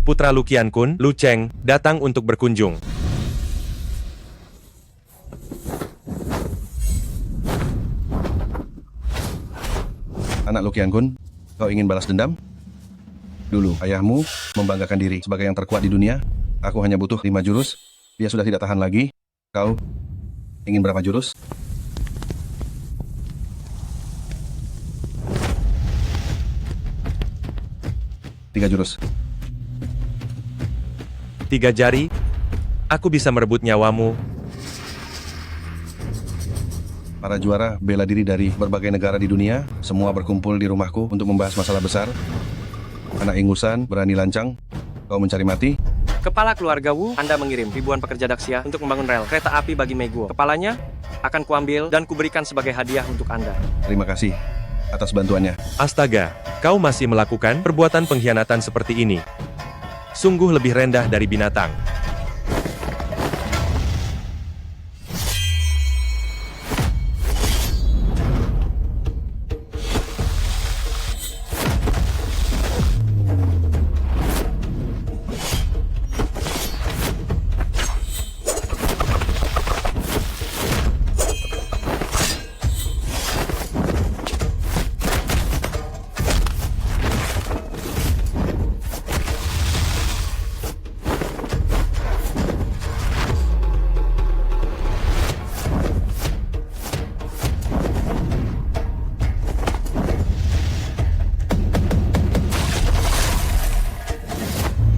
Putra Lukian Kun, Lu Cheng, datang untuk berkunjung. Anak Lukian Kun, kau ingin balas dendam? Dulu, ayahmu membanggakan diri sebagai yang terkuat di dunia. Aku hanya butuh 5 jurus. Dia sudah tidak tahan lagi. Kau ingin berapa jurus? 3 jurus. 3 jari, aku bisa merebut nyawamu. Para juara bela diri dari berbagai negara di dunia, semua berkumpul di rumahku untuk membahas masalah besar. Anak ingusan, berani lancang, kau mencari mati? Kepala keluarga Wu, Anda mengirim ribuan pekerja Daxia untuk membangun rel kereta api bagi Mei Guo. Kepalanya akan kuambil dan kuberikan sebagai hadiah untuk Anda. Terima kasih atas bantuannya. Astaga, kau masih melakukan perbuatan pengkhianatan seperti ini. Sungguh lebih rendah dari binatang.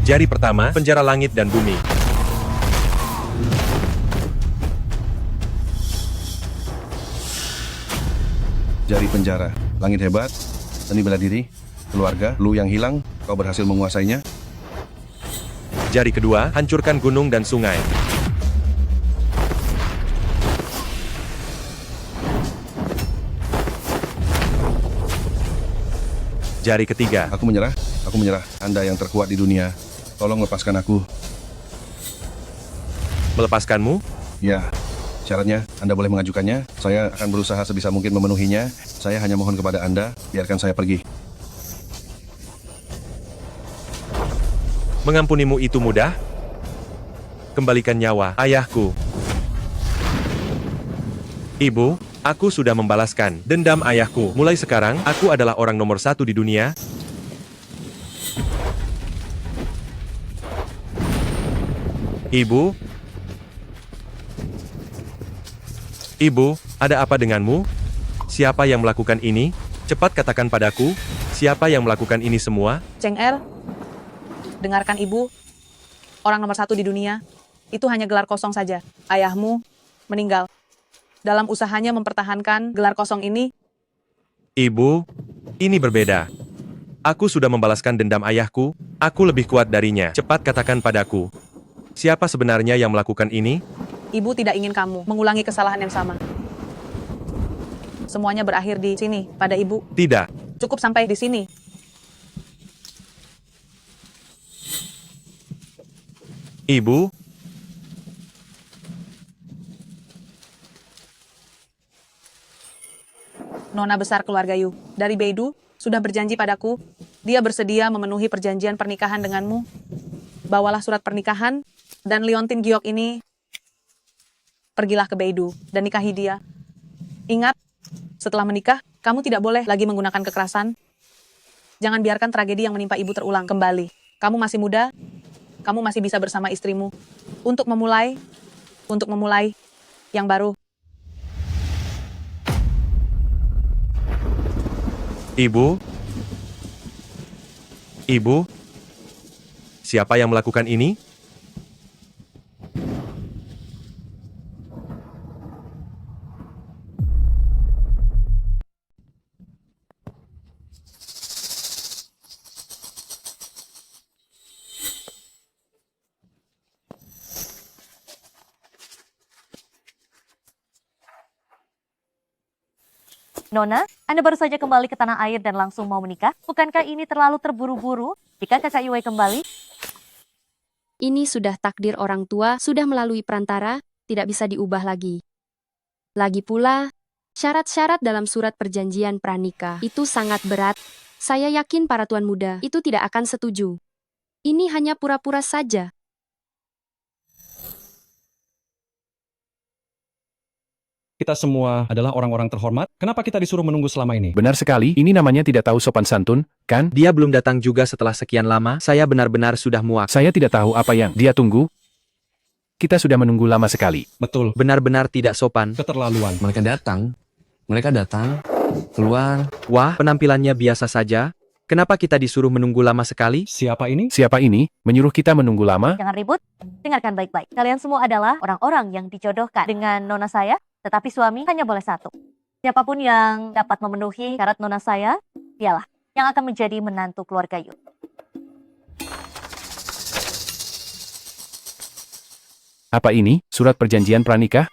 Jari pertama, penjara langit dan bumi. Jari penjara, langit hebat, seni bela diri, keluarga, Lu yang hilang, kau berhasil menguasainya. Jari kedua, hancurkan gunung dan sungai. Jari ketiga, Aku menyerah, Anda yang terkuat di dunia. Tolong lepaskan aku. melepaskanmu? Ya, syaratnya Anda boleh mengajukannya. Saya akan berusaha sebisa mungkin memenuhinya. Saya hanya mohon kepada Anda, biarkan saya pergi. Mengampunimu itu mudah? Kembalikan nyawa ayahku. Ibu, aku sudah membalaskan dendam ayahku. Mulai sekarang, aku adalah orang nomor 1 di dunia. Ibu? Ibu, ada apa denganmu? Siapa yang melakukan ini? Cepat katakan padaku, siapa yang melakukan ini semua? Cheng Er, dengarkan ibu. Orang nomor 1 di dunia, itu hanya gelar kosong saja. Ayahmu meninggal. Dalam usahanya mempertahankan gelar kosong ini, Ibu, ini berbeda. Aku sudah membalaskan dendam ayahku, aku lebih kuat darinya. Cepat katakan padaku. Siapa sebenarnya yang melakukan ini? ibu tidak ingin kamu mengulangi kesalahan yang sama. Semuanya berakhir di sini, pada ibu. Tidak. Cukup sampai di sini. Ibu? Nona besar keluarga Yu, dari Beidou, sudah berjanji padaku. Dia bersedia memenuhi perjanjian pernikahan denganmu. Bawalah surat pernikahan, dan Liontin Giok ini, pergilah ke Beidou dan nikahi dia. Ingat, setelah menikah, kamu tidak boleh lagi menggunakan kekerasan. Jangan biarkan tragedi yang menimpa ibu terulang kembali. Kamu masih muda, kamu masih bisa bersama istrimu. Untuk memulai yang baru. Ibu? Ibu? Siapa yang melakukan ini? Nona, Anda baru saja kembali ke tanah air dan langsung mau menikah? Bukankah ini terlalu terburu-buru? Jika kakak Yue kembali, Ini sudah takdir orang tua, sudah melalui perantara, tidak bisa diubah lagi. Lagi pula, syarat-syarat dalam surat perjanjian pranikah itu sangat berat. Saya yakin para tuan muda itu tidak akan setuju. Ini hanya pura-pura saja. Kita semua adalah orang-orang terhormat. Kenapa kita disuruh menunggu selama ini? Benar sekali, ini namanya tidak tahu sopan santun, kan? Dia belum datang juga setelah sekian lama, saya benar-benar sudah muak. Saya tidak tahu apa yang dia tunggu. Kita sudah menunggu lama sekali. Betul, Benar-benar tidak sopan. keterlaluan. Mereka datang, keluar. Wah, penampilannya biasa saja. Kenapa kita disuruh menunggu lama sekali? Siapa ini? Siapa ini? Menyuruh kita menunggu lama? Jangan ribut, dengarkan baik-baik. Kalian semua adalah orang-orang yang dijodohkan dengan nona saya, tetapi suami hanya boleh satu. Siapapun yang dapat memenuhi syarat nona saya, dialah yang akan menjadi menantu keluarga Yu. Apa ini? Surat perjanjian pranikah?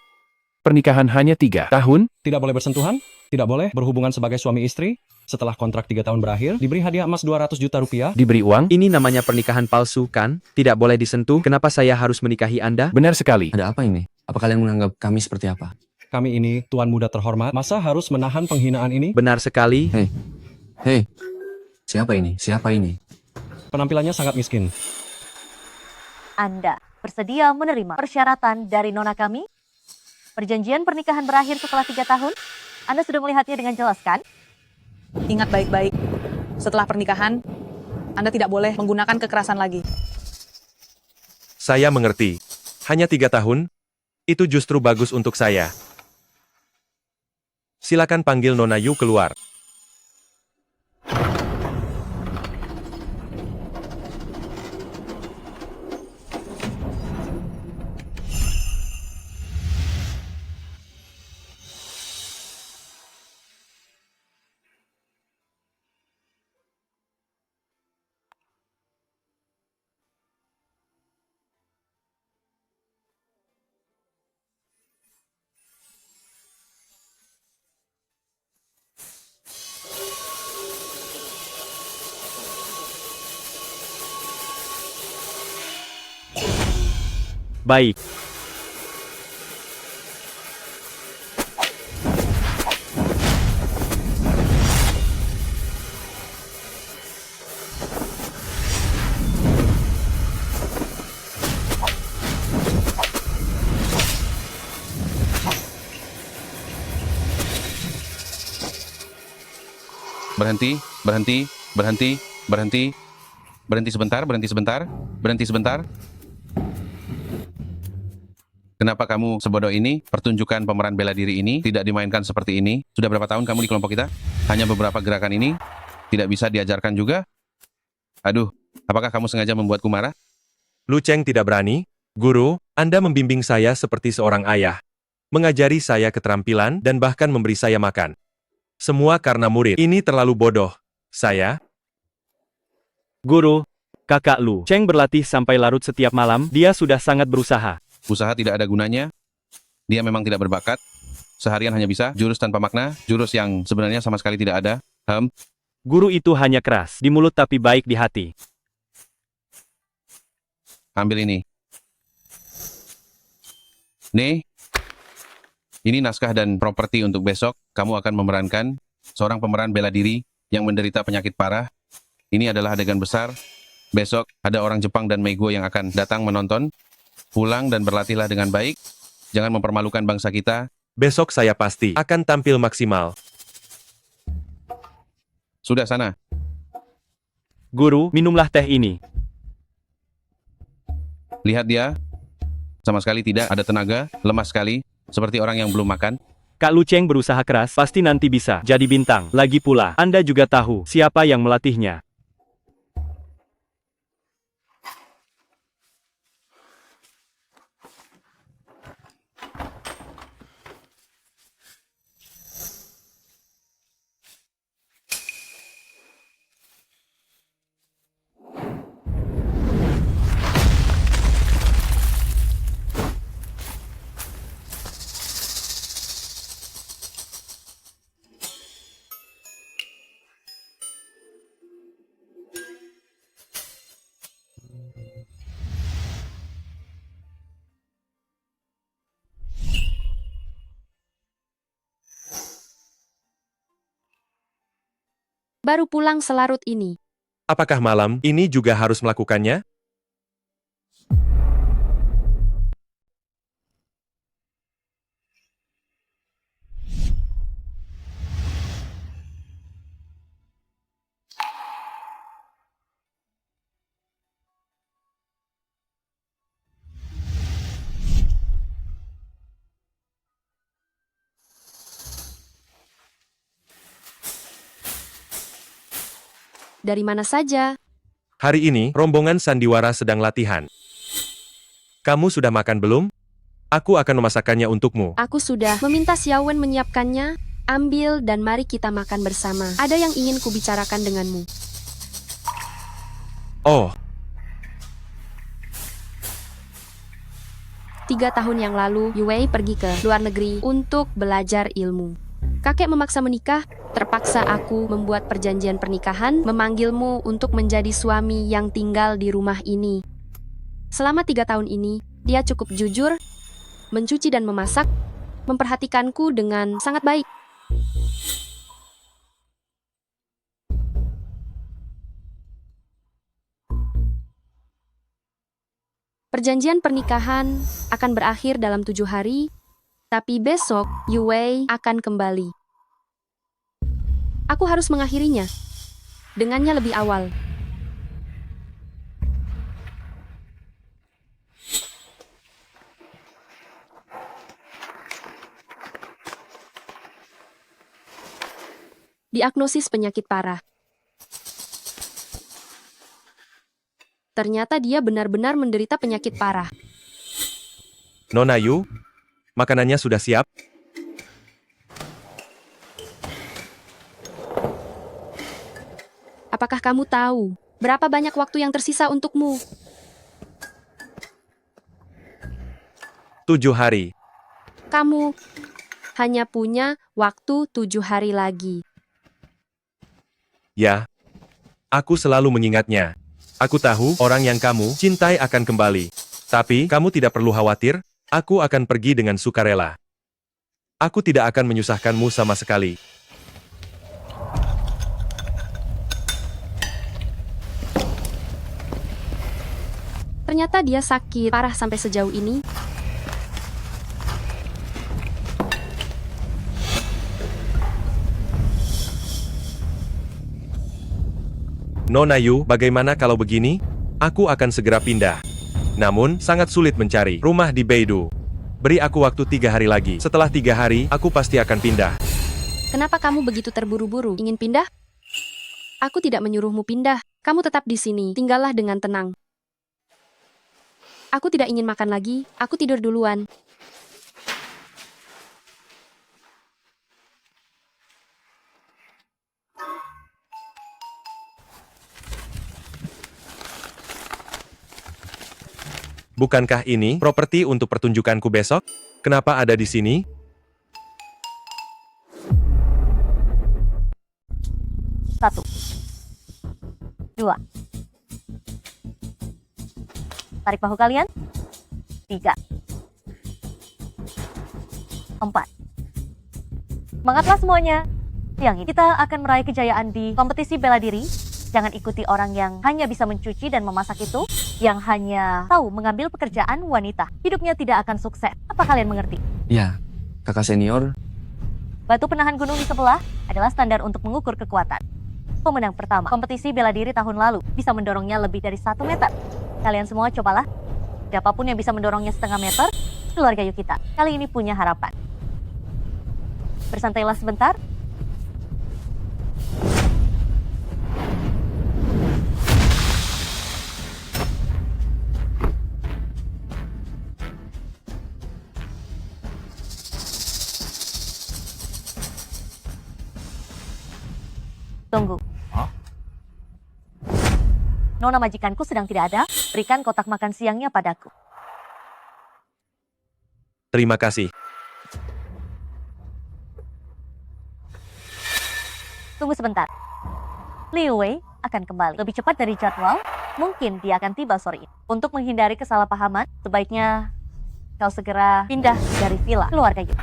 Pernikahan hanya 3 tahun? Tidak boleh bersentuhan, tidak boleh berhubungan sebagai suami istri. Setelah kontrak 3 tahun berakhir, diberi hadiah emas 200 juta rupiah. Diberi uang? Ini namanya pernikahan palsu, kan? Tidak boleh disentuh. Kenapa saya harus menikahi Anda? Benar sekali. Ada apa ini? Apa kalian menganggap kami seperti apa? Kami ini tuan muda terhormat, masa harus menahan penghinaan ini? Benar sekali. Hei, siapa ini? Siapa ini? Penampilannya sangat miskin. Anda bersedia menerima persyaratan dari nona kami? Perjanjian pernikahan berakhir setelah 3 tahun? Anda sudah melihatnya dengan jelas, kan? Ingat baik-baik, setelah pernikahan, Anda tidak boleh menggunakan kekerasan lagi. Saya mengerti. Hanya 3 tahun? Itu justru bagus untuk saya. Silakan panggil Nona Yu keluar. Baik. Berhenti, berhenti, berhenti, berhenti. Berhenti sebentar, berhenti sebentar, berhenti sebentar. Kenapa kamu sebodoh ini? Pertunjukan pemeran bela diri ini tidak dimainkan seperti ini. Sudah berapa tahun kamu di kelompok kita? Hanya beberapa gerakan ini tidak bisa diajarkan juga? Aduh, apakah kamu sengaja membuatku marah? Lu Cheng tidak berani? Guru, Anda membimbing saya seperti seorang ayah. Mengajari saya keterampilan dan bahkan memberi saya makan. Semua karena murid. Ini terlalu bodoh. Saya? Guru, kakak Lu Cheng berlatih sampai larut setiap malam, dia sudah sangat berusaha. Usaha tidak ada gunanya. Dia memang tidak berbakat. Seharian hanya bisa jurus tanpa makna, jurus yang sebenarnya sama sekali tidak ada. Guru itu hanya keras di mulut tapi baik di hati. Ambil ini. Nih, ini naskah dan properti untuk besok. Kamu akan memerankan seorang pemeran bela diri yang menderita penyakit parah. Ini adalah adegan besar. Besok ada orang Jepang dan Meigo yang akan datang menonton. Pulang dan berlatihlah dengan baik. Jangan mempermalukan bangsa kita. Besok saya pasti akan tampil maksimal. Sudah sana. Guru, minumlah teh ini. Lihat dia. Sama sekali tidak ada tenaga, lemah sekali, seperti orang yang belum makan. Kak Lu Cheng berusaha keras, pasti nanti bisa jadi bintang. Lagi pula, Anda juga tahu siapa yang melatihnya. Baru pulang selarut ini. Apakah malam ini juga harus melakukannya? Dari mana saja? Hari ini, rombongan sandiwara sedang latihan. Kamu sudah makan belum? Aku akan memasakkannya untukmu. Aku sudah meminta Xiaowen menyiapkannya. Ambil dan mari kita makan bersama. Ada yang ingin kubicarakan denganmu. Oh, 3 tahun yang lalu, Yue pergi ke luar negeri untuk belajar ilmu. Kakek memaksa menikah, terpaksa aku membuat perjanjian pernikahan, memanggilmu untuk menjadi suami yang tinggal di rumah ini. Selama 3 tahun ini, dia cukup jujur, mencuci dan memasak, memperhatikanku dengan sangat baik. Perjanjian pernikahan akan berakhir dalam 7 hari, tapi besok Yue akan kembali. Aku harus mengakhirinya dengannya lebih awal. Diagnosis penyakit parah. Ternyata dia benar-benar menderita penyakit parah. Nona Yu, makanannya sudah siap? Apakah kamu tahu berapa banyak waktu yang tersisa untukmu? 7 hari. Kamu hanya punya waktu 7 hari lagi. Ya, aku selalu mengingatnya. Aku tahu orang yang kamu cintai akan kembali. Tapi kamu tidak perlu khawatir, aku akan pergi dengan sukarela. Aku tidak akan menyusahkanmu sama sekali. Ternyata dia sakit parah sampai sejauh ini. Nona Yu, bagaimana kalau begini? Aku akan segera pindah. Namun, sangat sulit mencari rumah di Beidou. Beri aku waktu 3 hari lagi. Setelah 3 hari, aku pasti akan pindah. Kenapa kamu begitu terburu-buru? Ingin pindah? Aku tidak menyuruhmu pindah. Kamu tetap di sini. Tinggallah dengan tenang. Aku tidak ingin makan lagi. Aku tidur duluan. Bukankah ini properti untuk pertunjukanku besok? Kenapa ada di sini? Satu, dua, tarik bahu kalian. 3, 4. Semangatlah semuanya. Siang ini kita akan meraih kejayaan di kompetisi bela diri. Jangan ikuti orang yang hanya bisa mencuci dan memasak itu, yang hanya tahu mengambil pekerjaan wanita. Hidupnya tidak akan sukses. Apa kalian mengerti? Ya, kakak senior. Batu penahan gunung di sebelah adalah standar untuk mengukur kekuatan. Pemenang pertama kompetisi bela diri tahun lalu bisa mendorongnya lebih dari 1 meter. Kalian semua cobalah. Siapapun yang bisa mendorongnya setengah meter, keluarga Yu kita kali ini punya harapan. Bersantailah sebentar. Tunggu. Nona majikanku sedang tidak ada. Berikan kotak makan siangnya padaku. Terima kasih. Tunggu sebentar. Liu Wei akan kembali lebih cepat dari jadwal. Mungkin dia akan tiba sore ini. Untuk menghindari kesalahpahaman, sebaiknya kau segera pindah dari villa keluarga Yu.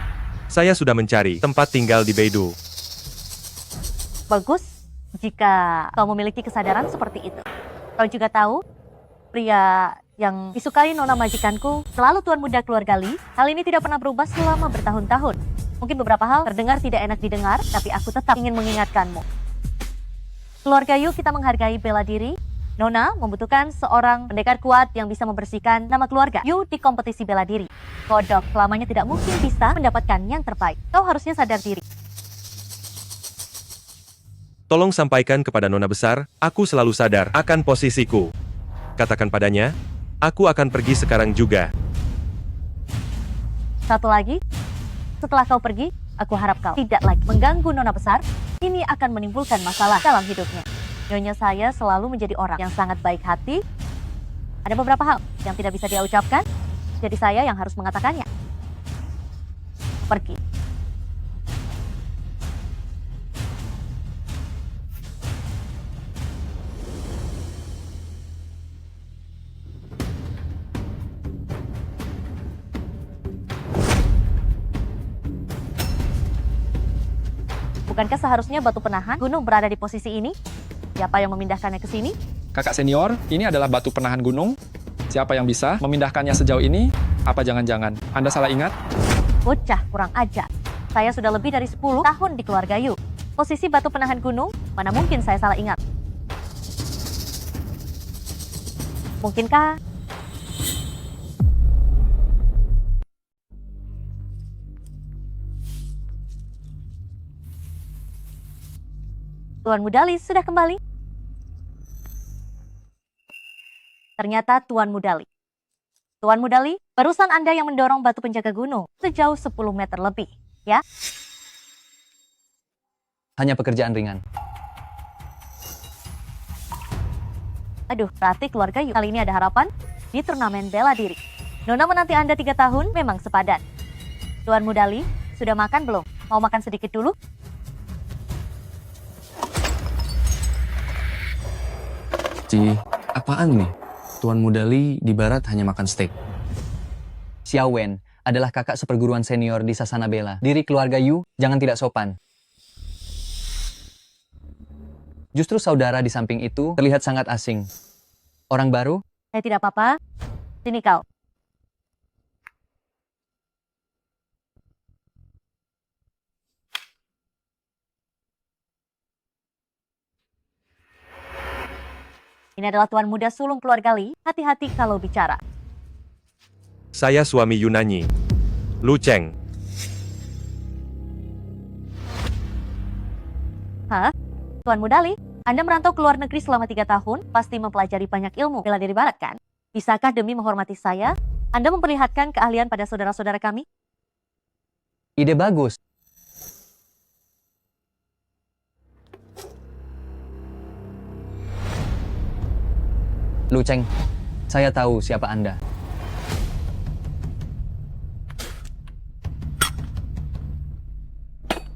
Saya sudah mencari tempat tinggal di Beidou. Bagus. jika kau memiliki kesadaran seperti itu. Kau juga tahu, pria yang disukai nona majikanku selalu tuan muda keluarga Lee. Hal ini tidak pernah berubah selama bertahun-tahun. Mungkin beberapa hal terdengar tidak enak didengar, tapi aku tetap ingin mengingatkanmu. Keluarga Yu, kita menghargai bela diri. Nona membutuhkan seorang pendekar kuat yang bisa membersihkan nama keluarga Yu di kompetisi bela diri. Kodok selamanya tidak mungkin bisa mendapatkan yang terbaik. Kau harusnya sadar diri. Tolong sampaikan kepada Nona Besar, aku selalu sadar akan posisiku. Katakan padanya, aku akan pergi sekarang juga. Satu lagi, setelah kau pergi, aku harap kau tidak lagi mengganggu Nona Besar. Ini akan menimbulkan masalah dalam hidupnya. Nyonya saya selalu menjadi orang yang sangat baik hati. Ada beberapa hal yang tidak bisa dia ucapkan, jadi saya yang harus mengatakannya. Pergi. Bukankah seharusnya batu penahan gunung berada di posisi ini? Siapa yang memindahkannya ke sini? Kakak senior, ini adalah batu penahan gunung. Siapa yang bisa memindahkannya sejauh ini? Apa jangan-jangan Anda salah ingat? Bocah kurang ajar. Saya sudah lebih dari 10 tahun di keluarga Yu. Posisi batu penahan gunung, mana mungkin saya salah ingat? Mungkinkah Tuan Mudali sudah kembali? Ternyata Tuan Mudali. Tuan Mudali, barusan Anda yang mendorong batu penjaga gunung sejauh 10 meter lebih, ya? Hanya pekerjaan ringan. Aduh, berarti keluarga Yu kali ini ada harapan di turnamen bela diri. Nona menanti Anda 3 tahun memang sepadan. Tuan Mudali, sudah makan belum? Mau makan sedikit dulu? Apaan nih? Tuan Mudali di barat hanya makan steak. Xiao Wen adalah kakak seperguruan senior di Sasana Bela. Diri keluarga Yu jangan tidak sopan. Justru saudara di samping itu terlihat sangat asing. Orang baru? Saya tidak apa-apa. Sini kau. Ini adalah tuan muda sulung keluarga Lee. Hati-hati kalau bicara. Saya suami Yunanyi, Lu Cheng. Hah? Tuan muda Lee, Anda merantau ke luar negeri selama 3 tahun, pasti mempelajari banyak ilmu bela diri barat kan? Bisakah demi menghormati saya, Anda memperlihatkan keahlian pada saudara-saudara kami? Ide bagus. Lu Cheng, saya tahu siapa Anda.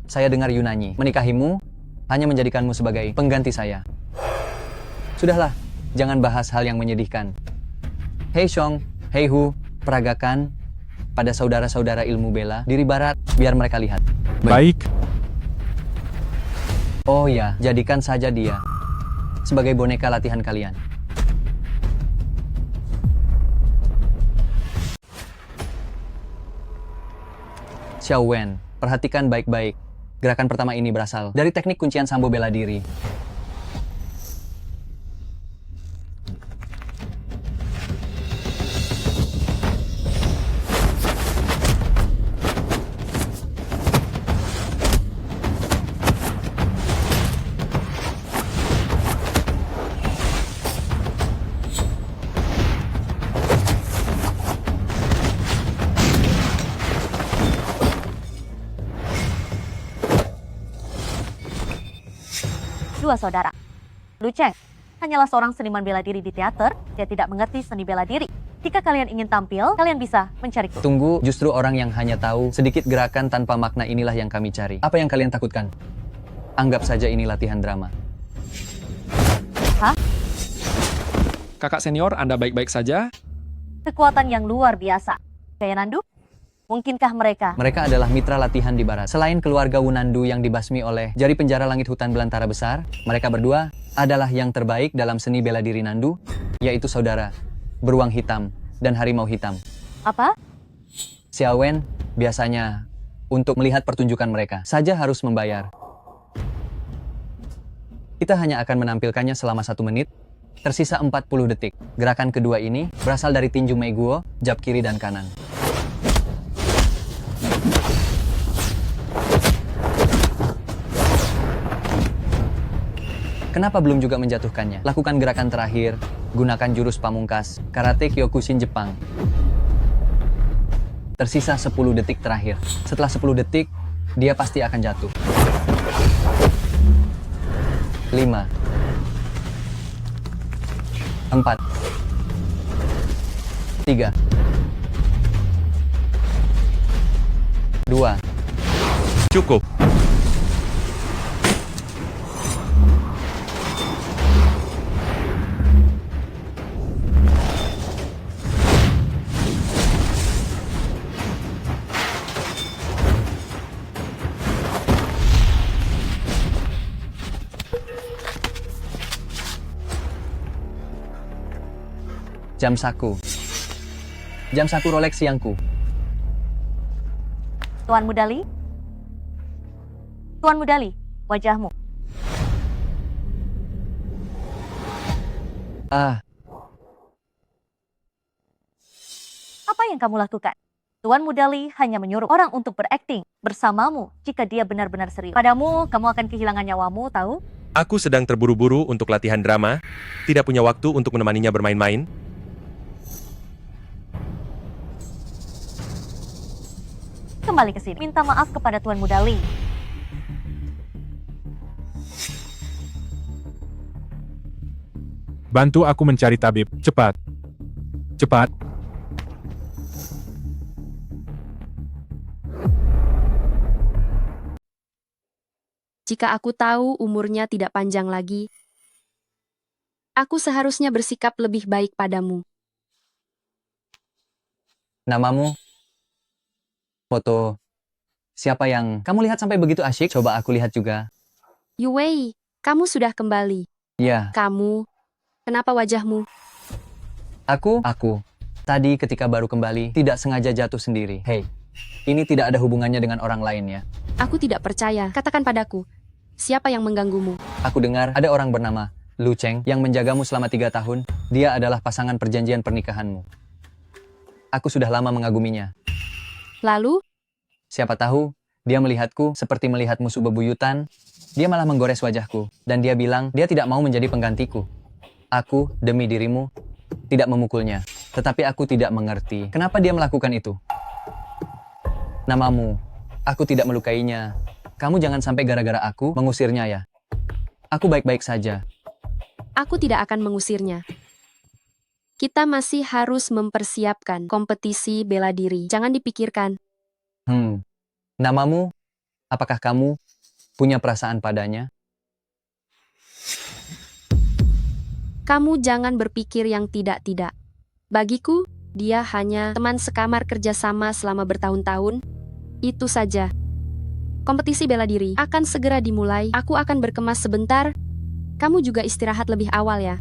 Saya dengar Yunanyi menikahimu hanya menjadikanmu sebagai pengganti saya. Sudahlah, jangan bahas hal yang menyedihkan. Hei Xiong, Hei Hu, peragakan pada saudara-saudara ilmu bela diri barat biar mereka lihat. Baik. Oh ya, jadikan saja dia sebagai boneka latihan kalian. Xiao Wen, perhatikan baik-baik. Gerakan pertama ini berasal dari teknik kuncian sambo bela diri. Dua saudara. Lu Cheng, hanyalah seorang seniman bela diri di teater, dia tidak mengerti seni bela diri. Jika kalian ingin tampil, kalian bisa mencariku. Tunggu, justru orang yang hanya tahu sedikit gerakan tanpa makna inilah yang kami cari. Apa yang kalian takutkan? Anggap saja ini latihan drama. Hah? Kakak senior, Anda baik-baik saja? Kekuatan yang luar biasa. Kayak Nandu? Mungkinkah mereka? Mereka adalah mitra latihan di barat. Selain keluarga Wunandu yang dibasmi oleh jari penjara langit hutan belantara besar, mereka berdua adalah yang terbaik dalam seni bela diri Nandu, yaitu saudara, beruang hitam, dan harimau hitam. Apa? Xiaowen biasanya untuk melihat pertunjukan mereka saja harus membayar. Kita hanya akan menampilkannya selama 1 menit, tersisa 40 detik. Gerakan kedua ini berasal dari tinju Meiguo, jab kiri dan kanan. Kenapa belum juga menjatuhkannya? Lakukan gerakan terakhir, gunakan jurus pamungkas, Karate Kyokushin Jepang. Tersisa 10 detik terakhir. Setelah 10 detik, dia pasti akan jatuh. 5 4 3 2 Cukup. Jam saku. Jam saku Rolex siangku. Tuan Mudali? Tuan Mudali, wajahmu. Apa yang kamu lakukan? Tuan Mudali hanya menyuruh orang untuk berakting bersamamu jika dia benar-benar serius. Padamu, kamu akan kehilangan nyawamu, tahu? Aku sedang terburu-buru untuk latihan drama, tidak punya waktu untuk menemaninya bermain-main. Kembali ke sini. Minta maaf kepada Tuan Mudali. Bantu aku mencari tabib. Cepat. Cepat. Jika aku tahu umurnya tidak panjang lagi, aku seharusnya bersikap lebih baik padamu. Namamu? Foto. Siapa yang kamu lihat sampai begitu asyik? Coba aku lihat juga. Yue, kamu sudah kembali. Ya. Kamu, kenapa wajahmu? Aku. Tadi ketika baru kembali, tidak sengaja jatuh sendiri. Hei, ini tidak ada hubungannya dengan orang lain ya. Aku tidak percaya. Katakan padaku, siapa yang mengganggumu? Aku dengar ada orang bernama Lu Cheng yang menjagamu selama 3 tahun. Dia adalah pasangan perjanjian pernikahanmu. Aku sudah lama mengaguminya. Lalu? Siapa tahu, dia melihatku seperti melihat musuh bebuyutan. Dia malah menggores wajahku. Dan dia bilang, dia tidak mau menjadi penggantiku. Aku, demi dirimu, tidak memukulnya. Tetapi aku tidak mengerti, kenapa dia melakukan itu. Namamu, aku tidak melukainya. Kamu jangan sampai gara-gara aku mengusirnya ya. Aku baik-baik saja. Aku tidak akan mengusirnya. Kita masih harus mempersiapkan kompetisi bela diri. Jangan dipikirkan. Namamu, apakah kamu punya perasaan padanya? Kamu jangan berpikir yang tidak-tidak. Bagiku, dia hanya teman sekamar kerjasama selama bertahun-tahun. Itu saja. Kompetisi bela diri akan segera dimulai. Aku akan berkemas sebentar. Kamu juga istirahat lebih awal ya.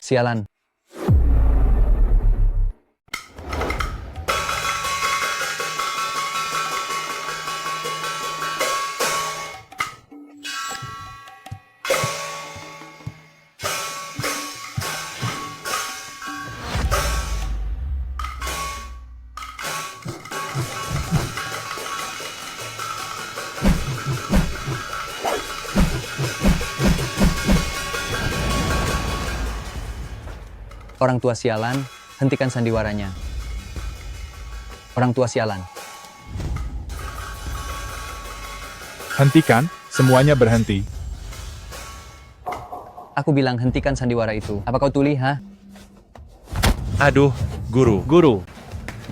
Sialan. Orang tua sialan, hentikan sandiwaranya. Orang tua sialan. Hentikan, semuanya berhenti. Aku bilang hentikan sandiwara itu. Apa kau tuli, ha? Aduh, Guru. Guru,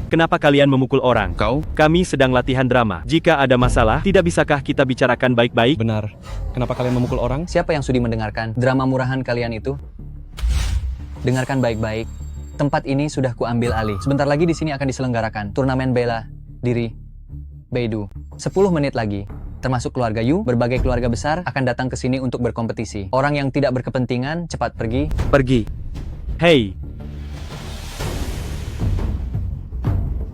kenapa kalian memukul orang? Kau? Kami sedang latihan drama. Jika ada masalah, tidak bisakah kita bicarakan baik-baik? Benar. Kenapa kalian memukul orang? Siapa yang sudi mendengarkan drama murahan kalian itu? Dengarkan baik-baik. Tempat ini sudah kuambil alih. Sebentar lagi di sini akan diselenggarakan turnamen bela diri Beidou. 10 menit lagi. Termasuk keluarga Yu, berbagai keluarga besar akan datang ke sini untuk berkompetisi. Orang yang tidak berkepentingan, cepat pergi. Pergi. Hei,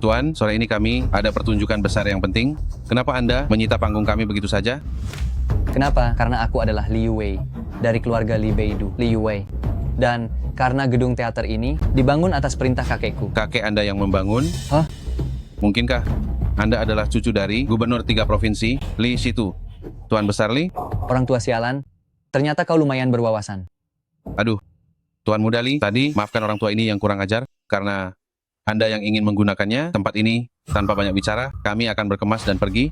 Tuan, sore ini kami ada pertunjukan besar yang penting. Kenapa Anda menyita panggung kami begitu saja? Kenapa? Karena aku adalah Liu Wei, dari keluarga Li Beidou, Liu Wei. Dan karena gedung teater ini dibangun atas perintah kakekku. Kakek Anda yang membangun? Hah? Mungkinkah Anda adalah cucu dari Gubernur 3 Provinsi, Li Shitu? Tuan Besar Li? Orang tua sialan, ternyata kau lumayan berwawasan. Aduh, Tuan Muda Li, tadi maafkan orang tua ini yang kurang ajar, karena Anda yang ingin menggunakannya, tempat ini, tanpa banyak bicara, kami akan berkemas dan pergi.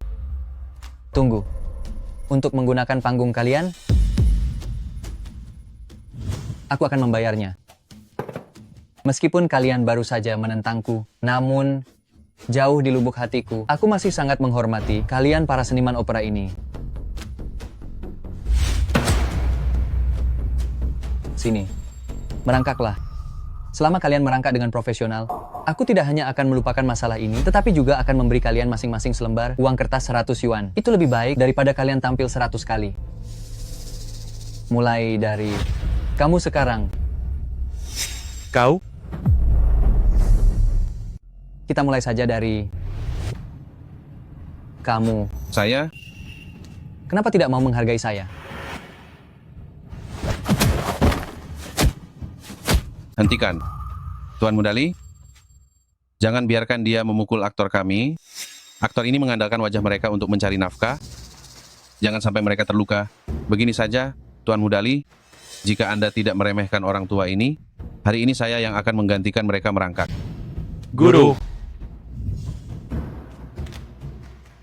Tunggu. Untuk menggunakan panggung kalian, aku akan membayarnya. Meskipun kalian baru saja menentangku, namun jauh di lubuk hatiku, aku masih sangat menghormati kalian para seniman opera ini. Sini, merangkaklah. Selama kalian merangkak dengan profesional, aku tidak hanya akan melupakan masalah ini, tetapi juga akan memberi kalian masing-masing selembar uang kertas 100 yuan. Itu lebih baik daripada kalian tampil 100 kali. Mulai dari kamu sekarang. Kau? Kita mulai saja dari kamu. Saya? Kenapa tidak mau menghargai saya? Hentikan. Tuan Muda Li, jangan biarkan dia memukul aktor kami. Aktor ini mengandalkan wajah mereka untuk mencari nafkah. Jangan sampai mereka terluka. Begini saja, Tuan Muda Li, jika Anda tidak meremehkan orang tua ini, hari ini saya yang akan menggantikan mereka merangkak. Guru.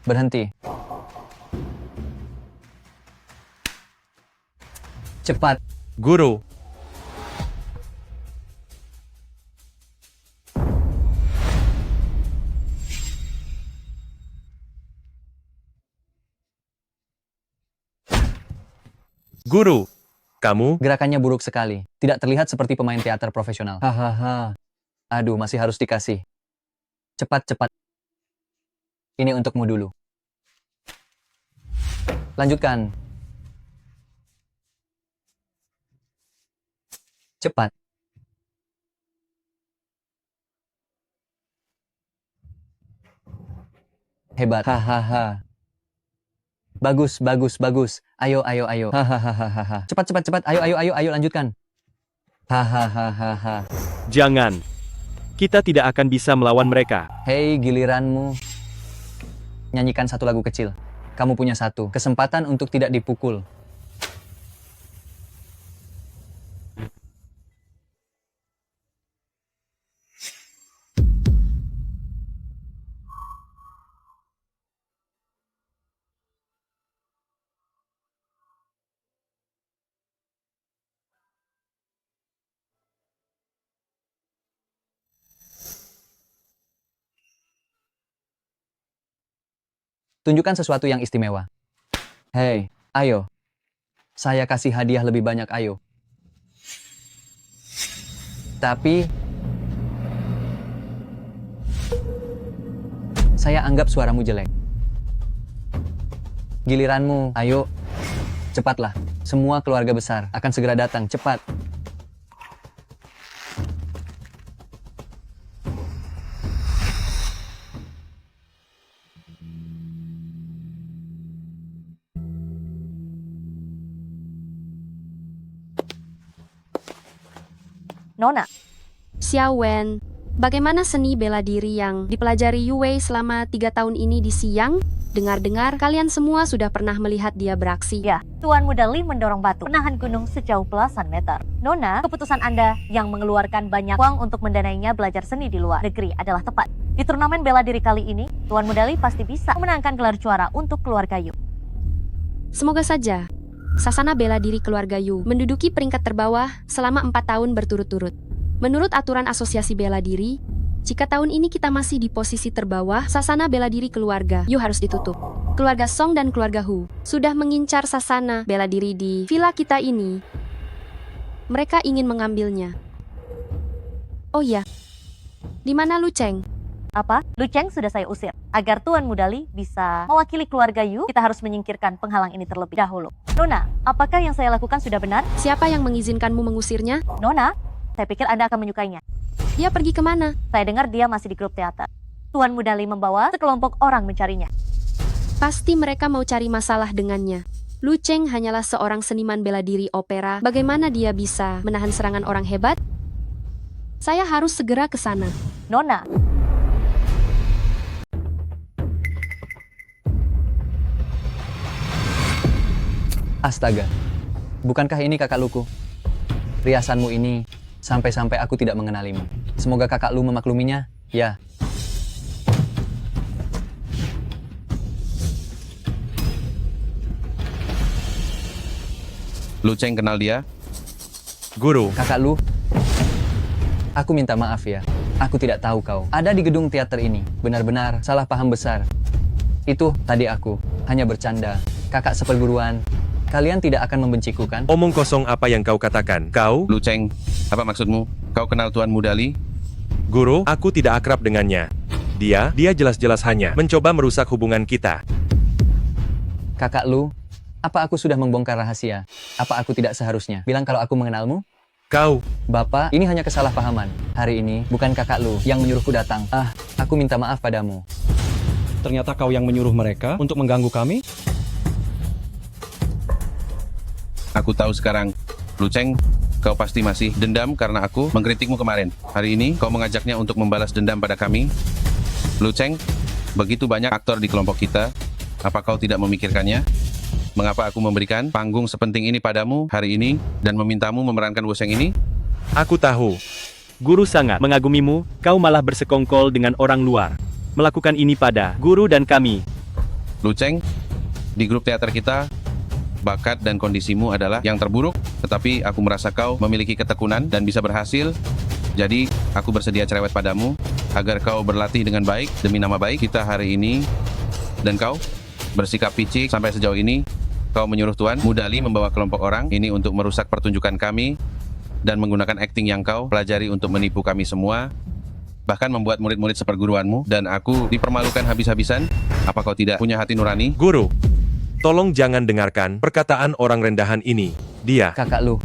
Berhenti. Cepat. Guru. Guru, kamu? Gerakannya buruk sekali. Tidak terlihat seperti pemain teater profesional. Hahaha. Aduh, masih harus dikasih. Cepat-cepat. Ini untukmu dulu. Lanjutkan. Cepat. Hebat. Hahaha. Bagus, bagus, bagus. Ayo, ayo, ayo. Hahaha. Cepat, cepat, cepat. Ayo, ayo, ayo, ayo, lanjutkan. Hahaha. jangan. Kita tidak akan bisa melawan mereka. Hei, giliranmu. Nyanyikan satu lagu kecil. Kamu punya satu kesempatan untuk tidak dipukul. Tunjukkan sesuatu yang istimewa. Hei, ayo. Saya kasih hadiah lebih banyak, ayo. Tapi saya anggap suaramu jelek. Giliranmu, ayo. Cepatlah. Semua keluarga besar akan segera datang, cepat. Nona, Xiao Wen, bagaimana seni bela diri yang dipelajari Yu Wei selama 3 tahun ini di Siang? Dengar-dengar kalian semua sudah pernah melihat dia beraksi. ya, Tuan Muda Li mendorong batu penahan gunung sejauh belasan meter. Nona, keputusan Anda yang mengeluarkan banyak uang untuk mendanainya belajar seni di luar negeri adalah tepat. Di turnamen bela diri kali ini, Tuan Muda Li pasti bisa memenangkan gelar juara untuk keluarga Yu. Semoga saja. Sasana bela diri keluarga Yu menduduki peringkat terbawah selama 4 tahun berturut-turut. Menurut aturan asosiasi bela diri, jika tahun ini kita masih di posisi terbawah, sasana bela diri keluarga Yu harus ditutup. Keluarga Song dan keluarga Hu sudah mengincar sasana bela diri di villa kita ini. Mereka ingin mengambilnya. Oh iya, di mana Lu Cheng? Apa? Lu Cheng sudah saya usir. Agar Tuan Mudali bisa mewakili keluarga Yu, kita harus menyingkirkan penghalang ini terlebih dahulu. Nona, apakah yang saya lakukan sudah benar? Siapa yang mengizinkanmu mengusirnya? Nona, saya pikir Anda akan menyukainya. Dia pergi kemana? Saya dengar dia masih di grup teater. Tuan Mudali membawa sekelompok orang mencarinya. Pasti mereka mau cari masalah dengannya. Lu Cheng hanyalah seorang seniman bela diri opera. Bagaimana dia bisa menahan serangan orang hebat? Saya harus segera ke sana. Nona, Astaga, bukankah ini kakak Luku? Riasanmu ini sampai-sampai aku tidak mengenalimu. Semoga kakak Lu memakluminya, ya. Lu Cheng kenal dia? Guru, Kakak Lu, aku minta maaf ya. Aku tidak tahu kau ada di gedung teater ini. Benar-benar salah paham besar. Itu tadi aku hanya bercanda. Kakak seperguruan, kalian tidak akan membenciku kan? omong kosong apa yang kau katakan. Kau? Lu Cheng, apa maksudmu? Kau kenal Tuan Mudali? Guru, aku tidak akrab dengannya. Dia jelas-jelas hanya mencoba merusak hubungan kita. Kakak Lu, apa aku sudah membongkar rahasia? Apa aku tidak seharusnya bilang kalau aku mengenalmu? Kau, Bapak, ini hanya kesalahpahaman. Hari ini bukan kakak Lu yang menyuruhku datang. Aku minta maaf padamu. Ternyata kau yang menyuruh mereka untuk mengganggu kami? Aku tahu sekarang. Lu Cheng, kau pasti masih dendam karena aku mengkritikmu kemarin. Hari ini kau mengajaknya untuk membalas dendam pada kami. Lu Cheng, begitu banyak aktor di kelompok kita. Apa kau tidak memikirkannya? Mengapa aku memberikan panggung sepenting ini padamu hari ini dan memintamu memerankan Wu Sheng ini? aku tahu. Guru sangat mengagumimu, kau malah bersekongkol dengan orang luar. Melakukan ini pada guru dan kami. Lu Cheng, di grup teater kita, bakat dan kondisimu adalah yang terburuk, tetapi aku merasa kau memiliki ketekunan dan bisa berhasil. Jadi, aku bersedia cerewet padamu, agar kau berlatih dengan baik demi nama baik kita hari ini. Dan kau, bersikap picik sampai sejauh ini, kau menyuruh Tuan Mudali membawa kelompok orang ini untuk merusak pertunjukan kami, dan menggunakan akting yang kau pelajari untuk menipu kami semua, bahkan membuat murid-murid seperguruanmu dan aku dipermalukan habis-habisan. Apa kau tidak punya hati nurani? Guru, tolong jangan dengarkan perkataan orang rendahan ini. Dia. Kakak Lu,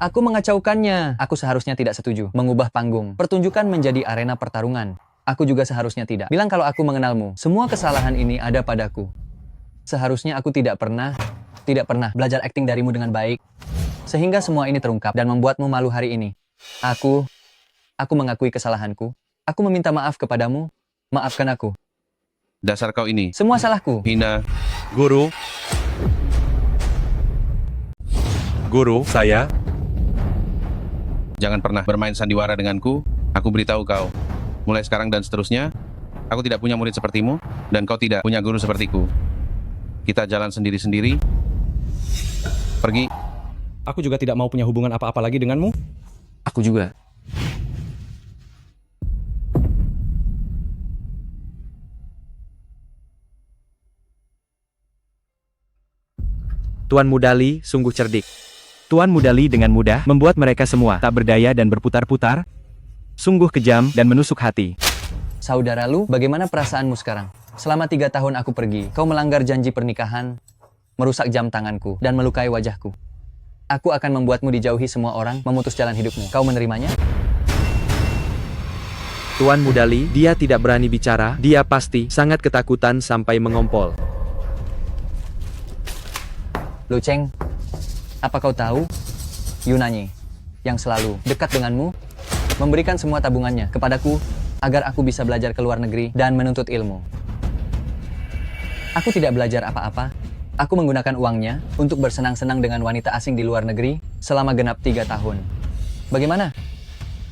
aku mengacaukannya. Aku seharusnya tidak setuju mengubah panggung pertunjukan menjadi arena pertarungan. Aku juga seharusnya tidak bilang kalau aku mengenalmu. Semua kesalahan ini ada padaku. Seharusnya aku tidak pernah belajar akting darimu dengan baik, sehingga semua ini terungkap dan membuatmu malu hari ini. Aku mengakui kesalahanku. Aku meminta maaf kepadamu. Maafkan aku. Dasar kau ini. Semua salahku. Hina. Guru, saya. Jangan pernah bermain sandiwara denganku. Aku beritahu kau. Mulai sekarang dan seterusnya, aku tidak punya murid sepertimu, dan kau tidak punya guru sepertiku. Kita jalan sendiri-sendiri. Pergi. Aku juga tidak mau punya hubungan apa-apa lagi denganmu. Aku juga. Tuan Mudali sungguh cerdik. Tuan Mudali dengan mudah membuat mereka semua tak berdaya dan berputar-putar. Sungguh kejam dan menusuk hati. Saudara Lu, bagaimana perasaanmu sekarang? Selama 3 tahun aku pergi, kau melanggar janji pernikahan, merusak jam tanganku, dan melukai wajahku. Aku akan membuatmu dijauhi semua orang, memutus jalan hidupmu. Kau menerimanya? Tuan Mudali, dia tidak berani bicara, dia pasti sangat ketakutan sampai mengompol. Lu Cheng, apa kau tahu? Yunani, yang selalu dekat denganmu, memberikan semua tabungannya kepadaku, agar aku bisa belajar ke luar negeri dan menuntut ilmu. Aku tidak belajar apa-apa. Aku menggunakan uangnya untuk bersenang-senang dengan wanita asing di luar negeri selama genap 3 tahun. Bagaimana?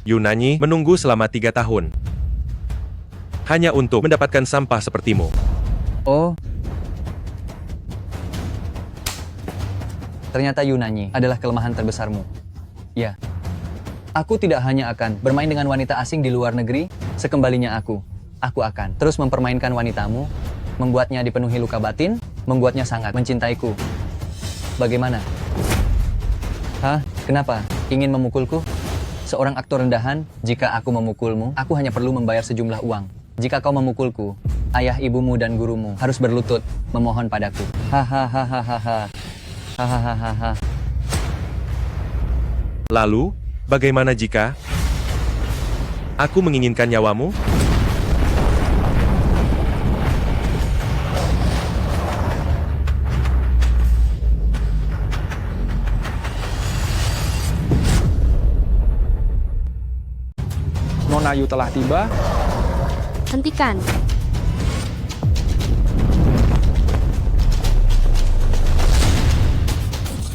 Yunani menunggu selama 3 tahun. Hanya untuk mendapatkan sampah sepertimu. Oh. Ternyata Yunani adalah kelemahan terbesarmu. Ya, aku tidak hanya akan bermain dengan wanita asing di luar negeri, sekembalinya aku akan terus mempermainkan wanitamu, membuatnya dipenuhi luka batin, membuatnya sangat mencintaiku. Bagaimana? Hah? Kenapa? Ingin memukulku? Seorang aktor rendahan, jika aku memukulmu, aku hanya perlu membayar sejumlah uang. Jika kau memukulku, ayah ibumu dan gurumu harus berlutut, memohon padaku. Hahaha. Hahaha. Lalu, bagaimana jika aku menginginkan nyawamu? Nona Yu telah tiba. Hentikan.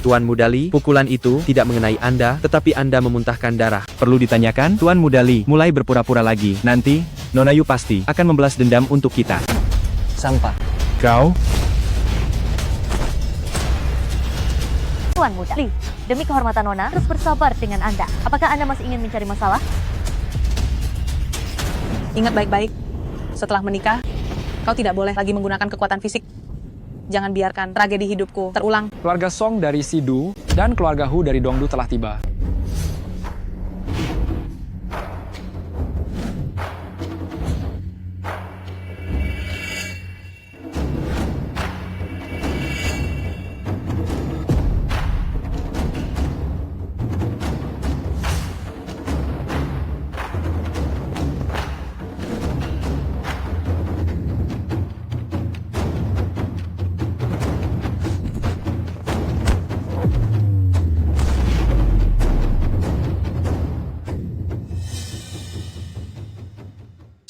Tuan Mudali, pukulan itu tidak mengenai Anda, tetapi Anda memuntahkan darah. Perlu ditanyakan, Tuan Mudali mulai berpura-pura lagi. Nanti, Nona Yu pasti akan membalas dendam untuk kita. Sampah. Kau? Tuan Mudali, demi kehormatan Nona, terus bersabar dengan Anda. Apakah Anda masih ingin mencari masalah? Ingat baik-baik, setelah menikah, kau tidak boleh lagi menggunakan kekuatan fisik. Jangan biarkan tragedi hidupku terulang. Keluarga Song dari Sidu dan keluarga Hu dari Dongdu telah tiba.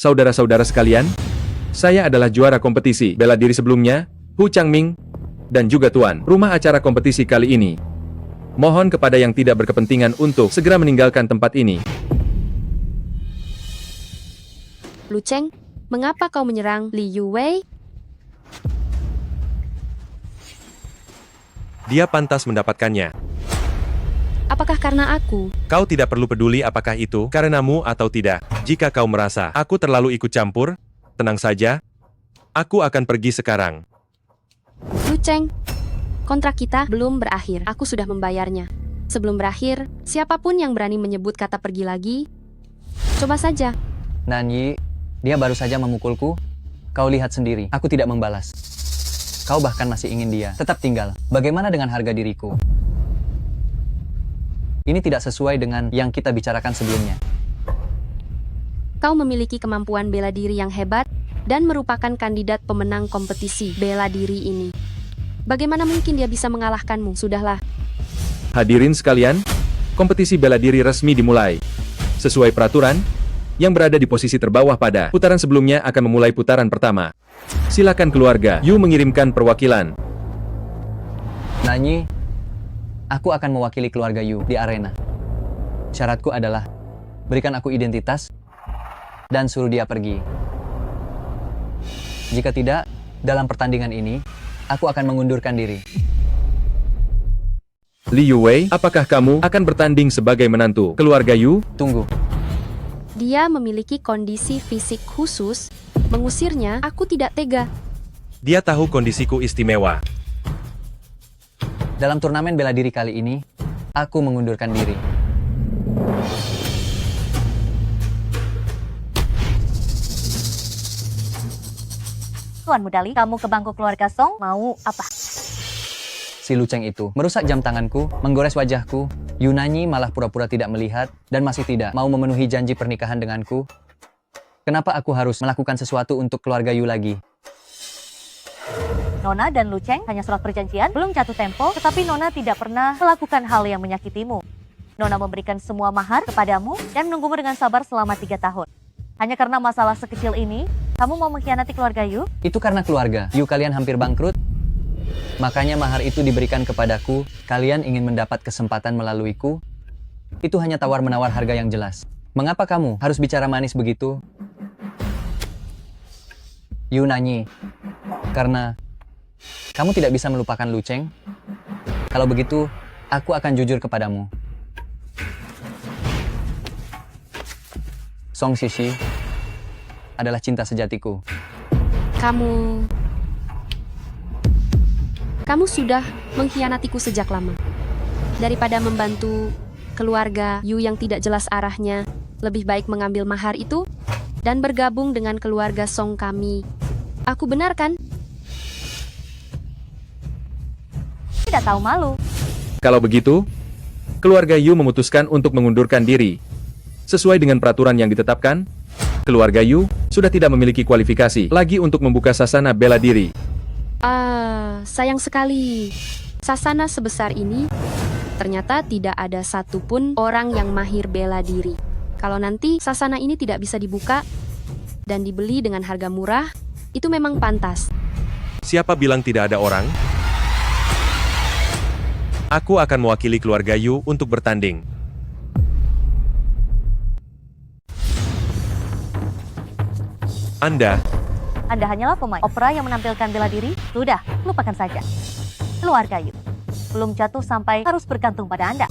Saudara-saudara sekalian, saya adalah juara kompetisi bela diri sebelumnya, Hu Changming, dan juga tuan rumah acara kompetisi kali ini. Mohon kepada yang tidak berkepentingan untuk segera meninggalkan tempat ini. Lu Cheng, mengapa kau menyerang Li Yuwei? Dia pantas mendapatkannya. Apakah karena aku? Kau tidak perlu peduli apakah itu karenamu atau tidak. Jika kau merasa aku terlalu ikut campur, tenang saja. Aku akan pergi sekarang. Lu Cheng, kontrak kita belum berakhir. Aku sudah membayarnya. Sebelum berakhir, siapapun yang berani menyebut kata pergi lagi, coba saja. Nanyi, dia baru saja memukulku. Kau lihat sendiri, aku tidak membalas. Kau bahkan masih ingin dia tetap tinggal. Bagaimana dengan harga diriku? Ini tidak sesuai dengan yang kita bicarakan sebelumnya. Kau memiliki kemampuan bela diri yang hebat dan merupakan kandidat pemenang kompetisi bela diri ini. Bagaimana mungkin dia bisa mengalahkanmu? Sudahlah. Hadirin sekalian, kompetisi bela diri resmi dimulai. Sesuai peraturan, yang berada di posisi terbawah pada putaran sebelumnya akan memulai putaran pertama. Silakan keluarga Yu mengirimkan perwakilan. Nanyi, aku akan mewakili keluarga Yu di arena. Syaratku adalah, berikan aku identitas, dan suruh dia pergi. Jika tidak, dalam pertandingan ini, aku akan mengundurkan diri. Li Yuwei, apakah kamu akan bertanding sebagai menantu keluarga Yu? Tunggu. Dia memiliki kondisi fisik khusus, mengusirnya aku tidak tega. Dia tahu kondisiku istimewa. Dalam turnamen bela diri kali ini, aku mengundurkan diri. Tuan Mudali, kamu ke bangku keluarga Song mau apa? Si Lu Cheng itu merusak jam tanganku, menggores wajahku. Yunani malah pura-pura tidak melihat dan masih tidak mau memenuhi janji pernikahan denganku. Kenapa aku harus melakukan sesuatu untuk keluarga Yu lagi? Nona dan Lu Cheng hanya surat perjanjian, belum jatuh tempo, tetapi Nona tidak pernah melakukan hal yang menyakitimu. Nona memberikan semua mahar kepadamu dan menunggumu dengan sabar selama 3 tahun. Hanya karena masalah sekecil ini, kamu mau mengkhianati keluarga Yu? Itu karena keluarga Yu kalian hampir bangkrut. Makanya mahar itu diberikan kepadaku. Kalian ingin mendapat kesempatan melaluiku. Itu hanya tawar-menawar harga yang jelas. Mengapa kamu harus bicara manis begitu? Yu Nanyi, karena kamu tidak bisa melupakan Lu Cheng. Kalau begitu, aku akan jujur kepadamu. Song Shishi adalah cinta sejatiku. Kamu sudah mengkhianatiku sejak lama. Daripada membantu keluarga Yu yang tidak jelas arahnya, lebih baik mengambil mahar itu dan bergabung dengan keluarga Song kami. Aku benar kan? Tidak tahu malu. Kalau begitu, keluarga Yu memutuskan untuk mengundurkan diri. Sesuai dengan peraturan yang ditetapkan, keluarga Yu sudah tidak memiliki kualifikasi lagi untuk membuka sasana bela diri. Sayang sekali. Sasana sebesar ini, ternyata tidak ada satupun orang yang mahir bela diri. Kalau nanti sasana ini tidak bisa dibuka dan dibeli dengan harga murah, itu memang pantas. Siapa bilang tidak ada orang? Aku akan mewakili keluarga Yu untuk bertanding. Anda Anda hanyalah pemain opera yang menampilkan bela diri. Sudah, lupakan saja. Keluarga Yu belum jatuh sampai harus bergantung pada Anda.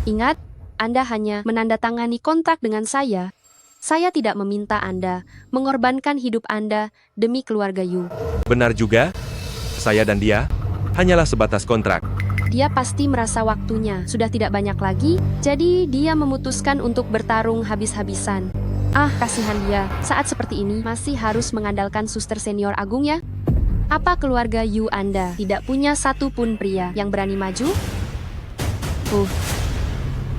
Ingat, Anda hanya menandatangani kontrak dengan saya. Saya tidak meminta Anda mengorbankan hidup Anda demi keluarga Yu. benar juga, saya dan dia hanyalah sebatas kontrak. Dia pasti merasa waktunya sudah tidak banyak lagi, jadi dia memutuskan untuk bertarung habis-habisan. Kasihan dia, saat seperti ini masih harus mengandalkan suster senior agung ya? Apa keluarga Yu Anda tidak punya satupun pria yang berani maju?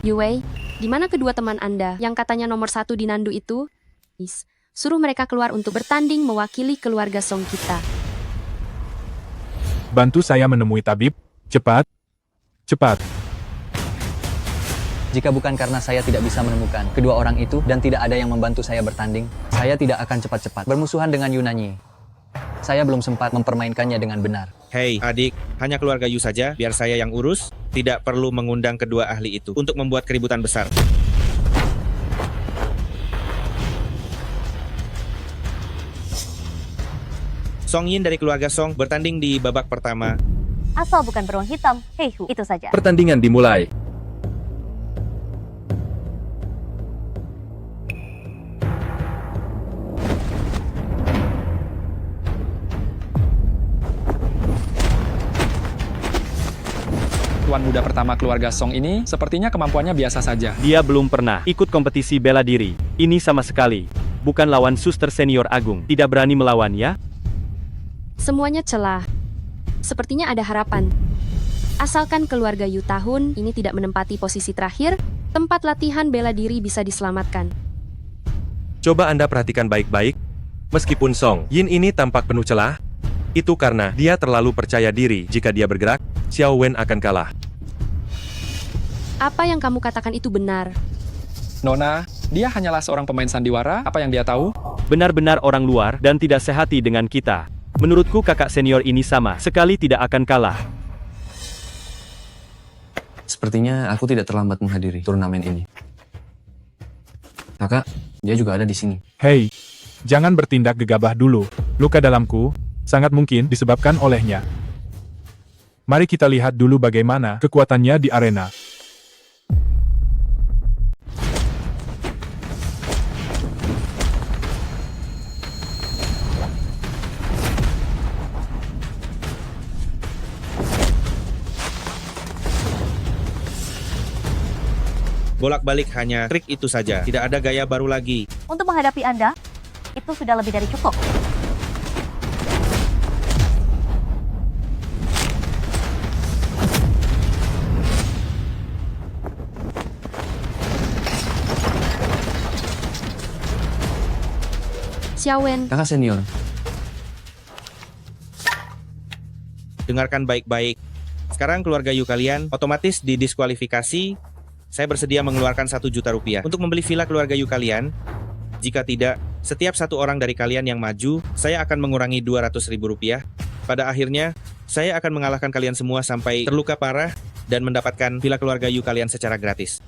Yue, di mana kedua teman Anda yang katanya nomor 1 di Nandu itu? Suruh mereka keluar untuk bertanding mewakili keluarga Song kita. Bantu saya menemui tabib, cepat. Cepat. Jika bukan karena saya tidak bisa menemukan kedua orang itu dan tidak ada yang membantu saya bertanding, saya tidak akan cepat-cepat bermusuhan dengan Yunani. Saya belum sempat mempermainkannya dengan benar. Hei, adik, hanya keluarga Yu saja, biar saya yang urus. Tidak perlu mengundang kedua ahli itu untuk membuat keributan besar. Song Yin dari keluarga Song bertanding di babak pertama. Asal bukan beruang hitam, Heihu, itu saja. Pertandingan dimulai. Tuan muda pertama keluarga Song ini sepertinya kemampuannya biasa saja. Dia belum pernah ikut kompetisi bela diri. Ini sama sekali bukan lawan suster senior agung. Tidak berani melawan ya? Semuanya celah. Sepertinya ada harapan. Asalkan keluarga Yu tahun ini tidak menempati posisi terakhir, tempat latihan bela diri bisa diselamatkan. Coba Anda perhatikan baik-baik. Meskipun Song Yin ini tampak penuh celah, itu karena dia terlalu percaya diri. Jika dia bergerak, Xiao Wen akan kalah. Apa yang kamu katakan itu benar. Nona, dia hanyalah seorang pemain sandiwara. Apa yang dia tahu? Benar-benar orang luar dan tidak sehati dengan kita. Menurutku kakak senior ini sama sekali tidak akan kalah. Sepertinya aku tidak terlambat menghadiri turnamen ini. Kakak, dia juga ada di sini. Hei, jangan bertindak gegabah dulu. Luka dalamku sangat mungkin disebabkan olehnya. Mari kita lihat dulu bagaimana kekuatannya di arena. Bolak-balik hanya trik itu saja, tidak ada gaya baru lagi. Untuk menghadapi Anda, itu sudah lebih dari cukup. Xiao Wen, Kakak senior, Dengarkan baik-baik. Sekarang keluarga Yu kalian otomatis didiskualifikasi. Saya bersedia mengeluarkan 1 juta rupiah untuk membeli villa keluarga Yu kalian. Jika tidak, setiap satu orang dari kalian yang maju, saya akan mengurangi 200.000 rupiah. Pada akhirnya, saya akan mengalahkan kalian semua sampai terluka parah dan mendapatkan villa keluarga Yu kalian secara gratis.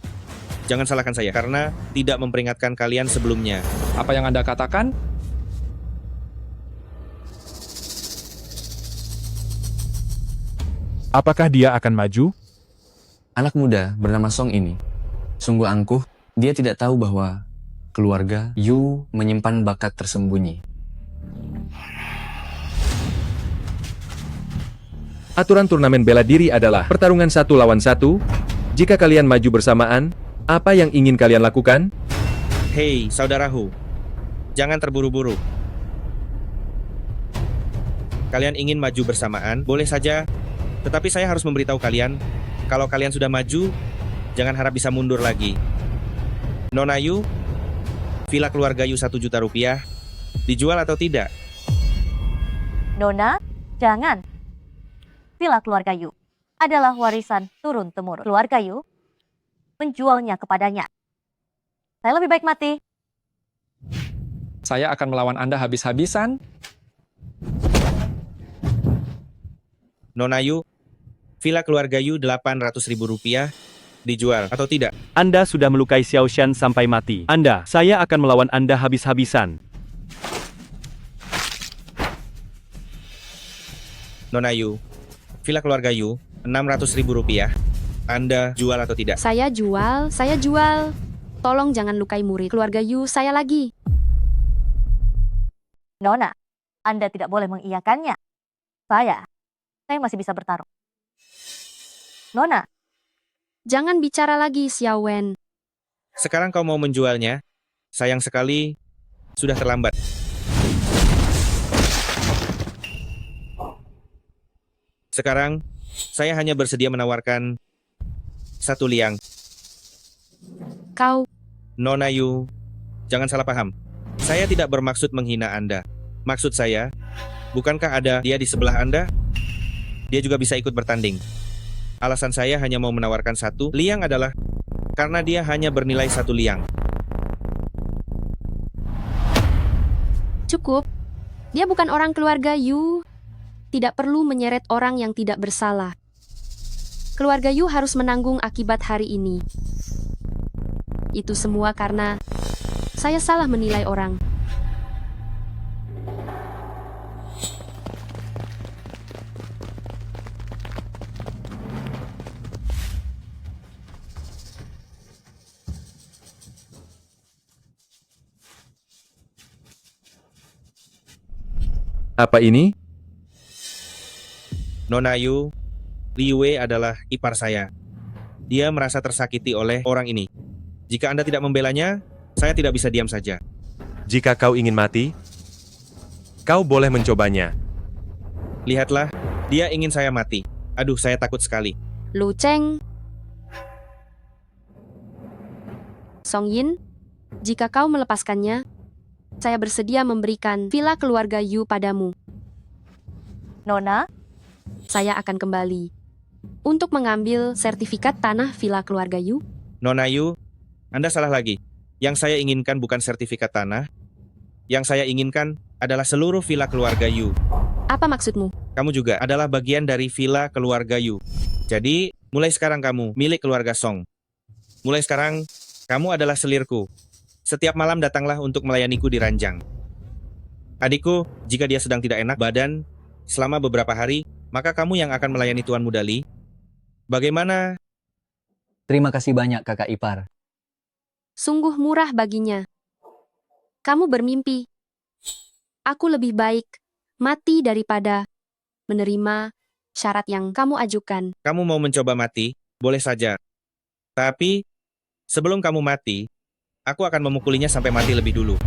Jangan salahkan saya karena tidak memperingatkan kalian sebelumnya. Apa yang Anda katakan? Apakah dia akan maju? Anak muda bernama Song ini sungguh angkuh. Dia tidak tahu bahwa keluarga Yu menyimpan bakat tersembunyi. Aturan turnamen bela diri adalah pertarungan 1 lawan 1. Jika kalian maju bersamaan, apa yang ingin kalian lakukan? Hei, saudaraku. Jangan terburu-buru. Kalian ingin maju bersamaan, boleh saja. Tetapi saya harus memberitahu kalian, kalau kalian sudah maju, jangan harap bisa mundur lagi. Nona Yu, villa keluarga Yu 1 juta rupiah, dijual atau tidak? Nona, jangan. Villa keluarga Yu adalah warisan turun-temurun. Keluarga Yu menjualnya kepadanya. Saya lebih baik mati. Saya akan melawan Anda habis-habisan. Nona Yu, villa keluarga Yu 800.000 rupiah, dijual atau tidak? Anda sudah melukai Xiao Shan sampai mati. Saya akan melawan Anda habis-habisan. Nona Yu, villa keluarga Yu 600.000 rupiah, Anda jual atau tidak? Saya jual, saya jual. Tolong jangan lukai murid keluarga Yu saya lagi. Nona, Anda tidak boleh mengiyakannya. Saya masih bisa bertarung. Nona, jangan bicara lagi, Xiao Wen. Sekarang kau mau menjualnya? Sayang sekali, sudah terlambat. Sekarang, saya hanya bersedia menawarkan 1 liang. Kau, Nona Yu, jangan salah paham. Saya tidak bermaksud menghina Anda. Maksud saya, bukankah ada dia di sebelah Anda? Dia juga bisa ikut bertanding. Alasan saya hanya mau menawarkan 1 liang adalah karena dia hanya bernilai 1 liang. cukup. Dia bukan orang keluarga Yu. Tidak perlu menyeret orang yang tidak bersalah. Keluarga Yu harus menanggung akibat hari ini. Itu semua karena saya salah menilai orang. Apa ini? Nona Yu, Liu Wei adalah ipar saya. Dia merasa tersakiti oleh orang ini. Jika Anda tidak membelanya, saya tidak bisa diam saja. Jika kau ingin mati, kau boleh mencobanya. Lihatlah, dia ingin saya mati. Aduh, saya takut sekali. Lu Cheng. Song Yin, jika kau melepaskannya, saya bersedia memberikan villa keluarga Yu padamu. Nona, saya akan kembali untuk mengambil sertifikat tanah villa keluarga Yu. Nona Yu, Anda salah lagi. Yang saya inginkan bukan sertifikat tanah. Yang saya inginkan adalah seluruh villa keluarga Yu. Apa maksudmu? Kamu juga adalah bagian dari villa keluarga Yu. Jadi, mulai sekarang kamu milik keluarga Song. Mulai sekarang, kamu adalah selirku. Setiap malam datanglah untuk melayaniku di ranjang. Adikku, jika dia sedang tidak enak badan, selama beberapa hari, maka kamu yang akan melayani Tuan Mudali. Bagaimana? Terima kasih banyak kakak ipar. Sungguh murah baginya. Kamu bermimpi. Aku lebih baik mati daripada menerima syarat yang kamu ajukan. Kamu mau mencoba mati? Boleh saja. Tapi, sebelum kamu mati, aku akan memukulinya sampai mati lebih dulu.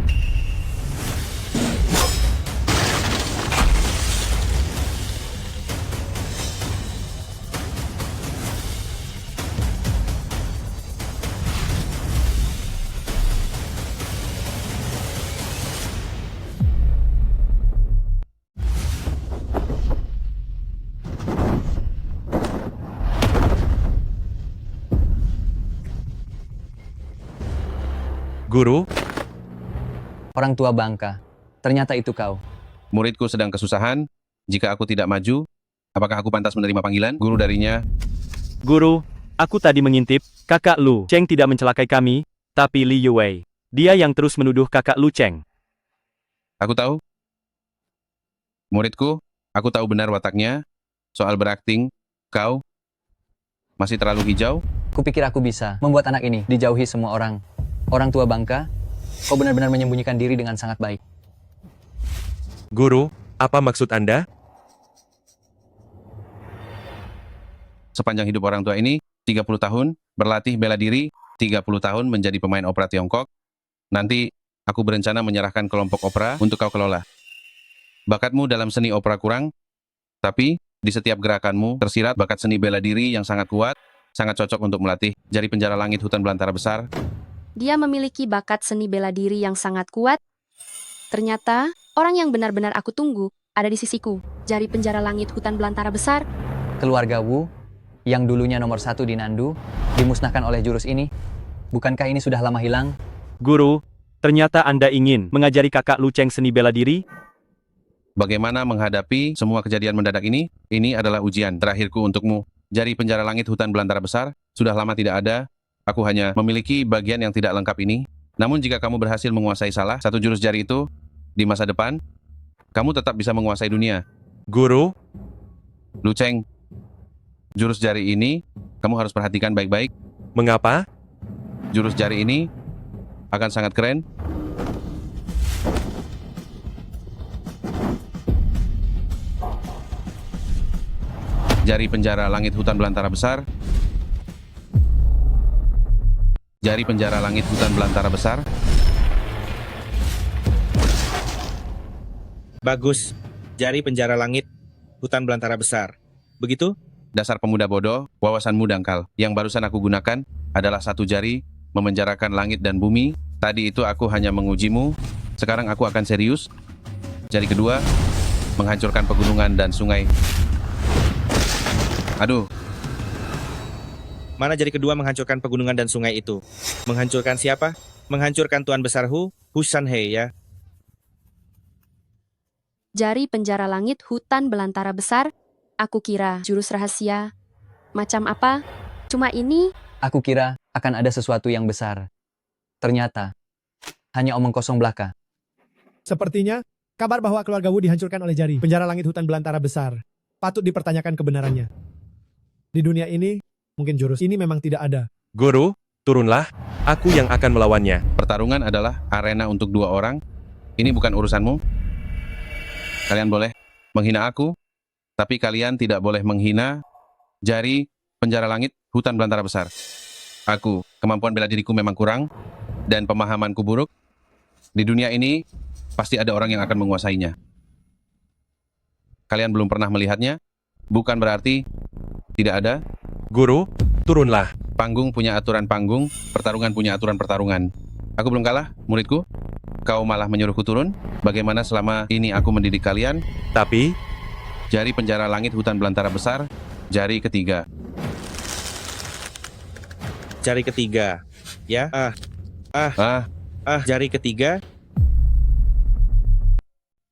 Guru? Orang tua bangka. Ternyata itu kau. Muridku sedang kesusahan. Jika aku tidak maju, apakah aku pantas menerima panggilan? Guru darinya. Guru, aku tadi mengintip, kakak Lu Cheng tidak mencelakai kami, tapi Li Yuwei. Dia yang terus menuduh kakak Lu Cheng. Aku tahu. Muridku, aku tahu benar wataknya. Soal berakting, Kau masih terlalu hijau. Kupikir aku bisa membuat anak ini dijauhi semua orang. Orang tua bangka, kau benar-benar menyembunyikan diri dengan sangat baik. Guru, apa maksud Anda? Sepanjang hidup orang tua ini, 30 tahun, berlatih bela diri, 30 tahun menjadi pemain opera Tiongkok. Nanti, aku berencana menyerahkan kelompok opera untuk kau kelola. Bakatmu dalam seni opera kurang, tapi di setiap gerakanmu tersirat bakat seni bela diri yang sangat kuat, sangat cocok untuk melatih jari penjara langit hutan belantara besar. Dia memiliki bakat seni bela diri yang sangat kuat. Ternyata, orang yang benar-benar aku tunggu ada di sisiku. Jari penjara langit hutan belantara besar. Keluarga Wu, yang dulunya nomor 1 di Nandu, dimusnahkan oleh jurus ini. Bukankah ini sudah lama hilang? Guru, ternyata Anda ingin mengajari kakak Lu Cheng seni bela diri? Bagaimana menghadapi semua kejadian mendadak ini? Ini adalah ujian terakhirku untukmu. Jari penjara langit hutan belantara besar sudah lama tidak ada. Aku hanya memiliki bagian yang tidak lengkap ini. Namun jika kamu berhasil menguasai salah satu jurus jari itu, di masa depan, kamu tetap bisa menguasai dunia. Guru, Lu Cheng, jurus jari ini kamu harus perhatikan baik-baik. mengapa? Jurus jari ini akan sangat keren. Jari penjara langit hutan belantara besar. Jari penjara langit hutan belantara besar. Bagus. Jari penjara langit, hutan belantara besar. Begitu? Dasar pemuda bodoh, wawasanmu dangkal. Yang barusan aku gunakan adalah satu jari, memenjarakan langit dan bumi. Tadi itu aku hanya mengujimu. Sekarang aku akan serius. Jari kedua, menghancurkan pegunungan dan sungai. Aduh, Mana jari kedua menghancurkan pegunungan dan sungai itu? Menghancurkan siapa? Menghancurkan Tuan Besar Hu Shanhei ya. Jari penjara langit hutan belantara besar. Aku kira jurus rahasia. Macam apa? Cuma ini? Aku kira akan ada sesuatu yang besar. Ternyata, hanya omong kosong belaka. Sepertinya, kabar bahwa keluarga Wu dihancurkan oleh jari penjara langit hutan belantara besar patut dipertanyakan kebenarannya. Di dunia ini, mungkin jurus ini memang tidak ada. Guru, turunlah. Aku yang akan melawannya. pertarungan adalah arena untuk dua orang. Ini bukan urusanmu. Kalian boleh menghina aku, tapi kalian tidak boleh menghina jari penjara langit hutan belantara besar. Aku, kemampuan bela diriku memang kurang, dan pemahamanku buruk. Di dunia ini, pasti ada orang yang akan menguasainya. Kalian belum pernah melihatnya, bukan berarti tidak ada. Guru, turunlah. Panggung punya aturan panggung, pertarungan punya aturan pertarungan. Aku belum kalah, muridku. Kau malah menyuruhku turun. Bagaimana selama ini aku mendidik kalian? Tapi, jari penjara langit hutan belantara besar, jari ketiga. Jari ketiga. Ya, jari ketiga.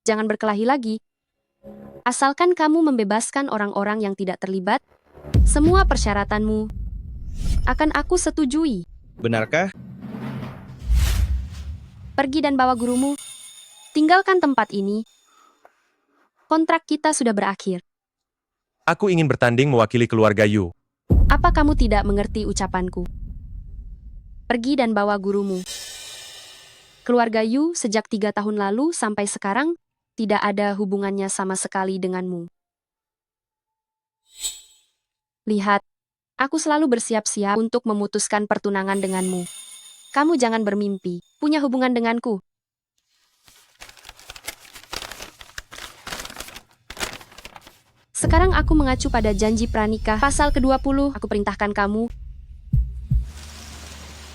Jangan berkelahi lagi. Asalkan kamu membebaskan orang-orang yang tidak terlibat, semua persyaratanmu akan aku setujui. Benarkah? Pergi dan bawa gurumu. Tinggalkan tempat ini. Kontrak kita sudah berakhir. aku ingin bertanding mewakili keluarga Yu. Apa kamu tidak mengerti ucapanku? Pergi dan bawa gurumu. Keluarga Yu sejak 3 tahun lalu sampai sekarang tidak ada hubungannya sama sekali denganmu. Lihat, aku selalu bersiap-siap untuk memutuskan pertunangan denganmu. Kamu jangan bermimpi punya hubungan denganku. Sekarang aku mengacu pada janji pranikah pasal ke-20. Aku perintahkan kamu.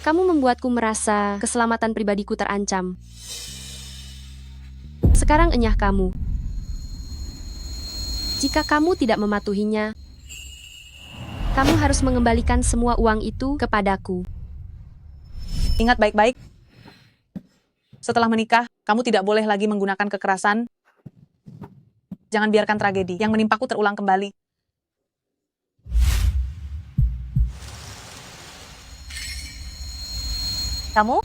Kamu membuatku merasa keselamatan pribadiku terancam. Sekarang enyah kamu. Jika kamu tidak mematuhinya, kamu harus mengembalikan semua uang itu kepadaku. Ingat baik-baik. Setelah menikah, kamu tidak boleh lagi menggunakan kekerasan. Jangan biarkan tragedi yang menimpaku terulang kembali. Kamu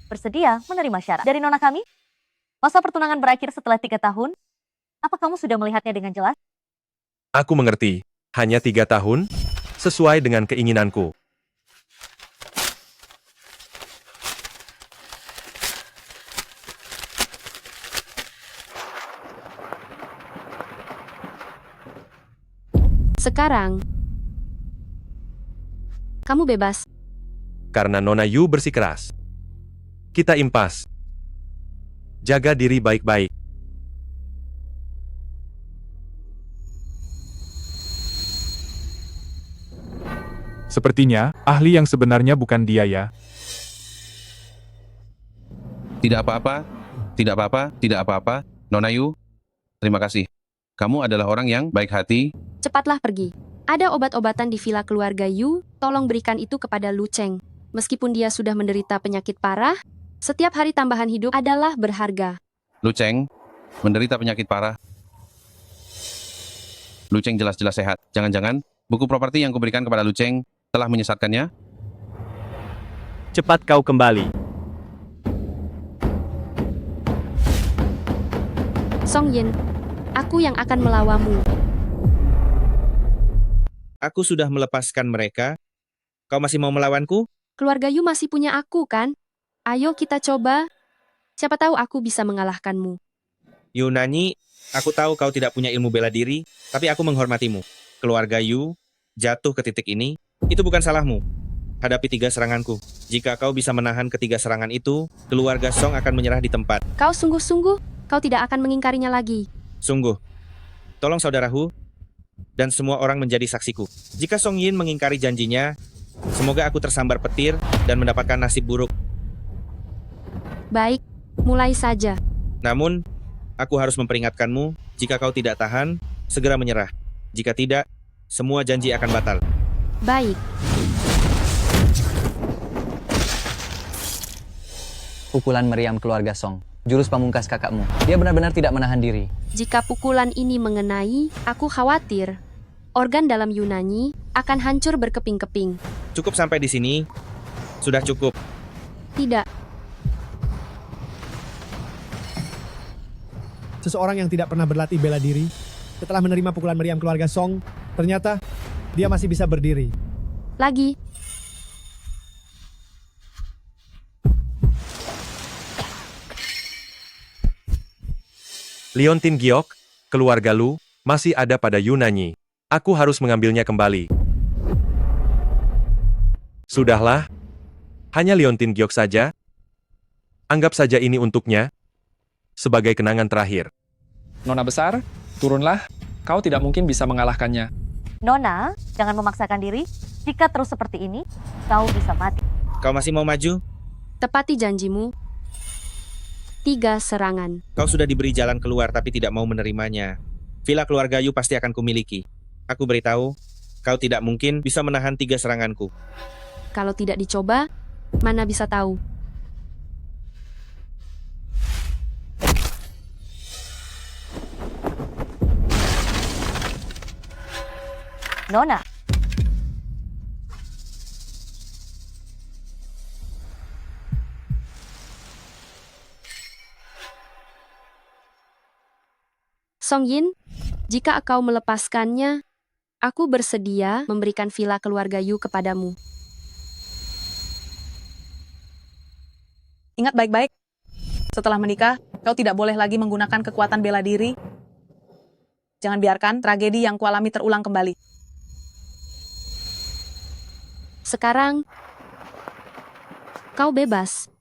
bersedia menerima syarat dari nona kami? Masa pertunangan berakhir setelah 3 tahun. Apa kamu sudah melihatnya dengan jelas? Aku mengerti. Hanya 3 tahun? Sesuai dengan keinginanku. Sekarang, kamu bebas. Karena Nona Yu bersikeras. Kita impas. Jaga diri baik-baik. Sepertinya, ahli yang sebenarnya bukan dia ya. Tidak apa-apa, tidak apa-apa, tidak apa-apa. Nona Yu, terima kasih. Kamu adalah orang yang baik hati. Cepatlah pergi. Ada obat-obatan di villa keluarga Yu, tolong berikan itu kepada Lu Cheng. Meskipun dia sudah menderita penyakit parah, setiap hari tambahan hidup adalah berharga. Lu Cheng, menderita penyakit parah. Lu Cheng jelas-jelas sehat. Jangan-jangan, buku properti yang kuberikan kepada Lu Cheng telah menyesatkannya? Cepat kau kembali. Song Yin, aku yang akan melawamu. Aku sudah melepaskan mereka. Kau masih mau melawanku? Keluarga Yu masih punya aku, kan? Ayo kita coba. Siapa tahu aku bisa mengalahkanmu. Yunani, aku tahu kau tidak punya ilmu bela diri, tapi aku menghormatimu. Keluarga Yu jatuh ke titik ini, itu bukan salahmu. Hadapi 3 seranganku. Jika kau bisa menahan ketiga serangan itu, keluarga Song akan menyerah di tempat. Kau sungguh-sungguh, kau tidak akan mengingkarinya lagi. Sungguh. Tolong saudaraku, dan semua orang menjadi saksiku. Jika Song Yin mengingkari janjinya, semoga aku tersambar petir dan mendapatkan nasib buruk. Baik, mulai saja. Namun, aku harus memperingatkanmu, jika kau tidak tahan, segera menyerah. Jika tidak, semua janji akan batal. Baik. Pukulan meriam keluarga Song. Jurus pamungkas kakakmu. Dia benar-benar tidak menahan diri. Jika pukulan ini mengenai, aku khawatir organ dalam Yunani akan hancur berkeping-keping. Cukup sampai di sini. Sudah cukup. Tidak. Seseorang yang tidak pernah berlatih bela diri, setelah menerima pukulan meriam keluarga Song, ternyata dia masih bisa berdiri. Lagi. Leontin Giok, keluarga Lu, masih ada pada Yunani. Aku harus mengambilnya kembali. Sudahlah. Hanya Leontin Giok saja. Anggap saja ini untuknya. Sebagai kenangan terakhir. Nona besar, turunlah. Kau tidak mungkin bisa mengalahkannya. Nona, jangan memaksakan diri. Jika terus seperti ini, kau bisa mati. Kau masih mau maju? Tepati janjimu. 3 serangan. Kau sudah diberi jalan keluar tapi tidak mau menerimanya. Villa keluarga Yu pasti akan kumiliki. Aku beritahu, kau tidak mungkin bisa menahan 3 seranganku. Kalau tidak dicoba, mana bisa tahu. Nona. Song Yin, jika kau melepaskannya, aku bersedia memberikan villa keluarga Yu kepadamu. Ingat baik-baik, setelah menikah, kau tidak boleh lagi menggunakan kekuatan bela diri. Jangan biarkan tragedi yang kualami terulang kembali. Sekarang, kau bebas.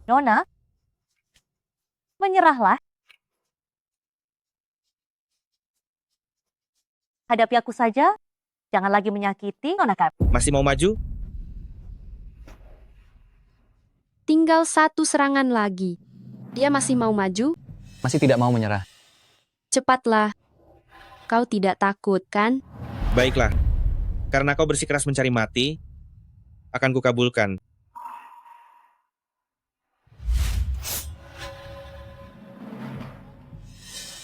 Nona, menyerahlah. Hadapi aku saja, jangan lagi menyakiti Nona kami. Masih mau maju? Tinggal 1 serangan lagi. Dia masih mau maju? Masih tidak mau menyerah. Cepatlah. Kau tidak takut, kan? Baiklah. Karena kau bersikeras mencari mati, akan kukabulkan.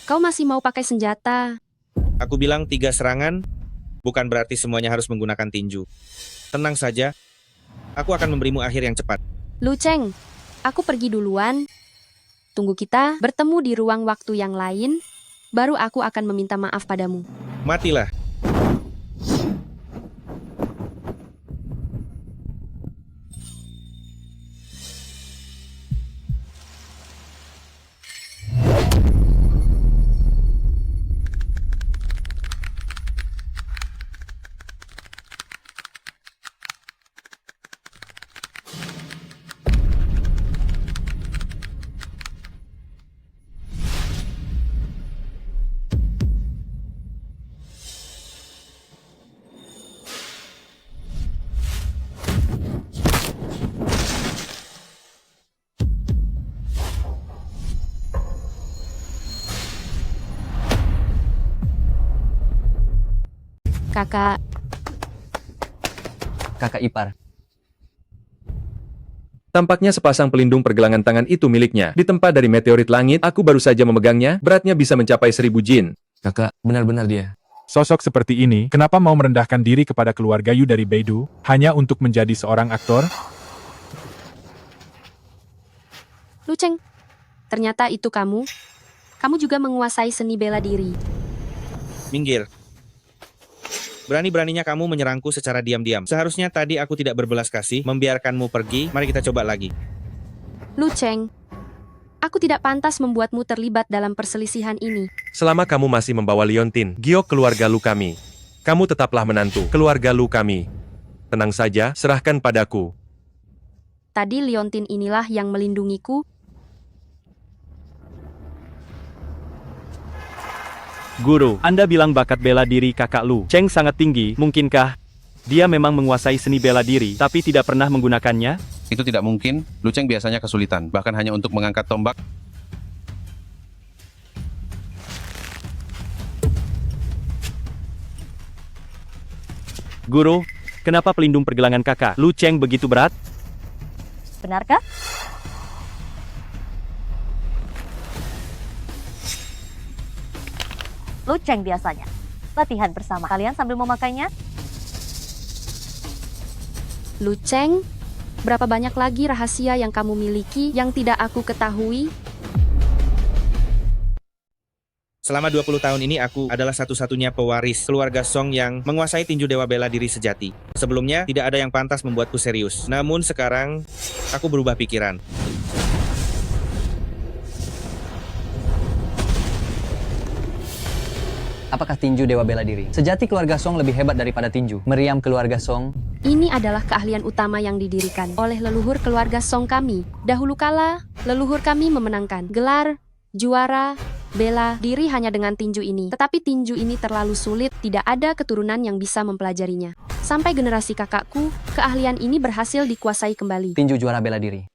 Kau masih mau pakai senjata? Aku bilang 3 serangan, bukan berarti semuanya harus menggunakan tinju. Tenang saja, aku akan memberimu akhir yang cepat. Lu Cheng, aku pergi duluan. Tunggu kita bertemu di ruang waktu yang lain, baru aku akan meminta maaf padamu. Matilah. Kakak, Kakak ipar. Tampaknya sepasang pelindung pergelangan tangan itu miliknya. Ditempa dari meteorit langit, aku baru saja memegangnya, beratnya bisa mencapai 1000 jin. Kakak, benar-benar dia. Sosok seperti ini, kenapa mau merendahkan diri kepada keluarga Yu dari Beidou, hanya untuk menjadi seorang aktor? Lu Cheng, ternyata itu kamu. Kamu juga menguasai seni bela diri. Minggir. Berani-beraninya kamu menyerangku secara diam-diam. Seharusnya tadi aku tidak berbelas kasih, membiarkanmu pergi. Mari kita coba lagi. Lu Cheng, aku tidak pantas membuatmu terlibat dalam perselisihan ini. Selama kamu masih membawa Liontin, giok keluarga Lu kami. Kamu tetaplah menantu keluarga Lu kami. Tenang saja, serahkan padaku. Tadi Liontin inilah yang melindungiku. Guru, Anda bilang bakat bela diri kakak Lu Cheng sangat tinggi, mungkinkah dia memang menguasai seni bela diri, tapi tidak pernah menggunakannya? Itu tidak mungkin. Lu Cheng biasanya kesulitan, bahkan hanya untuk mengangkat tombak. Guru, kenapa pelindung pergelangan kakak Lu Cheng begitu berat? Benarkah? Lu Cheng biasanya. Latihan bersama kalian sambil memakainya. Lu Cheng, berapa banyak lagi rahasia yang kamu miliki yang tidak aku ketahui? Selama 20 tahun ini aku adalah satu-satunya pewaris keluarga Song yang menguasai tinju dewa bela diri sejati. Sebelumnya, tidak ada yang pantas membuatku serius. Namun sekarang, aku berubah pikiran. Apakah tinju dewa bela diri? Sejati keluarga Song lebih hebat daripada tinju. Meriam keluarga Song. Ini adalah keahlian utama yang didirikan oleh leluhur keluarga Song kami. Dahulu kala, leluhur kami memenangkan gelar, juara, bela diri hanya dengan tinju ini. Tetapi tinju ini terlalu sulit, tidak ada keturunan yang bisa mempelajarinya. Sampai generasi kakakku, keahlian ini berhasil dikuasai kembali. Tinju juara bela diri.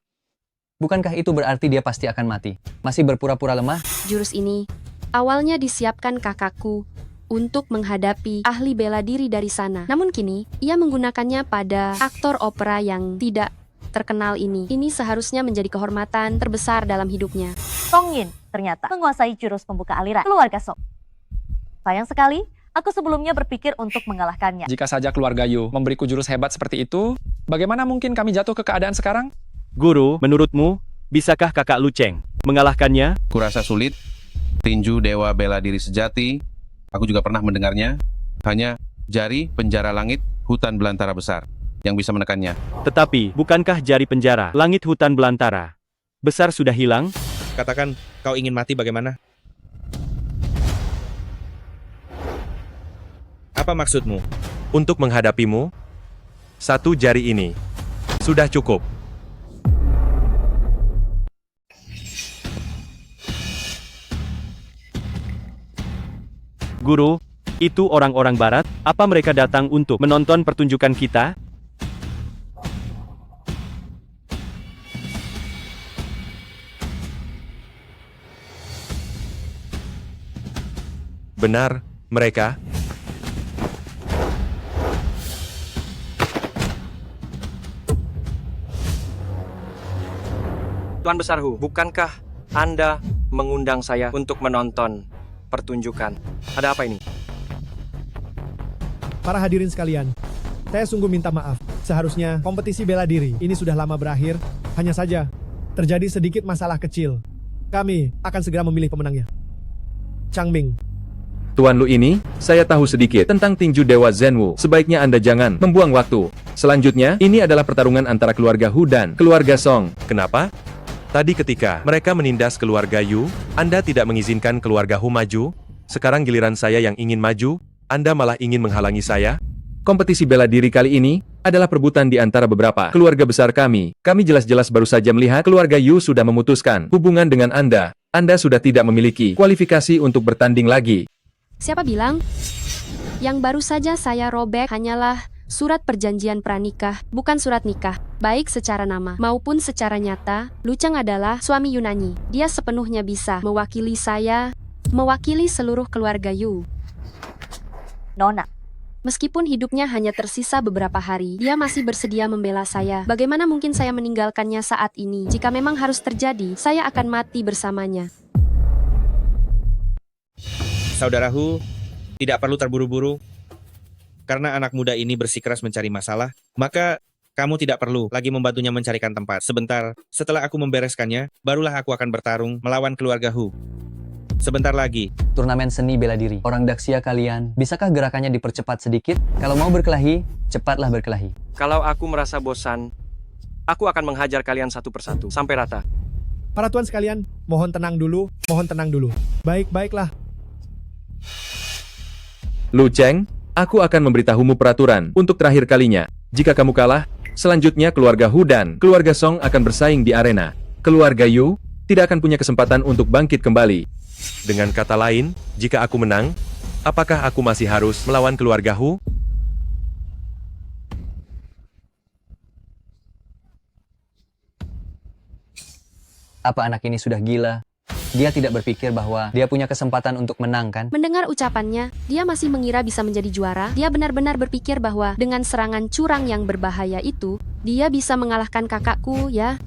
Bukankah itu berarti dia pasti akan mati? Masih berpura-pura lemah? Jurus ini awalnya disiapkan kakakku untuk menghadapi ahli bela diri dari sana. Namun kini, ia menggunakannya pada aktor opera yang tidak terkenal ini. Ini seharusnya menjadi kehormatan terbesar dalam hidupnya. Song Yin ternyata menguasai jurus pembuka aliran keluarga Song. Sayang sekali, aku sebelumnya berpikir untuk mengalahkannya. Jika saja keluarga Yu memberiku jurus hebat seperti itu, bagaimana mungkin kami jatuh ke keadaan sekarang? Guru, menurutmu, bisakah kakak Lu Cheng mengalahkannya? Kurasa sulit. Tinju dewa bela diri sejati. Aku juga pernah mendengarnya. Hanya jari penjara langit, hutan belantara besar yang bisa menekannya. Tetapi, bukankah jari penjara, langit hutan belantara besar sudah hilang? Katakan, kau ingin mati bagaimana? Apa maksudmu? Untuk menghadapimu, satu jari ini sudah cukup. Guru, itu orang-orang barat, apa mereka datang untuk menonton pertunjukan kita? Benar, mereka. Tuan Besar Hu, bukankah Anda mengundang saya untuk menonton pertunjukan? Ada apa ini? Para hadirin sekalian, saya sungguh minta maaf. Seharusnya kompetisi bela diri ini sudah lama berakhir. Hanya saja, terjadi sedikit masalah kecil. Kami akan segera memilih pemenangnya. Changming. Tuan Lu ini, saya tahu sedikit tentang tinju Dewa Zenwu. Sebaiknya Anda jangan membuang waktu. Selanjutnya, ini adalah pertarungan antara keluarga Hu dan keluarga Song. Kenapa? Tadi ketika mereka menindas keluarga Yu, Anda tidak mengizinkan keluarga Hu maju. Sekarang giliran saya yang ingin maju, Anda malah ingin menghalangi saya? Kompetisi bela diri kali ini adalah perebutan di antara beberapa keluarga besar kami. Kami jelas-jelas baru saja melihat keluarga Yu sudah memutuskan hubungan dengan Anda. Anda sudah tidak memiliki kualifikasi untuk bertanding lagi. Siapa bilang? Yang baru saja saya robek hanyalah surat perjanjian pranikah, bukan surat nikah. Baik secara nama maupun secara nyata, Lu Cheng adalah suami Yunani. Dia sepenuhnya bisa mewakili saya, mewakili seluruh keluarga Yu. Nona. Meskipun hidupnya hanya tersisa beberapa hari, dia masih bersedia membela saya. Bagaimana mungkin saya meninggalkannya saat ini? Jika memang harus terjadi, saya akan mati bersamanya. Saudaraku, tidak perlu terburu-buru. Karena anak muda ini bersikeras mencari masalah, maka kamu tidak perlu lagi membantunya mencarikan tempat. Sebentar, setelah aku membereskannya, barulah aku akan bertarung melawan keluarga Hu. Sebentar lagi. Turnamen seni bela diri. Orang Daxia kalian, bisakah gerakannya dipercepat sedikit? Kalau mau berkelahi, cepatlah berkelahi. Kalau aku merasa bosan, aku akan menghajar kalian satu persatu, sampai rata. Para tuan sekalian, mohon tenang dulu, mohon tenang dulu. Baiklah. Lu Cheng, aku akan memberitahumu peraturan untuk terakhir kalinya. Jika kamu kalah, selanjutnya keluarga Hu dan keluarga Song akan bersaing di arena. Keluarga Yu tidak akan punya kesempatan untuk bangkit kembali. Dengan kata lain, jika aku menang, apakah aku masih harus melawan keluarga Hu? Apa anak ini sudah gila? Dia tidak berpikir bahwa dia punya kesempatan untuk menang, kan? Mendengar ucapannya, dia masih mengira bisa menjadi juara. Dia benar-benar berpikir bahwa dengan serangan curang yang berbahaya itu, dia bisa mengalahkan kakakku, ya?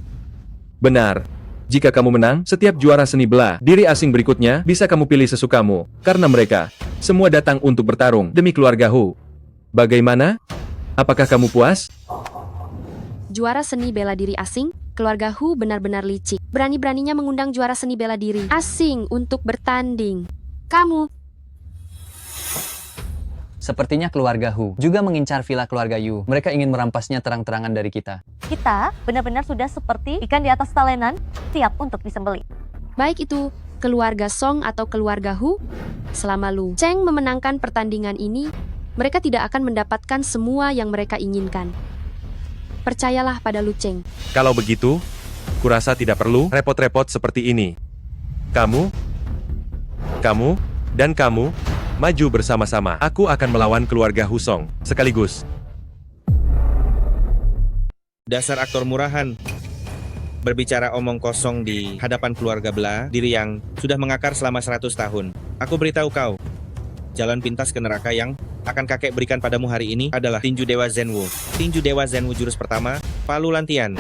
Benar. Jika kamu menang, setiap juara seni bela diri asing berikutnya bisa kamu pilih sesukamu. Karena mereka semua datang untuk bertarung demi keluarga Hu. Bagaimana? Apakah kamu puas? Juara seni bela diri asing, keluarga Hu benar-benar licik. Berani-beraninya mengundang juara seni bela diri asing untuk bertanding. Kamu. Sepertinya keluarga Hu juga mengincar villa keluarga Yu. Mereka ingin merampasnya terang-terangan dari kita. Kita benar-benar sudah seperti ikan di atas talenan, siap untuk disembelih. Baik itu keluarga Song atau keluarga Hu, selama Lu Cheng memenangkan pertandingan ini, mereka tidak akan mendapatkan semua yang mereka inginkan. Percayalah pada Lu Cheng. Kalau begitu, kurasa tidak perlu repot-repot seperti ini. Kamu, dan kamu, maju bersama-sama. Aku akan melawan keluarga Hu Song, sekaligus. Dasar aktor murahan. Berbicara omong kosong di hadapan keluarga bela diri yang sudah mengakar selama 100 tahun. Aku beritahu kau, jalan pintas ke neraka yang akan kakek berikan padamu hari ini adalah tinju Dewa Zenwu. Tinju Dewa Zenwu jurus pertama, Palu Lantian.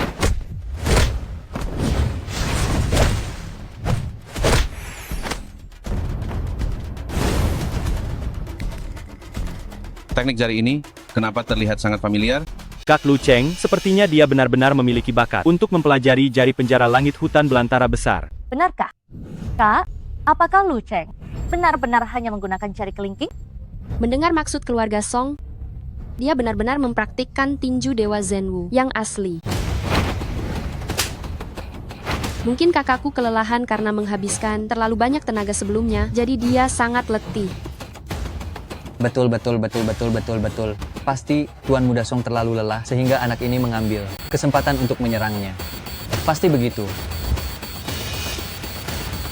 Teknik jari ini, kenapa terlihat sangat familiar? Kak Lu Cheng, sepertinya dia benar-benar memiliki bakat untuk mempelajari jari penjara langit hutan belantara besar. Benarkah? Kak, apakah Lu Cheng benar-benar hanya menggunakan jari kelingking? Mendengar maksud keluarga Song, dia benar-benar mempraktikkan tinju Dewa Zenwu yang asli. Mungkin kakakku kelelahan karena menghabiskan terlalu banyak tenaga sebelumnya, jadi dia sangat letih. Betul. Pasti Tuan Muda Song terlalu lelah sehingga anak ini mengambil kesempatan untuk menyerangnya. Pasti begitu.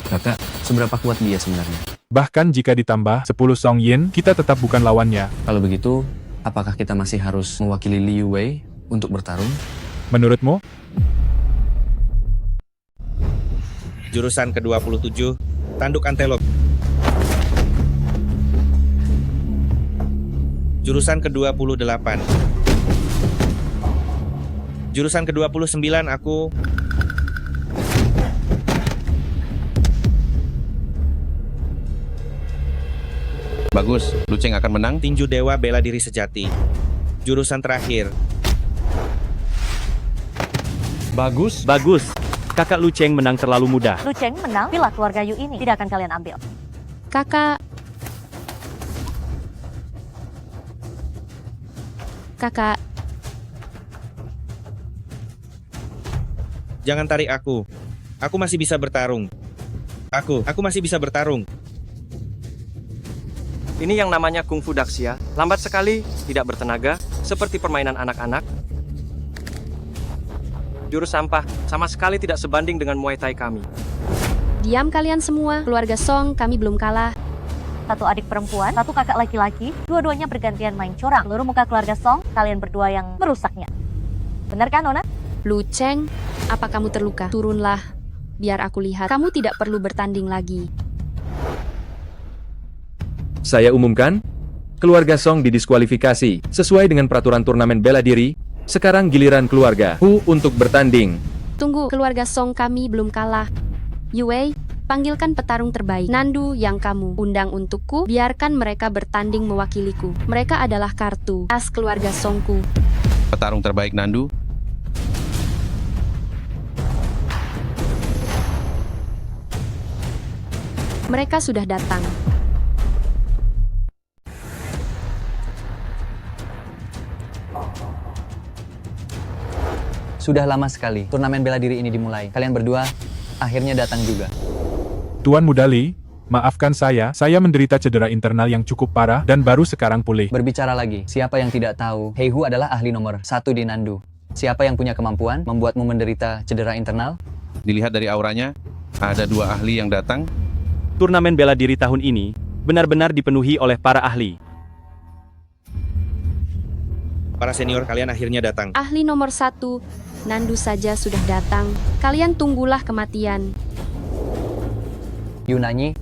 Kakak, seberapa kuat dia sebenarnya? Bahkan jika ditambah 10 Song Yin, kita tetap bukan lawannya. Kalau begitu, apakah kita masih harus mewakili Liu Wei untuk bertarung? Menurutmu? Jurusan ke-27, Tanduk Antelop. Jurusan ke-28. Jurusan ke-29 aku. Bagus, Lu Cheng akan menang. Tinju Dewa Bela Diri Sejati. Jurusan terakhir. Bagus. Bagus. Kakak Lu Cheng menang terlalu mudah. Lu Cheng menang, bila keluarga Yu ini tidak akan kalian ambil. Kakak. Kakak, Jangan tarik aku. Aku masih bisa bertarung. Aku masih bisa bertarung. Ini yang namanya kungfu Daxia. Lambat sekali, tidak bertenaga, seperti permainan anak-anak. Jurus sampah, sama sekali tidak sebanding dengan Muay Thai kami. diam kalian semua. Keluarga Song, kami belum kalah. Satu adik perempuan, satu kakak laki-laki, dua-duanya bergantian main curang. Seluruh muka keluarga Song, kalian berdua yang merusaknya. Benar kan, Nona? Lu Cheng, apa kamu terluka? Turunlah, biar aku lihat. Kamu tidak perlu bertanding lagi. Saya umumkan, keluarga Song didiskualifikasi. Sesuai dengan peraturan turnamen bela diri, sekarang giliran keluarga Hu untuk bertanding. Tunggu, keluarga Song kami belum kalah. Yue, panggilkan petarung terbaik. Nandu yang kamu undang untukku, biarkan mereka bertanding mewakiliku. Mereka adalah kartu as keluarga Songku. Petarung terbaik Nandu. Mereka sudah datang. Sudah lama sekali turnamen bela diri ini dimulai. Kalian berdua akhirnya datang juga. Tuan Mudali, maafkan saya menderita cedera internal yang cukup parah dan baru sekarang pulih. Berbicara lagi, siapa yang tidak tahu, Hei Hu adalah ahli nomor 1 di Nandu. Siapa yang punya kemampuan membuatmu menderita cedera internal? Dilihat dari auranya, ada 2 ahli yang datang. Turnamen bela diri tahun ini benar-benar dipenuhi oleh para ahli. Para senior kalian akhirnya datang. Ahli nomor 1, Nandu saja sudah datang. Kalian tunggulah kematian. Yunani,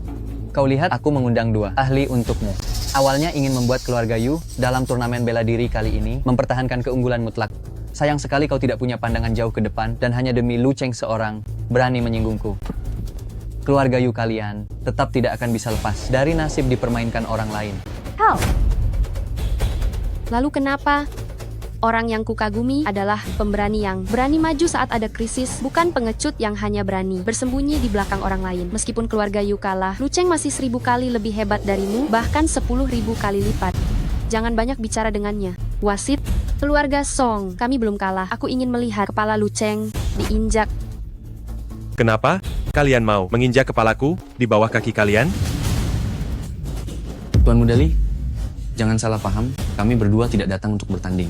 kau lihat aku mengundang 2 ahli untukmu. Awalnya ingin membuat keluarga Yu dalam turnamen bela diri kali ini mempertahankan keunggulan mutlak. Sayang sekali kau tidak punya pandangan jauh ke depan dan hanya demi Lu Cheng seorang berani menyinggungku. Keluarga Yu kalian tetap tidak akan bisa lepas dari nasib dipermainkan orang lain. How? Lalu kenapa? Orang yang kukagumi adalah pemberani yang berani maju saat ada krisis, bukan pengecut yang hanya berani bersembunyi di belakang orang lain. Meskipun keluarga Yu kalah, Lu Cheng masih 1000 kali lebih hebat darimu, bahkan 10.000 kali lipat. Jangan banyak bicara dengannya. Wasit, keluarga Song, kami belum kalah. Aku ingin melihat kepala Lu Cheng diinjak. Kenapa? Kalian mau menginjak kepalaku di bawah kaki kalian? Tuan Mudali, jangan salah paham, kami berdua tidak datang untuk bertanding.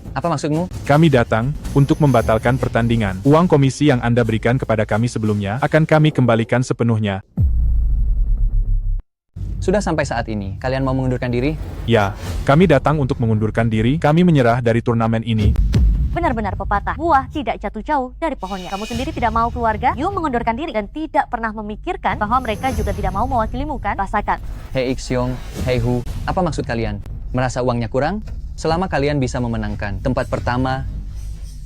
Apa maksudmu? Kami datang untuk membatalkan pertandingan. Uang komisi yang Anda berikan kepada kami sebelumnya akan kami kembalikan sepenuhnya. Sudah sampai saat ini, kalian mau mengundurkan diri? Ya, kami datang untuk mengundurkan diri. Kami menyerah dari turnamen ini. Benar-benar pepatah, buah tidak jatuh jauh dari pohonnya. Kamu sendiri tidak mau keluarga Yu mengundurkan diri dan tidak pernah memikirkan bahwa mereka juga tidak mau mewakilimu kan? Rasakan. Hei Ixiong, Hei Hu, apa maksud kalian? Merasa uangnya kurang? Selama kalian bisa memenangkan tempat pertama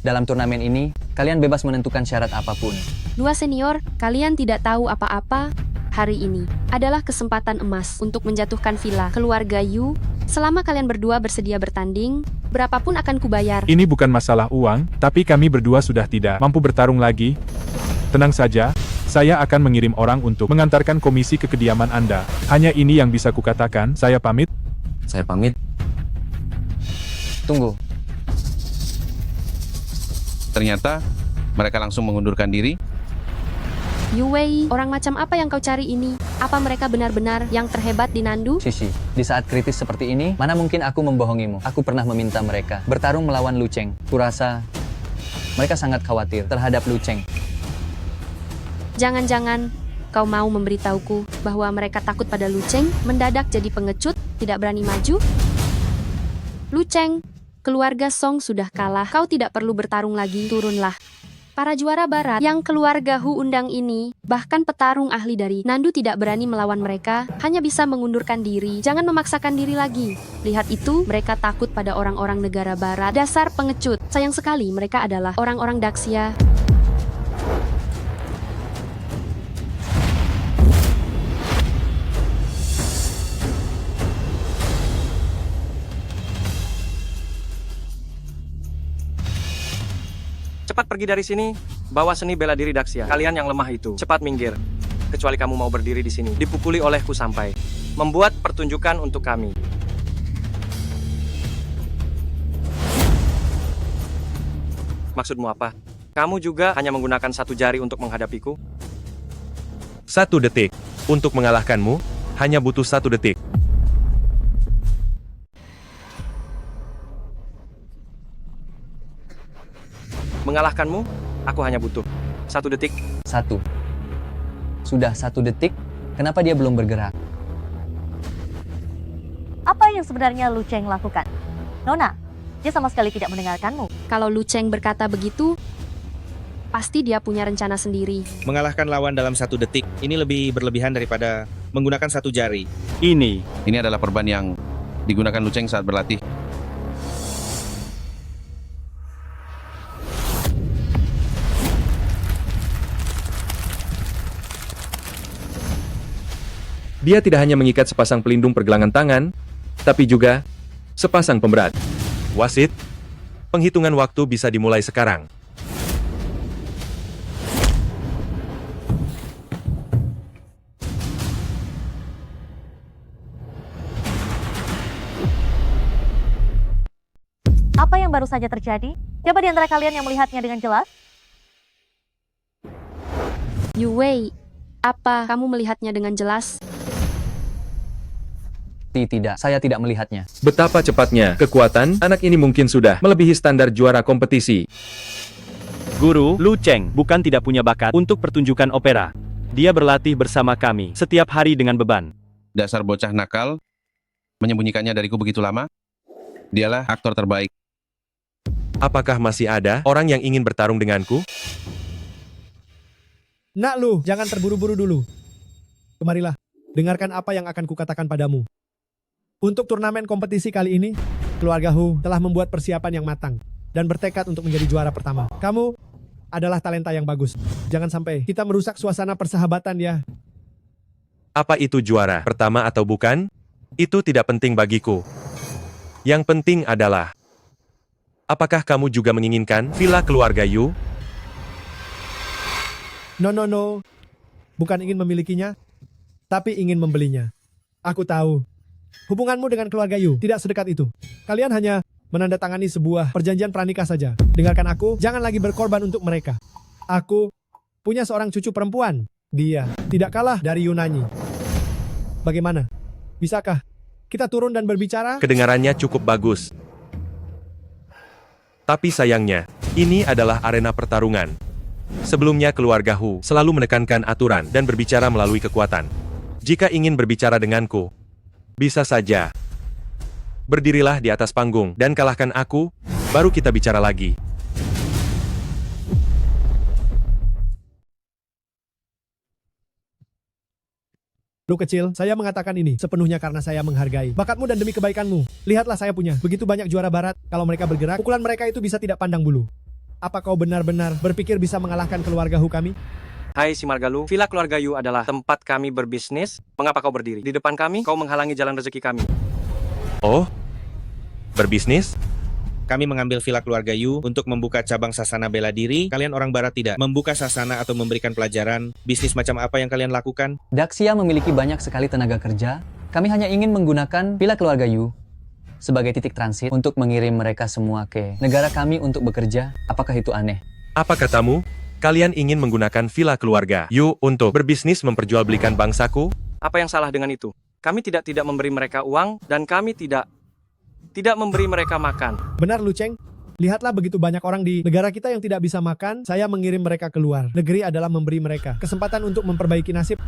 dalam turnamen ini, kalian bebas menentukan syarat apapun. 2 senior, kalian tidak tahu apa-apa. Hari ini adalah kesempatan emas untuk menjatuhkan villa keluarga Yu. Selama kalian berdua bersedia bertanding, berapapun akan kubayar. Ini bukan masalah uang, tapi kami berdua sudah tidak mampu bertarung lagi. Tenang saja, saya akan mengirim orang untuk mengantarkan komisi ke kediaman Anda. Hanya ini yang bisa kukatakan, saya pamit. Saya pamit. Tunggu. Ternyata, mereka langsung mengundurkan diri. Yue, orang macam apa yang kau cari ini? Apa mereka benar-benar yang terhebat di Nandu? Shishi, di saat kritis seperti ini, mana mungkin aku membohongimu? Aku pernah meminta mereka bertarung melawan Lu Cheng. Kurasa mereka sangat khawatir terhadap Lu Cheng. Jangan-jangan kau mau memberitahuku bahwa mereka takut pada Lu Cheng, mendadak jadi pengecut, tidak berani maju? Lu Cheng, keluarga Song sudah kalah, kau tidak perlu bertarung lagi, turunlah. Para juara barat yang keluarga Hu undang ini, bahkan petarung ahli dari Nandu tidak berani melawan mereka, hanya bisa mengundurkan diri. Jangan memaksakan diri lagi. Lihat itu, mereka takut pada orang-orang negara barat. Dasar pengecut. Sayang sekali mereka adalah orang-orang Daxia. Cepat pergi dari sini. Bawa seni bela diri Daxia. Kalian yang lemah itu, cepat minggir. Kecuali kamu mau berdiri di sini, dipukuli olehku sampai membuat pertunjukan untuk kami. Maksudmu apa? Kamu juga hanya menggunakan satu jari untuk menghadapiku? 1 detik. Untuk mengalahkanmu, hanya butuh 1 detik. Mengalahkanmu, aku hanya butuh 1 detik. 1. Sudah 1 detik, kenapa dia belum bergerak? Apa yang sebenarnya Lu Cheng lakukan? Nona, dia sama sekali tidak mendengarkanmu. Kalau Lu Cheng berkata begitu, pasti dia punya rencana sendiri. Mengalahkan lawan dalam 1 detik, ini lebih berlebihan daripada menggunakan 1 jari. Ini adalah perban yang digunakan Lu Cheng saat berlatih. Dia tidak hanya mengikat sepasang pelindung pergelangan tangan, tapi juga sepasang pemberat. Wasit, penghitungan waktu bisa dimulai sekarang. Apa yang baru saja terjadi? Siapa di antara kalian yang melihatnya dengan jelas? Yu Wei, apa kamu melihatnya dengan jelas? Tidak, saya tidak melihatnya. Betapa cepatnya kekuatan anak ini mungkin sudah melebihi standar juara kompetisi. Guru, Lu Cheng bukan tidak punya bakat untuk pertunjukan opera. Dia berlatih bersama kami setiap hari dengan beban. Dasar bocah nakal, menyembunyikannya dariku begitu lama. Dialah aktor terbaik. Apakah masih ada orang yang ingin bertarung denganku? Nak Lu, jangan terburu-buru dulu. Kemarilah, dengarkan apa yang akan kukatakan padamu. Untuk turnamen kompetisi kali ini, keluarga Hu telah membuat persiapan yang matang dan bertekad untuk menjadi juara pertama. Kamu adalah talenta yang bagus. Jangan sampai kita merusak suasana persahabatan ya. Apa itu juara pertama atau bukan? Itu tidak penting bagiku. Yang penting adalah, apakah kamu juga menginginkan villa keluarga Yu? No. Bukan ingin memilikinya, tapi ingin membelinya. Aku tahu. Hubunganmu dengan keluarga Yu tidak sedekat itu. Kalian hanya menandatangani sebuah perjanjian pranikah saja. Dengarkan aku, jangan lagi berkorban untuk mereka. Aku punya seorang cucu perempuan. Dia tidak kalah dari Yunani. Bagaimana? Bisakah kita turun dan berbicara? Kedengarannya cukup bagus. Tapi sayangnya, ini adalah arena pertarungan. Sebelumnya keluarga Hu selalu menekankan aturan dan berbicara melalui kekuatan. Jika ingin berbicara denganku, bisa saja. Berdirilah di atas panggung dan kalahkan aku, baru kita bicara lagi. Lu kecil, saya mengatakan ini sepenuhnya karena saya menghargai bakatmu dan demi kebaikanmu. Lihatlah saya punya begitu banyak juara barat. Kalau mereka bergerak, pukulan mereka itu bisa tidak pandang bulu. Apa kau benar-benar berpikir bisa mengalahkan keluarga Hu kami? Hai si Margalu, villa keluarga Yu adalah tempat kami berbisnis. Mengapa kau berdiri di depan kami? Kau menghalangi jalan rezeki kami. Oh? Berbisnis? Kami mengambil villa keluarga Yu untuk membuka cabang sasana bela diri. Kalian orang barat tidak membuka sasana atau memberikan pelajaran. Bisnis macam apa yang kalian lakukan? Daxia memiliki banyak sekali tenaga kerja. Kami hanya ingin menggunakan villa keluarga Yu sebagai titik transit untuk mengirim mereka semua ke negara kami untuk bekerja. Apakah itu aneh? Apa katamu? Kalian ingin menggunakan villa keluarga Yu untuk berbisnis memperjualbelikan bangsaku? Apa yang salah dengan itu? Kami tidak memberi mereka uang dan kami tidak memberi mereka makan. Benar Lu Cheng. Lihatlah begitu banyak orang di negara kita yang tidak bisa makan. Saya mengirim mereka keluar. Negeri adalah memberi mereka kesempatan untuk memperbaiki nasib.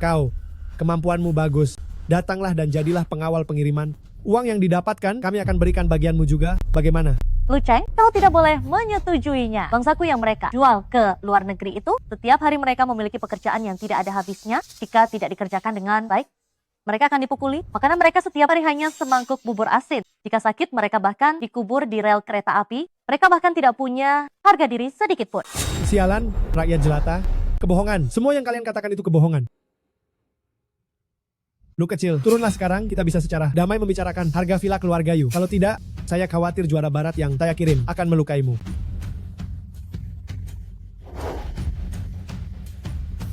Kau, kemampuanmu bagus. Datanglah dan jadilah pengawal pengiriman. Uang yang didapatkan, kami akan berikan bagianmu juga. Bagaimana? Lu Cheng, kau tidak boleh menyetujuinya. Bangsaku yang mereka jual ke luar negeri itu, setiap hari mereka memiliki pekerjaan yang tidak ada habisnya. Jika tidak dikerjakan dengan baik, mereka akan dipukuli. Makanan mereka setiap hari hanya semangkuk bubur asin. Jika sakit, mereka bahkan dikubur di rel kereta api. Mereka bahkan tidak punya harga diri sedikit pun. Sialan, rakyat jelata. Kebohongan. Semua yang kalian katakan itu kebohongan. Lu kecil, turunlah sekarang. Kita bisa secara damai membicarakan harga villa keluarga Yu. Kalau tidak, saya khawatir juara barat yang saya kirim akan melukaimu.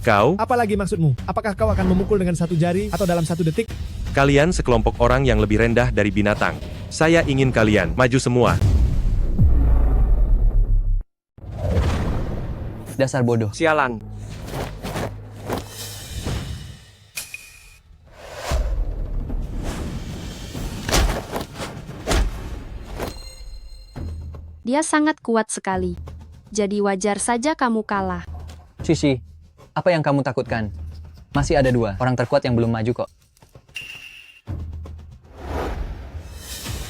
Kau? Apalagi maksudmu? Apakah kau akan memukul dengan satu jari atau dalam 1 detik? Kalian sekelompok orang yang lebih rendah dari binatang. Saya ingin kalian maju semua. Dasar bodoh. Sialan. Dia sangat kuat sekali. Jadi wajar saja kamu kalah. Shishi, apa yang kamu takutkan? Masih ada 2 orang terkuat yang belum maju kok.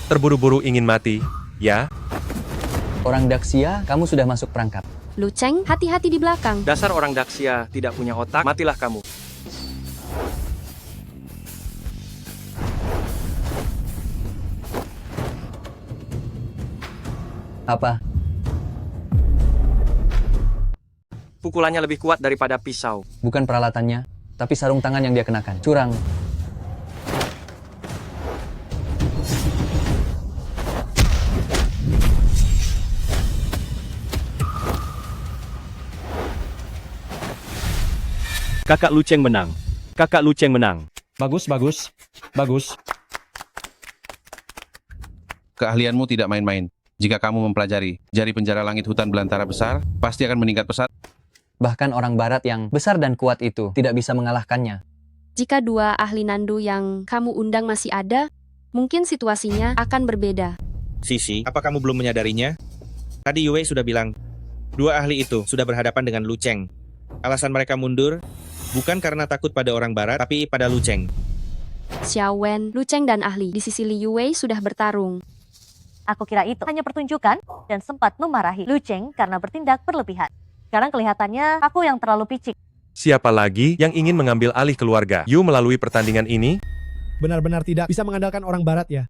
Terburu-buru ingin mati, ya? Orang Daxia, kamu sudah masuk perangkap. Lu Cheng, hati-hati di belakang. Dasar orang Daxia tidak punya otak, matilah kamu. Apa? Pukulannya lebih kuat daripada pisau. Bukan peralatannya, tapi sarung tangan yang dia kenakan. Curang. Kakak Lu Cheng menang. Kakak Lu Cheng menang. Bagus, bagus. Bagus. Keahlianmu tidak main-main. Jika kamu mempelajari jari penjara langit hutan belantara besar, pasti akan meningkat pesat. Bahkan orang barat yang besar dan kuat itu tidak bisa mengalahkannya. Jika 2 ahli Nandu yang kamu undang masih ada, mungkin situasinya akan berbeda. Sisi, apa kamu belum menyadarinya? Tadi Yue sudah bilang, 2 ahli itu sudah berhadapan dengan Lu Cheng. Alasan mereka mundur bukan karena takut pada orang barat, tapi pada Lu Cheng. Xiao Wen, Lu Cheng dan ahli di sisi Liu Wei sudah bertarung. Aku kira itu hanya pertunjukan dan sempat memarahi Lu Cheng karena bertindak berlebihan. Sekarang kelihatannya aku yang terlalu picik. Siapa lagi yang ingin mengambil alih keluarga Yu melalui pertandingan ini? Benar-benar tidak bisa mengandalkan orang barat ya.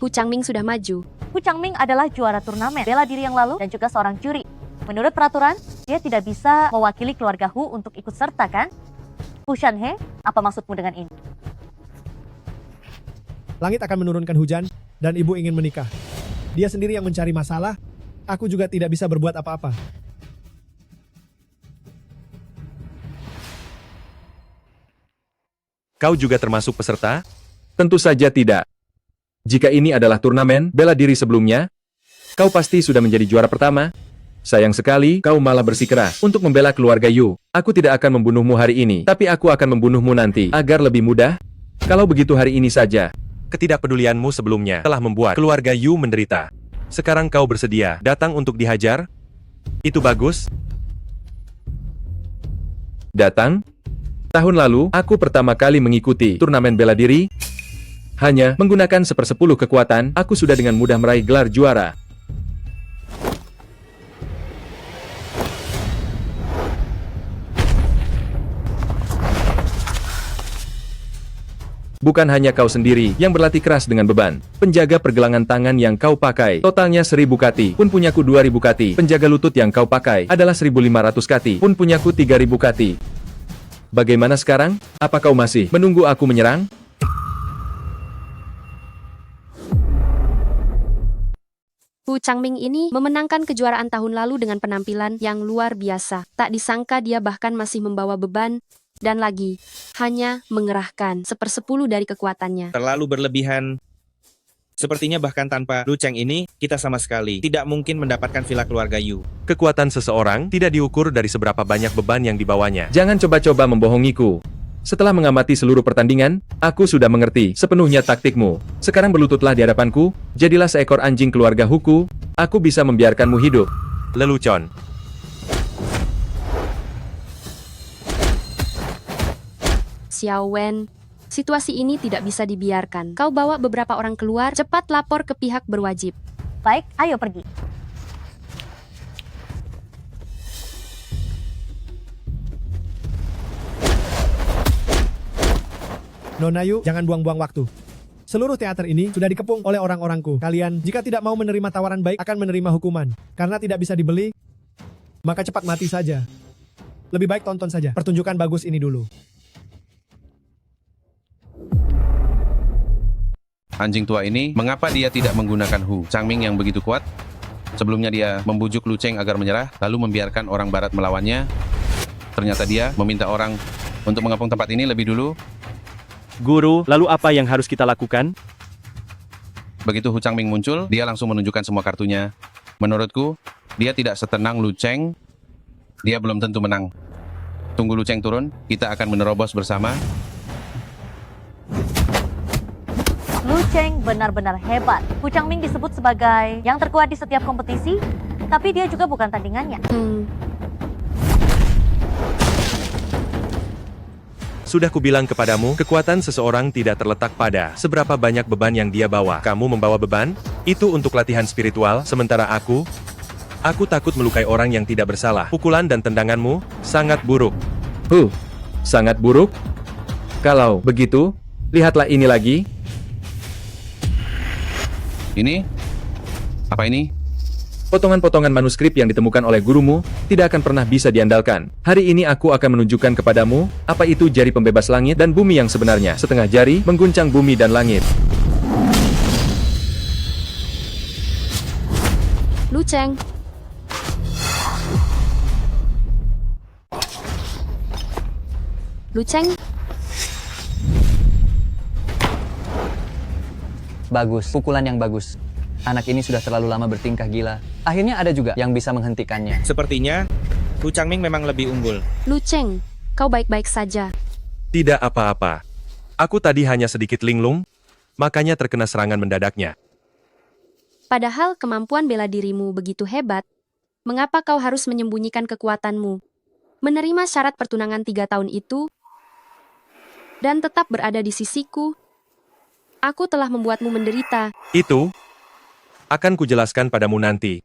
Hu Changming sudah maju. Hu Changming adalah juara turnamen bela diri yang lalu dan juga seorang juri. Menurut peraturan, dia tidak bisa mewakili keluarga Hu untuk ikut serta kan? Hu Shanhe, apa maksudmu dengan ini? Langit akan menurunkan hujan dan ibu ingin menikah. Dia sendiri yang mencari masalah, aku juga tidak bisa berbuat apa-apa. Kau juga termasuk peserta? Tentu saja tidak. Jika ini adalah turnamen bela diri sebelumnya, kau pasti sudah menjadi juara pertama. Sayang sekali, kau malah bersikeras untuk membela keluarga Yu. Aku tidak akan membunuhmu hari ini, tapi aku akan membunuhmu nanti, agar lebih mudah. Kalau begitu hari ini saja. Ketidakpedulianmu sebelumnya telah membuat keluarga Yu menderita. Sekarang kau bersedia datang untuk dihajar? Itu bagus. Datang? Tahun lalu, aku pertama kali mengikuti turnamen bela diri. Hanya menggunakan 1/10 kekuatan, aku sudah dengan mudah meraih gelar juara. Bukan hanya kau sendiri yang berlatih keras dengan beban. Penjaga pergelangan tangan yang kau pakai, totalnya 1000 kati, pun punyaku 2000 kati. Penjaga lutut yang kau pakai adalah 1500 kati, pun punyaku 3000 kati. Bagaimana sekarang? Apa kau masih menunggu aku menyerang? Hu Changming ini memenangkan kejuaraan tahun lalu dengan penampilan yang luar biasa. Tak disangka dia bahkan masih membawa beban, dan lagi, hanya mengerahkan 1/10 dari kekuatannya. Terlalu berlebihan. Sepertinya bahkan tanpa Lu Cheng ini, kita sama sekali tidak mungkin mendapatkan villa keluarga Yu. Kekuatan seseorang tidak diukur dari seberapa banyak beban yang dibawanya. Jangan coba-coba membohongiku. Setelah mengamati seluruh pertandingan, aku sudah mengerti sepenuhnya taktikmu. Sekarang berlututlah di hadapanku, jadilah seekor anjing keluarga Huku, aku bisa membiarkanmu hidup. Lelucon. Xiao Wen, situasi ini tidak bisa dibiarkan. Kau bawa beberapa orang keluar, cepat lapor ke pihak berwajib. Baik, ayo pergi. Nona Yu, jangan buang-buang waktu. Seluruh teater ini sudah dikepung oleh orang-orangku. Kalian, jika tidak mau menerima tawaran baik, akan menerima hukuman. Karena tidak bisa dibeli, maka cepat mati saja. Lebih baik tonton saja pertunjukan bagus ini dulu. Anjing tua ini, mengapa dia tidak menggunakan Hu Changming yang begitu kuat? Sebelumnya dia membujuk Lu Cheng agar menyerah, lalu membiarkan orang barat melawannya. Ternyata dia meminta orang untuk mengepung tempat ini lebih dulu. Guru, lalu apa yang harus kita lakukan? Begitu Hu Changming muncul, dia langsung menunjukkan semua kartunya. Menurutku, dia tidak setenang Lu Cheng. Dia belum tentu menang. Tunggu Lu Cheng turun, kita akan menerobos bersama. Lu Cheng benar-benar hebat. Hu Changming disebut sebagai yang terkuat di setiap kompetisi, tapi dia juga bukan tandingannya. Sudah kubilang kepadamu, kekuatan seseorang tidak terletak pada seberapa banyak beban yang dia bawa. Kamu membawa beban, itu untuk latihan spiritual, sementara aku takut melukai orang yang tidak bersalah. Pukulan dan tendanganmu sangat buruk. Sangat buruk? Kalau begitu, lihatlah ini lagi. Ini? Apa ini? Potongan-potongan manuskrip yang ditemukan oleh gurumu tidak akan pernah bisa diandalkan. Hari ini aku akan menunjukkan kepadamu apa itu jari pembebas langit dan bumi yang sebenarnya. Setengah jari mengguncang bumi dan langit. Lu Cheng. Lu Cheng. Bagus, pukulan yang bagus. Anak ini sudah terlalu lama bertingkah gila. Akhirnya ada juga yang bisa menghentikannya. Sepertinya, Hu Changming memang lebih unggul. Lu Cheng, kau baik-baik saja. Tidak apa-apa. Aku tadi hanya sedikit linglung, makanya terkena serangan mendadaknya. Padahal kemampuan bela dirimu begitu hebat, mengapa kau harus menyembunyikan kekuatanmu? Menerima syarat pertunangan 3 tahun itu, dan tetap berada di sisiku, aku telah membuatmu menderita. Itu akan kujelaskan padamu nanti.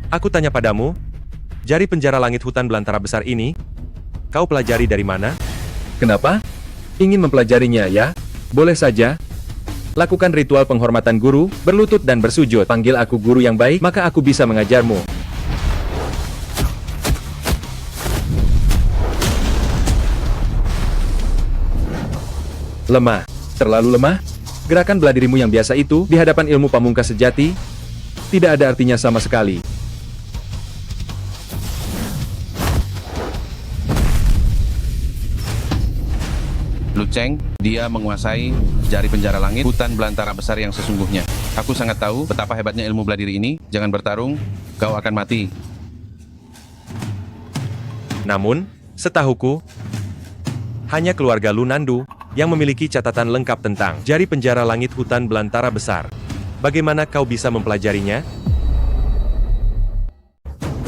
Aku tanya padamu, jari penjara langit hutan belantara besar ini, kau pelajari dari mana? Kenapa? Ingin mempelajarinya ya? Boleh saja. Lakukan ritual penghormatan guru, berlutut dan bersujud. Panggil aku guru yang baik, maka aku bisa mengajarmu. Lemah. Terlalu lemah? Gerakan bela dirimu yang biasa itu, di hadapan ilmu pamungkas sejati, tidak ada artinya sama sekali. Lu Cheng, dia menguasai jari penjara langit, hutan belantara besar yang sesungguhnya. Aku sangat tahu betapa hebatnya ilmu bela diri ini. Jangan bertarung, kau akan mati. Namun, setahuku, hanya keluarga Lu Nandu yang memiliki catatan lengkap tentang jari penjara langit hutan belantara besar. Bagaimana kau bisa mempelajarinya?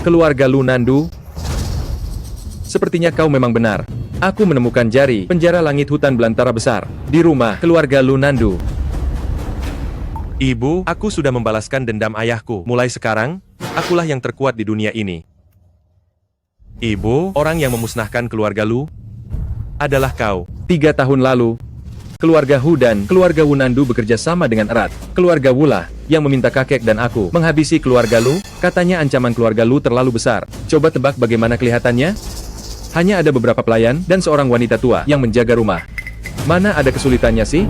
Keluarga Lu Nandu? Sepertinya kau memang benar. Aku menemukan jari penjara langit hutan belantara besar di rumah keluarga Lu Nandu. Ibu, aku sudah membalaskan dendam ayahku. Mulai sekarang, akulah yang terkuat di dunia ini. Ibu, orang yang memusnahkan keluarga Lu adalah kau. 3 tahun lalu, keluarga Hu dan keluarga Wu Nandu bekerja sama dengan erat. Keluarga Wu lah yang meminta kakek dan aku menghabisi keluarga Lu. Katanya ancaman keluarga Lu terlalu besar. Coba tebak bagaimana kelihatannya? Hanya ada beberapa pelayan dan seorang wanita tua yang menjaga rumah. Mana ada kesulitannya sih?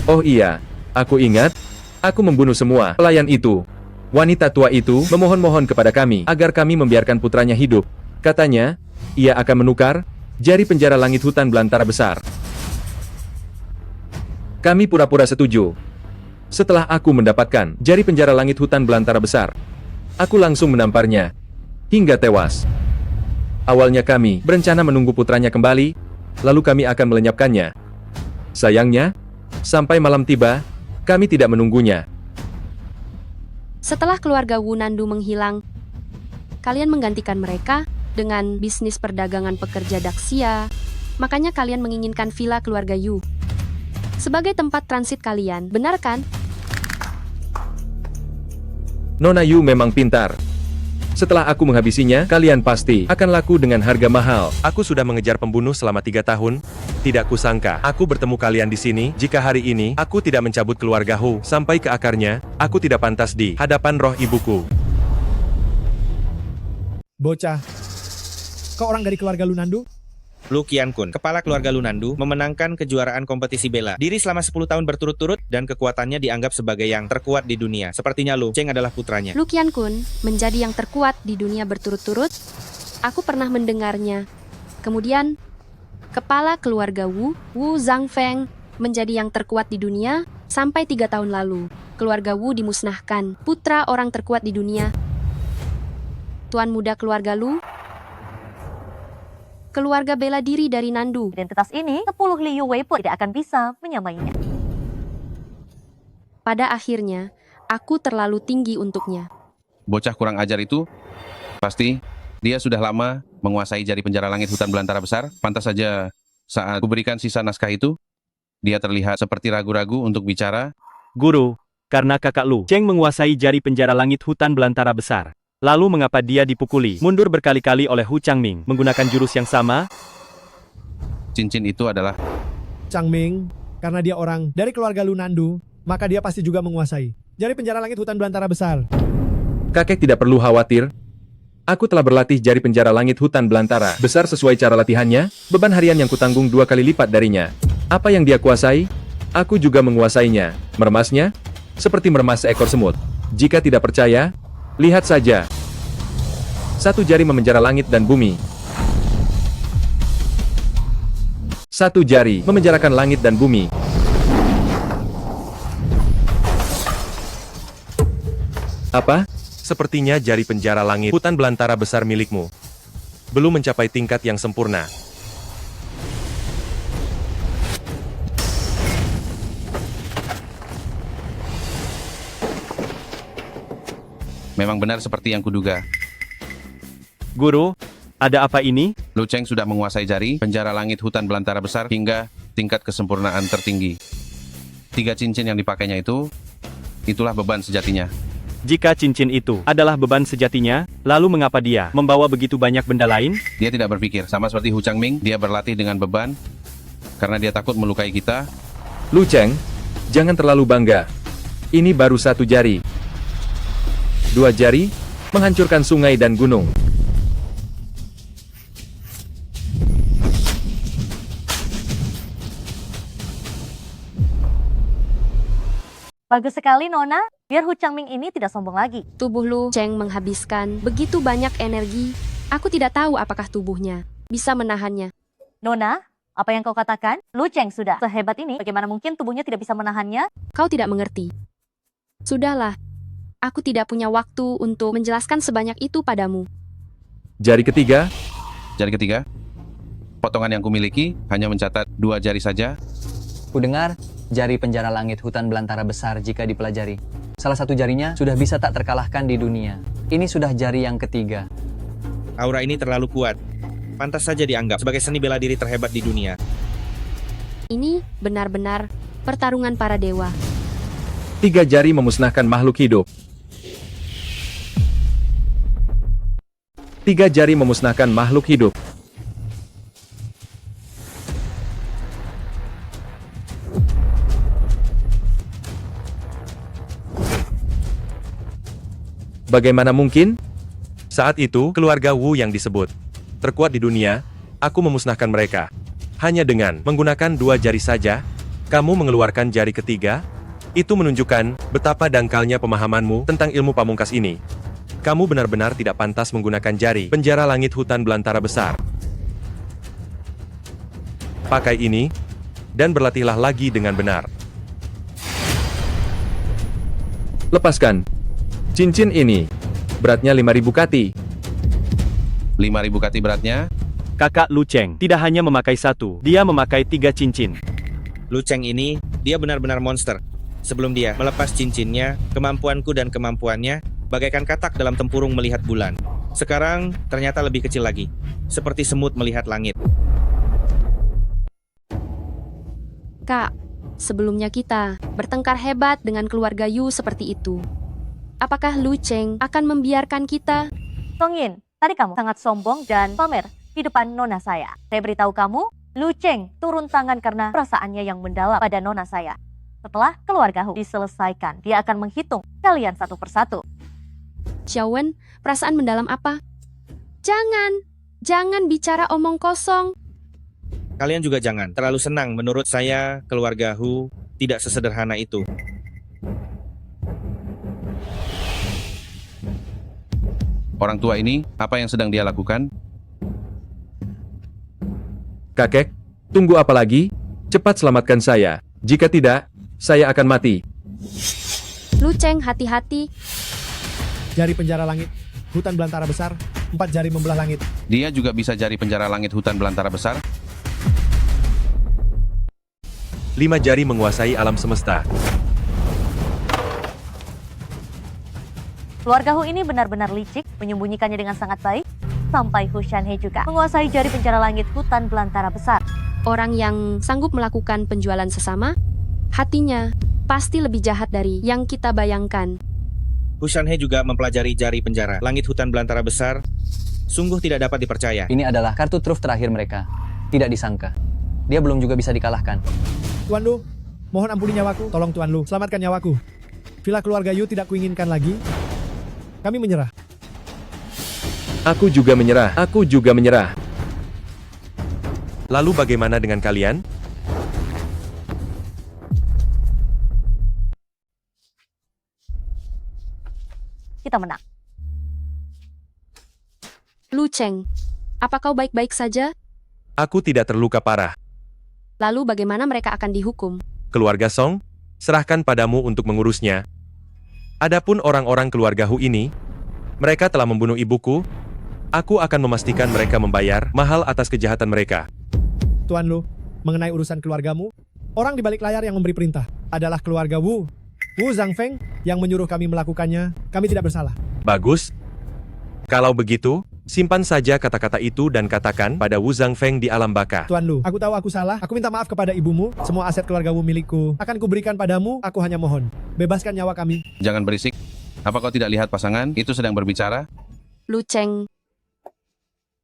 Oh iya, aku ingat. Aku membunuh semua pelayan itu. Wanita tua itu memohon-mohon kepada kami agar kami membiarkan putranya hidup. Katanya, ia akan menukar jari penjara langit hutan belantara besar. Kami pura-pura setuju. Setelah aku mendapatkan jari penjara langit hutan belantara besar, aku langsung menamparnya hingga tewas. Awalnya kami berencana menunggu putranya kembali, lalu kami akan melenyapkannya. Sayangnya, sampai malam tiba, kami tidak menunggunya. Setelah keluarga Wu Nandu menghilang, kalian menggantikan mereka dengan bisnis perdagangan pekerja Daxia, makanya kalian menginginkan villa keluarga Yu sebagai tempat transit kalian, benar kan? Nona Yu memang pintar. Setelah aku menghabisinya, kalian pasti akan laku dengan harga mahal. Aku sudah mengejar pembunuh selama 3 tahun. Tidak kusangka, aku bertemu kalian di sini. Jika hari ini, aku tidak mencabut keluarga Hu sampai ke akarnya, aku tidak pantas di hadapan roh ibuku. Bocah. Kau orang dari keluarga Lunandu? Lu Qiankun, kepala keluarga Lunandu, memenangkan kejuaraan kompetisi bela diri selama 10 tahun berturut-turut dan kekuatannya dianggap sebagai yang terkuat di dunia. Sepertinya Lu Cheng adalah putranya. Lu Qiankun menjadi yang terkuat di dunia berturut-turut. Aku pernah mendengarnya. Kemudian, kepala keluarga Wu Zhangfeng, menjadi yang terkuat di dunia sampai 3 tahun lalu. Keluarga Wu dimusnahkan. Putra orang terkuat di dunia. Tuan muda keluarga Lu, keluarga bela diri dari Nandu. Identitas ini, 10 Liu Wei pun tidak akan bisa menyamainya. Pada akhirnya, aku terlalu tinggi untuknya. Bocah kurang ajar itu, pasti dia sudah lama menguasai jari penjara langit hutan belantara besar. Pantas saja saat kuberikan sisa naskah itu, dia terlihat seperti ragu-ragu untuk bicara. Guru, karena kakak Lu Cheng menguasai jari penjara langit hutan belantara besar. Lalu mengapa dia dipukuli mundur berkali-kali oleh Hu Changming menggunakan jurus yang sama? Cincin itu adalah Changming, karena dia orang dari keluarga Lunandu, maka dia pasti juga menguasai jari penjara langit hutan belantara besar. Kakek tidak perlu khawatir. Aku telah berlatih jari penjara langit hutan belantara besar sesuai cara latihannya. Beban harian yang kutanggung 2 kali lipat darinya. Apa yang dia kuasai, aku juga menguasainya. Meremasnya, seperti meremas seekor semut. Jika tidak percaya, lihat saja. Satu jari memenjara langit dan bumi. Satu jari memenjarakan langit dan bumi. Apa? Sepertinya jari penjara langit hutan belantara besar milikmu belum mencapai tingkat yang sempurna. memang benar seperti yang kuduga. Guru, ada apa ini? Lu Cheng sudah menguasai jari penjara langit hutan belantara besar hingga tingkat kesempurnaan tertinggi. 3 cincin yang dipakainya itulah beban sejatinya. Jika cincin itu adalah beban sejatinya, lalu mengapa dia membawa begitu banyak benda lain? Dia tidak berpikir, sama seperti Hu Changming, dia berlatih dengan beban, karena dia takut melukai kita. Lu Cheng, jangan terlalu bangga. Ini baru 1 jari. 2 jari, menghancurkan sungai dan gunung. Bagus sekali, Nona. Biar Hu Changming ini tidak sombong lagi. Tubuh Lu Cheng menghabiskan begitu banyak energi. Aku tidak tahu apakah tubuhnya bisa menahannya. Nona, apa yang kau katakan? Lu Cheng sudah sehebat ini. Bagaimana mungkin tubuhnya tidak bisa menahannya? Kau tidak mengerti. Sudahlah. Aku tidak punya waktu untuk menjelaskan sebanyak itu padamu. Jari ketiga. Jari ketiga. Potongan yang kumiliki hanya mencatat 2 jari saja. Kudengar, jari penjara langit hutan belantara besar jika dipelajari. Salah satu jarinya sudah bisa tak terkalahkan di dunia. Ini sudah jari yang ketiga. Aura ini terlalu kuat. Pantas saja dianggap sebagai seni bela diri terhebat di dunia. Ini benar-benar pertarungan para dewa. 3 jari memusnahkan makhluk hidup. 3 jari memusnahkan makhluk hidup. Bagaimana mungkin? Saat itu, keluarga Wu yang disebut terkuat di dunia, aku memusnahkan mereka. Hanya dengan menggunakan 2 jari saja, kamu mengeluarkan jari ketiga. Itu menunjukkan betapa dangkalnya pemahamanmu tentang ilmu pamungkas ini. Kamu benar-benar tidak pantas menggunakan jari penjara langit hutan belantara besar. Pakai ini, dan berlatihlah lagi dengan benar. Lepaskan. Cincin ini, beratnya 5.000 kati. 5.000 kati beratnya? Kakak Lu Cheng tidak hanya memakai 1, dia memakai 3 cincin. Lu Cheng ini, dia benar-benar monster. Sebelum dia melepas cincinnya, kemampuanku dan kemampuannya bagaikan katak dalam tempurung melihat bulan. Sekarang, ternyata lebih kecil lagi. Seperti semut melihat langit. Kak, sebelumnya kita bertengkar hebat dengan keluarga Yu seperti itu. Apakah Lu Cheng akan membiarkan kita Songyin, tadi kamu sangat sombong dan pamer di depan nona saya. Saya beritahu kamu, Lu Cheng turun tangan karena perasaannya yang mendalam pada nona saya. Setelah keluarga Hu diselesaikan, dia akan menghitung kalian satu persatu. Xiaowen, perasaan mendalam apa? Jangan bicara omong kosong. Kalian juga jangan terlalu senang. Menurut saya, keluarga Hu tidak sesederhana itu. Orang tua ini, apa yang sedang dia lakukan? Kakek, tunggu apa lagi? Cepat selamatkan saya. Jika tidak, saya akan mati. Lu Cheng, hati-hati. Jari penjara langit, hutan belantara besar, 4 jari membelah langit. Dia juga bisa jari penjara langit hutan belantara besar. 5 jari menguasai alam semesta. Keluarga Hu ini benar-benar licik, menyembunyikannya dengan sangat baik. Sampai Hu Shanhe juga menguasai jari penjara langit hutan belantara besar. Orang yang sanggup melakukan penjualan sesama, hatinya pasti lebih jahat dari yang kita bayangkan. Hu Shanhe juga mempelajari jari penjara langit hutan belantara besar. Sungguh tidak dapat dipercaya. Ini adalah kartu truf terakhir mereka. Tidak disangka. Dia belum juga bisa dikalahkan. Tuan Lu, mohon ampuni nyawaku. Tolong Tuan Lu, selamatkan nyawaku. Villa keluarga Yu tidak kuinginkan lagi. Kami menyerah. Aku juga menyerah. Aku juga menyerah. Lalu bagaimana dengan kalian? Kita menang. Lu Cheng, apa kau baik-baik saja? Aku tidak terluka parah. Lalu bagaimana mereka akan dihukum? Keluarga Song, serahkan padamu untuk mengurusnya. Adapun orang-orang keluarga Hu ini, mereka telah membunuh ibuku. Aku akan memastikan mereka membayar mahal atas kejahatan mereka. Tuan Lu, mengenai urusan keluargamu, orang di balik layar yang memberi perintah adalah keluarga Wu. Wu Zhangfeng yang menyuruh kami melakukannya. Kami tidak bersalah. Bagus. Kalau begitu, simpan saja kata-kata itu dan katakan pada Wu Zhangfeng di alam baka. Tuan Lu, aku tahu aku salah. Aku minta maaf kepada ibumu. Semua aset keluarga Wu milikku. Akan kuberikan padamu. Aku hanya mohon, bebaskan nyawa kami. Jangan berisik. Apa kau tidak lihat pasangan itu sedang berbicara? Lu Cheng,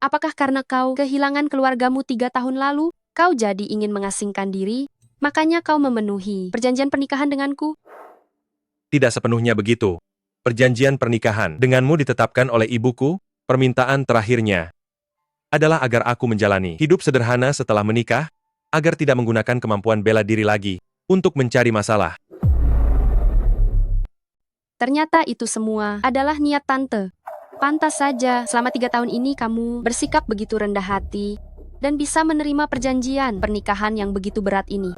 apakah karena kau kehilangan keluargamu 3 tahun lalu, kau jadi ingin mengasingkan diri, makanya kau memenuhi perjanjian pernikahan denganku? Tidak sepenuhnya begitu. Perjanjian pernikahan denganmu ditetapkan oleh ibuku. Permintaan terakhirnya adalah agar aku menjalani hidup sederhana setelah menikah, agar tidak menggunakan kemampuan bela diri lagi untuk mencari masalah. Ternyata itu semua adalah niat tante. Pantas saja selama 3 tahun ini kamu bersikap begitu rendah hati dan bisa menerima perjanjian pernikahan yang begitu berat ini.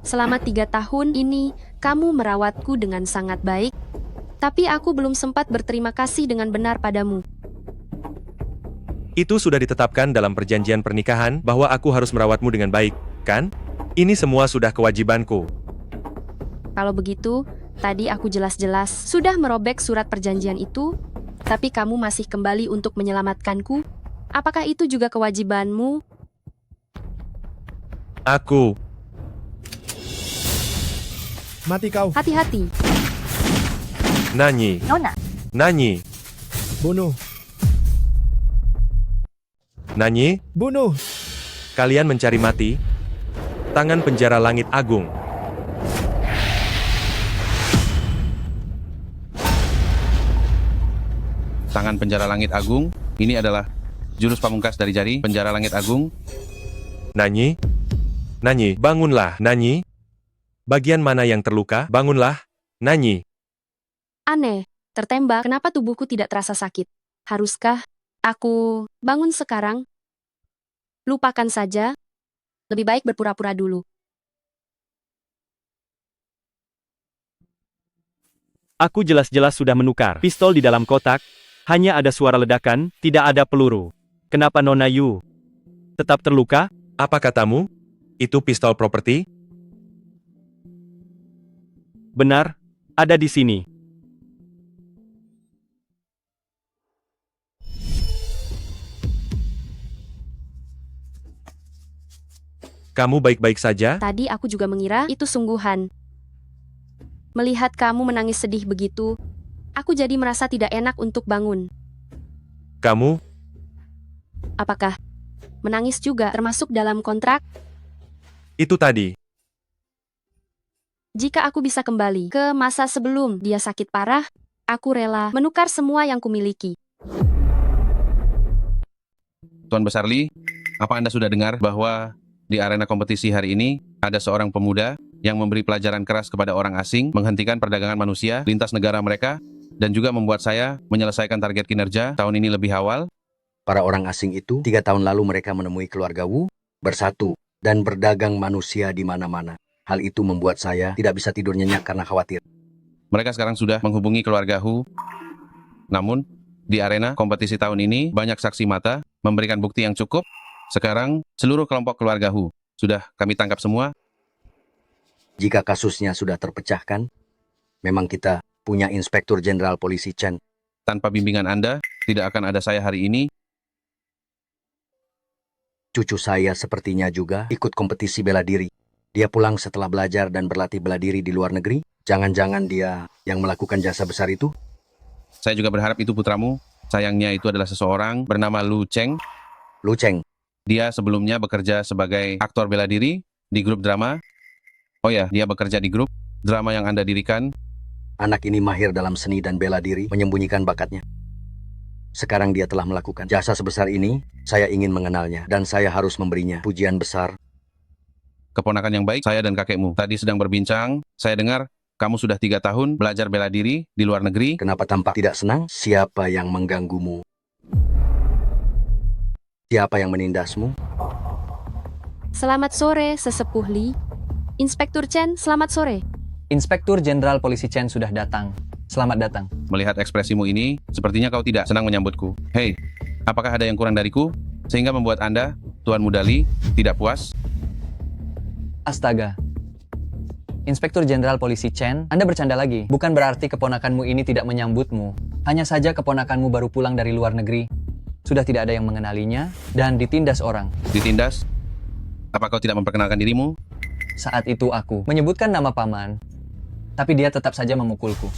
Selama 3 tahun ini, kamu merawatku dengan sangat baik, tapi aku belum sempat berterima kasih dengan benar padamu. Itu sudah ditetapkan dalam perjanjian pernikahan bahwa aku harus merawatmu dengan baik, kan? Ini semua sudah kewajibanku. Kalau begitu, tadi aku jelas-jelas sudah merobek surat perjanjian itu, tapi kamu masih kembali untuk menyelamatkanku. Apakah itu juga kewajibanmu? Aku. Mati kau. Hati-hati. Nanyi. Nona. Nanyi. Bunuh. Nanyi. Bunuh. Kalian mencari mati. Tangan penjara langit agung. Tangan penjara langit agung. Ini adalah jurus pamungkas dari jari penjara langit agung. Nanyi. Nanyi, bangunlah, Nanyi. Bagian mana yang terluka? Bangunlah, Nanyi. Aneh, tertembak, kenapa tubuhku tidak terasa sakit? Haruskah aku bangun sekarang? Lupakan saja. Lebih baik berpura-pura dulu. Aku jelas-jelas sudah menukar pistol di dalam kotak. Hanya ada suara ledakan, tidak ada peluru. Kenapa Nona Yu tetap terluka? Apa katamu? Itu pistol properti? Benar, ada di sini. Kamu baik-baik saja? Tadi aku juga mengira itu sungguhan. Melihat kamu menangis sedih begitu, aku jadi merasa tidak enak untuk bangun. Kamu, Apakah menangis juga termasuk dalam kontrak? itu tadi. Jika aku bisa kembali ke masa sebelum dia sakit parah, aku rela menukar semua yang kumiliki. Tuan Besar Lee, apa Anda sudah dengar bahwa di arena kompetisi hari ini ada seorang pemuda yang memberi pelajaran keras kepada orang asing, menghentikan perdagangan manusia lintas negara mereka, dan juga membuat saya menyelesaikan target kinerja tahun ini lebih awal? Para orang asing itu, 3 tahun lalu mereka menemui keluarga Wu, bersatu, dan berdagang manusia di mana-mana. Hal itu membuat saya tidak bisa tidur nyenyak karena khawatir. Mereka sekarang sudah menghubungi keluarga Hu. Namun, di arena kompetisi tahun ini, banyak saksi mata memberikan bukti yang cukup. Sekarang, seluruh kelompok keluarga Hu sudah kami tangkap semua. Jika kasusnya sudah terpecahkan, memang kita punya Inspektur Jenderal Polisi Chen. Tanpa bimbingan Anda, tidak akan ada saya hari ini. Cucu saya sepertinya juga ikut kompetisi bela diri. Dia pulang setelah belajar dan berlatih bela diri di luar negeri. Jangan-jangan dia yang melakukan jasa besar itu? Saya juga berharap itu putramu. Sayangnya itu adalah seseorang bernama Lu Cheng. Lu Cheng? Dia sebelumnya bekerja sebagai aktor bela diri di grup drama. Oh ya, dia bekerja di grup drama yang Anda dirikan. Anak ini mahir dalam seni dan bela diri, menyembunyikan bakatnya. Sekarang dia telah melakukan jasa sebesar ini, saya ingin mengenalnya, dan saya harus memberinya pujian besar. Keponakan yang baik, saya dan kakekmu tadi sedang berbincang. Saya dengar kamu sudah 3 tahun belajar bela diri di luar negeri. Kenapa tampak tidak senang? Siapa yang mengganggumu? Siapa yang menindasmu? Selamat sore, Sesepuh Lee. Inspektur Chen, selamat sore. Inspektur Jenderal Polisi Chen sudah datang. Selamat datang. Melihat ekspresimu ini, sepertinya kau tidak senang menyambutku. Hei, apakah ada yang kurang dariku? Sehingga membuat Anda, Tuan Muda Lee, tidak puas? Astaga. Inspektur Jenderal Polisi Chen, Anda bercanda lagi. Bukan berarti keponakanmu ini tidak menyambutmu. Hanya saja keponakanmu baru pulang dari luar negeri. Sudah tidak ada yang mengenalinya, dan ditindas orang. Ditindas? Apa kau tidak memperkenalkan dirimu? Saat itu aku menyebutkan nama paman, tapi dia tetap saja memukulku.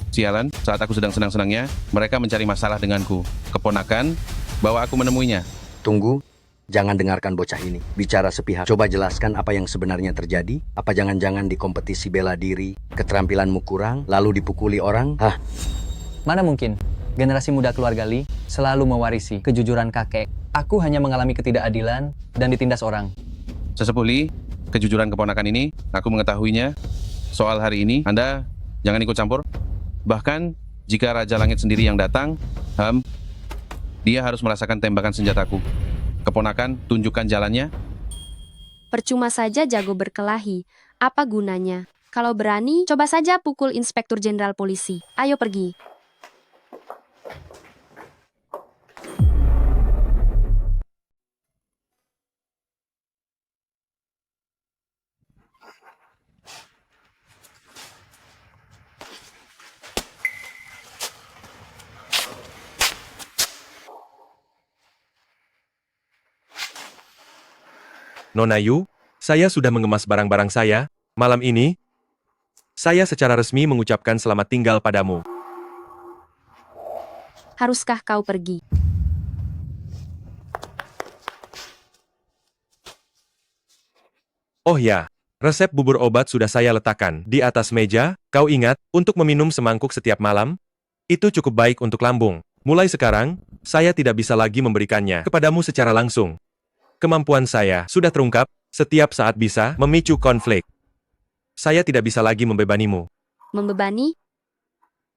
Sialan, saat aku sedang senang-senangnya, mereka mencari masalah denganku. Keponakan, bawa aku menemuinya. Tunggu, jangan dengarkan bocah ini. Bicara sepihak. Coba jelaskan apa yang sebenarnya terjadi. Apa jangan-jangan di kompetisi bela diri, keterampilanmu kurang, lalu dipukuli orang? Hah? Mana mungkin? Generasi muda keluarga Lee selalu mewarisi kejujuran kakek. Aku hanya mengalami ketidakadilan dan ditindas orang. Sesepuh Lee, kejujuran keponakan ini, aku mengetahuinya. Soal hari ini, Anda jangan ikut campur. Bahkan, jika Raja Langit sendiri yang datang, dia harus merasakan tembakan senjataku. Keponakan, tunjukkan jalannya. Percuma saja jago berkelahi. Apa gunanya? Kalau berani, coba saja pukul Inspektur Jenderal Polisi. Ayo pergi. Nona Yu, saya sudah mengemas barang-barang saya. Malam ini, saya secara resmi mengucapkan selamat tinggal padamu. Haruskah kau pergi? Oh ya, resep bubur obat sudah saya letakkan di atas meja. Kau ingat, untuk meminum semangkuk setiap malam? Itu cukup baik untuk lambung. Mulai sekarang, saya tidak bisa lagi memberikannya kepadamu secara langsung. Kemampuan saya sudah terungkap, setiap saat bisa memicu konflik. Saya tidak bisa lagi membebanimu. Membebani?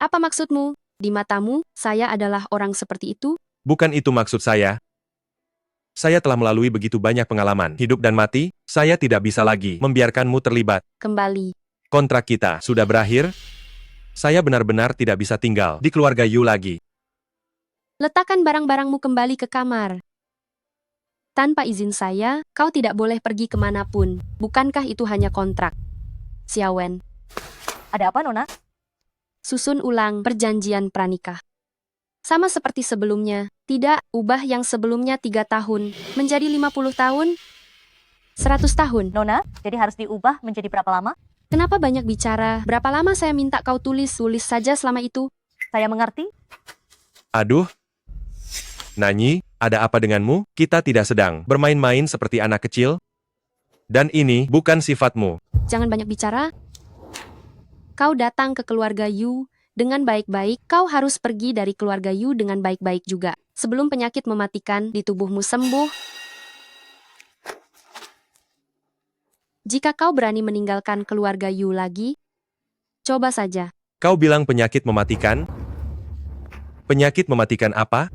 Apa maksudmu? Di matamu, saya adalah orang seperti itu? Bukan itu maksud saya. Saya telah melalui begitu banyak pengalaman, hidup dan mati, saya tidak bisa lagi membiarkanmu terlibat. Kembali. Kontrak kita sudah berakhir. Saya benar-benar tidak bisa tinggal di keluarga Yu lagi. Letakkan barang-barangmu kembali ke kamar. Tanpa izin saya, kau tidak boleh pergi kemanapun. Bukankah itu hanya kontrak? Xiaowen. Ada apa, Nona? Susun ulang perjanjian pranikah. Sama seperti sebelumnya, tidak ubah yang sebelumnya 3 tahun, menjadi 50 tahun, 100 tahun. Nona, jadi harus diubah menjadi berapa lama? Kenapa banyak bicara? Berapa lama saya minta kau tulis saja selama itu? Saya mengerti. Aduh. Nanyi, ada apa denganmu? Kita tidak sedang bermain-main seperti anak kecil. Dan ini bukan sifatmu. Jangan banyak bicara. Kau datang ke keluarga Yu dengan baik-baik, kau harus pergi dari keluarga Yu dengan baik-baik juga. Sebelum penyakit mematikan di tubuhmu sembuh. Jika kau berani meninggalkan keluarga Yu lagi, coba saja. Kau bilang penyakit mematikan? Penyakit mematikan apa?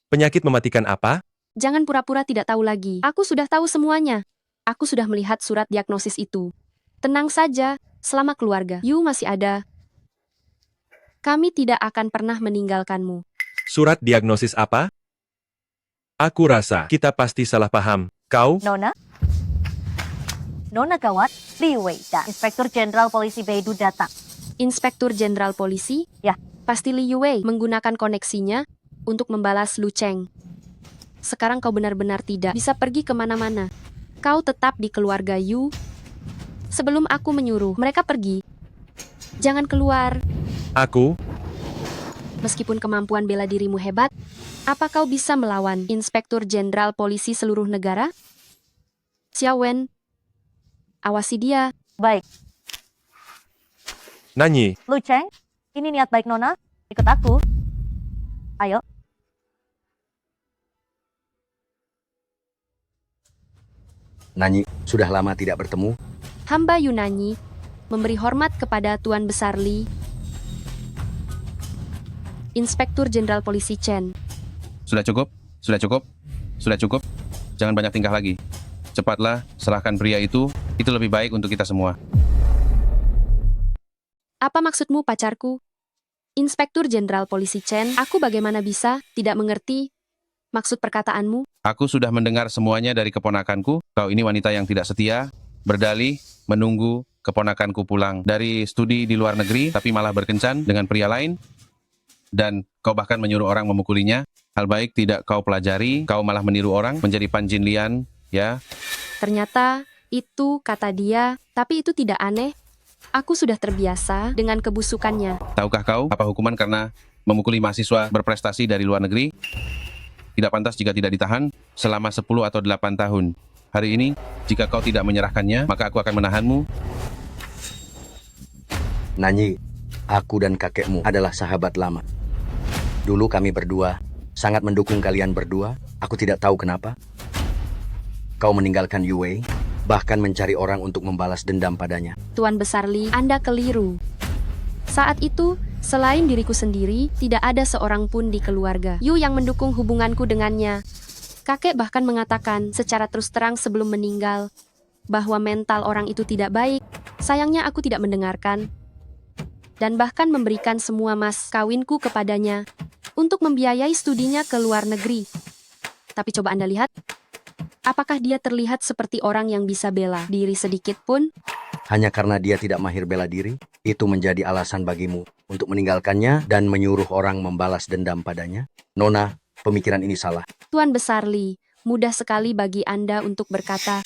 Penyakit mematikan apa? Jangan pura-pura tidak tahu lagi. Aku sudah tahu semuanya. Aku sudah melihat surat diagnosis itu. Tenang saja, selama keluarga Yu masih ada, kami tidak akan pernah meninggalkanmu. Surat diagnosis apa? Aku rasa kita pasti salah paham. Kau? Nona? Nona gawat, Li Wei dan Inspektur Jenderal Polisi Beidou datang. Inspektur Jenderal Polisi? Ya. Pasti Li Yue menggunakan koneksinya untuk membalas Lu Cheng. Sekarang kau benar-benar tidak bisa pergi kemana-mana. Kau tetap di keluarga Yu. Sebelum aku menyuruh mereka pergi, jangan keluar. Aku? Meskipun kemampuan bela dirimu hebat, apa kau bisa melawan Inspektur Jenderal Polisi seluruh negara? Xiao Wen, awasi dia. Baik. Nanyi. Lu Cheng, ini niat baik Nona. Ikut aku. Ayo. Nanyi, sudah lama tidak bertemu. Hamba Yunani memberi hormat kepada Tuan Besar Li. Inspektur Jenderal Polisi Chen. Sudah cukup? Sudah cukup? Sudah cukup? Jangan banyak tingkah lagi. Cepatlah, serahkan pria itu lebih baik untuk kita semua. Apa maksudmu, pacarku? Inspektur Jenderal Polisi Chen, aku bagaimana bisa tidak mengerti maksud perkataanmu? Aku sudah mendengar semuanya dari keponakanku. Kau ini wanita yang tidak setia, berdalih, menunggu keponakanku pulang dari studi di luar negeri, tapi malah berkencan dengan pria lain. Dan kau bahkan menyuruh orang memukulinya. Hal baik tidak kau pelajari, kau malah meniru orang menjadi Panjin Lian, ya? Ternyata itu kata dia, tapi itu tidak aneh. Aku sudah terbiasa dengan kebusukannya. Tahukah kau apa hukuman karena memukuli mahasiswa berprestasi dari luar negeri? Tidak pantas jika tidak ditahan selama 10 atau 8 tahun. Hari ini, jika kau tidak menyerahkannya, maka aku akan menahanmu. Nanyi, aku dan kakekmu adalah sahabat lama. Dulu kami berdua sangat mendukung kalian berdua. Aku tidak tahu kenapa. Kau meninggalkan Yue, bahkan mencari orang untuk membalas dendam padanya. Tuan Besar Li, Anda keliru. Saat itu, selain diriku sendiri, tidak ada seorang pun di keluarga Yu yang mendukung hubunganku dengannya. Kakek bahkan mengatakan secara terus terang sebelum meninggal bahwa mental orang itu tidak baik. Sayangnya aku tidak mendengarkan. Dan bahkan memberikan semua mas kawinku kepadanya untuk membiayai studinya ke luar negeri. Tapi coba Anda lihat, apakah dia terlihat seperti orang yang bisa bela diri sedikit pun? Hanya karena dia tidak mahir bela diri, itu menjadi alasan bagimu untuk meninggalkannya dan menyuruh orang membalas dendam padanya? Nona, pemikiran ini salah. Tuan Besar Li, mudah sekali bagi Anda untuk berkata,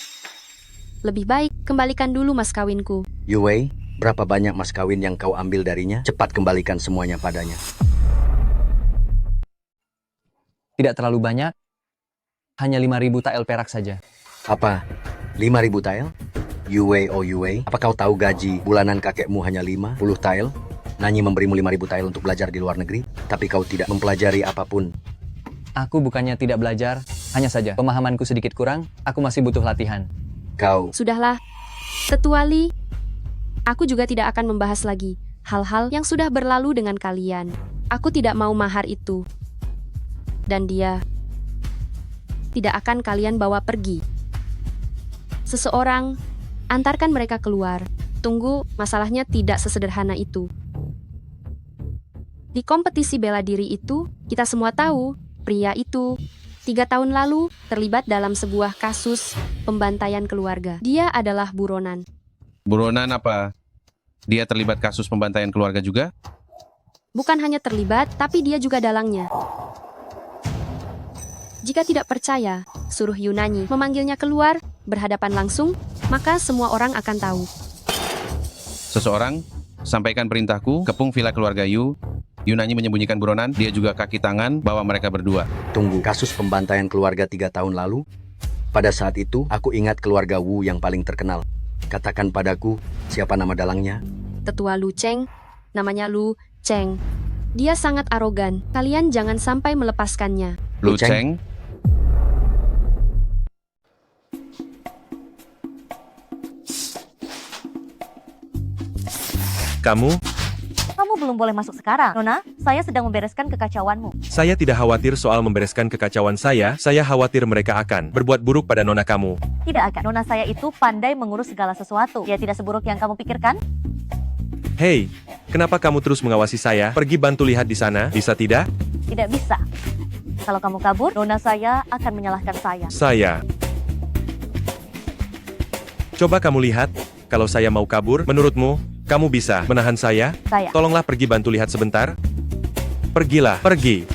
lebih baik kembalikan dulu mas kawinku. Yue, berapa banyak mas kawin yang kau ambil darinya? Cepat kembalikan semuanya padanya. Tidak terlalu banyak, hanya 5.000 tael perak saja. Apa? 5.000 tael? Yue, oh Yue, apa kau tahu gaji bulanan kakekmu hanya 50 tael? Nanyi memberimu 5.000 tael untuk belajar di luar negeri, tapi kau tidak mempelajari apapun. Aku bukannya tidak belajar, hanya saja pemahamanku sedikit kurang, aku masih butuh latihan. Kau... Sudahlah, Tetua Li, aku juga tidak akan membahas lagi hal-hal yang sudah berlalu dengan kalian. Aku tidak mau mahar itu. Dan dia tidak akan kalian bawa pergi. Seseorang, antarkan mereka keluar. Tunggu, masalahnya tidak sesederhana itu. Di kompetisi bela diri itu, kita semua tahu, pria itu 3 tahun lalu terlibat dalam sebuah kasus pembantaian keluarga. Dia adalah buronan. Buronan apa? Dia terlibat kasus pembantaian keluarga juga? Bukan hanya terlibat, tapi dia juga dalangnya. Jika tidak percaya, suruh Yunani memanggilnya keluar, berhadapan langsung, maka semua orang akan tahu. Seseorang, sampaikan perintahku, kepung villa keluarga Yu. Yunani menyembunyikan buronan, dia juga kaki tangan bawa mereka berdua. Tunggu, kasus pembantaian keluarga 3 tahun lalu? Pada saat itu, aku ingat keluarga Wu yang paling terkenal. Katakan padaku, siapa nama dalangnya? Tetua Lu Cheng, namanya Lu Cheng. Dia sangat arogan. Kalian jangan sampai melepaskannya. Lu Cheng? Kamu belum boleh masuk sekarang. Nona, saya sedang membereskan kekacauanmu. Saya tidak khawatir soal membereskan kekacauan saya khawatir mereka akan berbuat buruk pada nona kamu. Tidak akan. Nona saya itu pandai mengurus segala sesuatu. Dia tidak seburuk yang kamu pikirkan. Hei, kenapa kamu terus mengawasi saya? Pergi bantu lihat di sana, bisa tidak? Tidak bisa. Kalau kamu kabur, Nona saya akan menyalahkan saya. Coba kamu lihat, kalau saya mau kabur, menurutmu, kamu bisa menahan saya? Saya. Tolonglah pergi bantu lihat sebentar. Pergilah, pergi.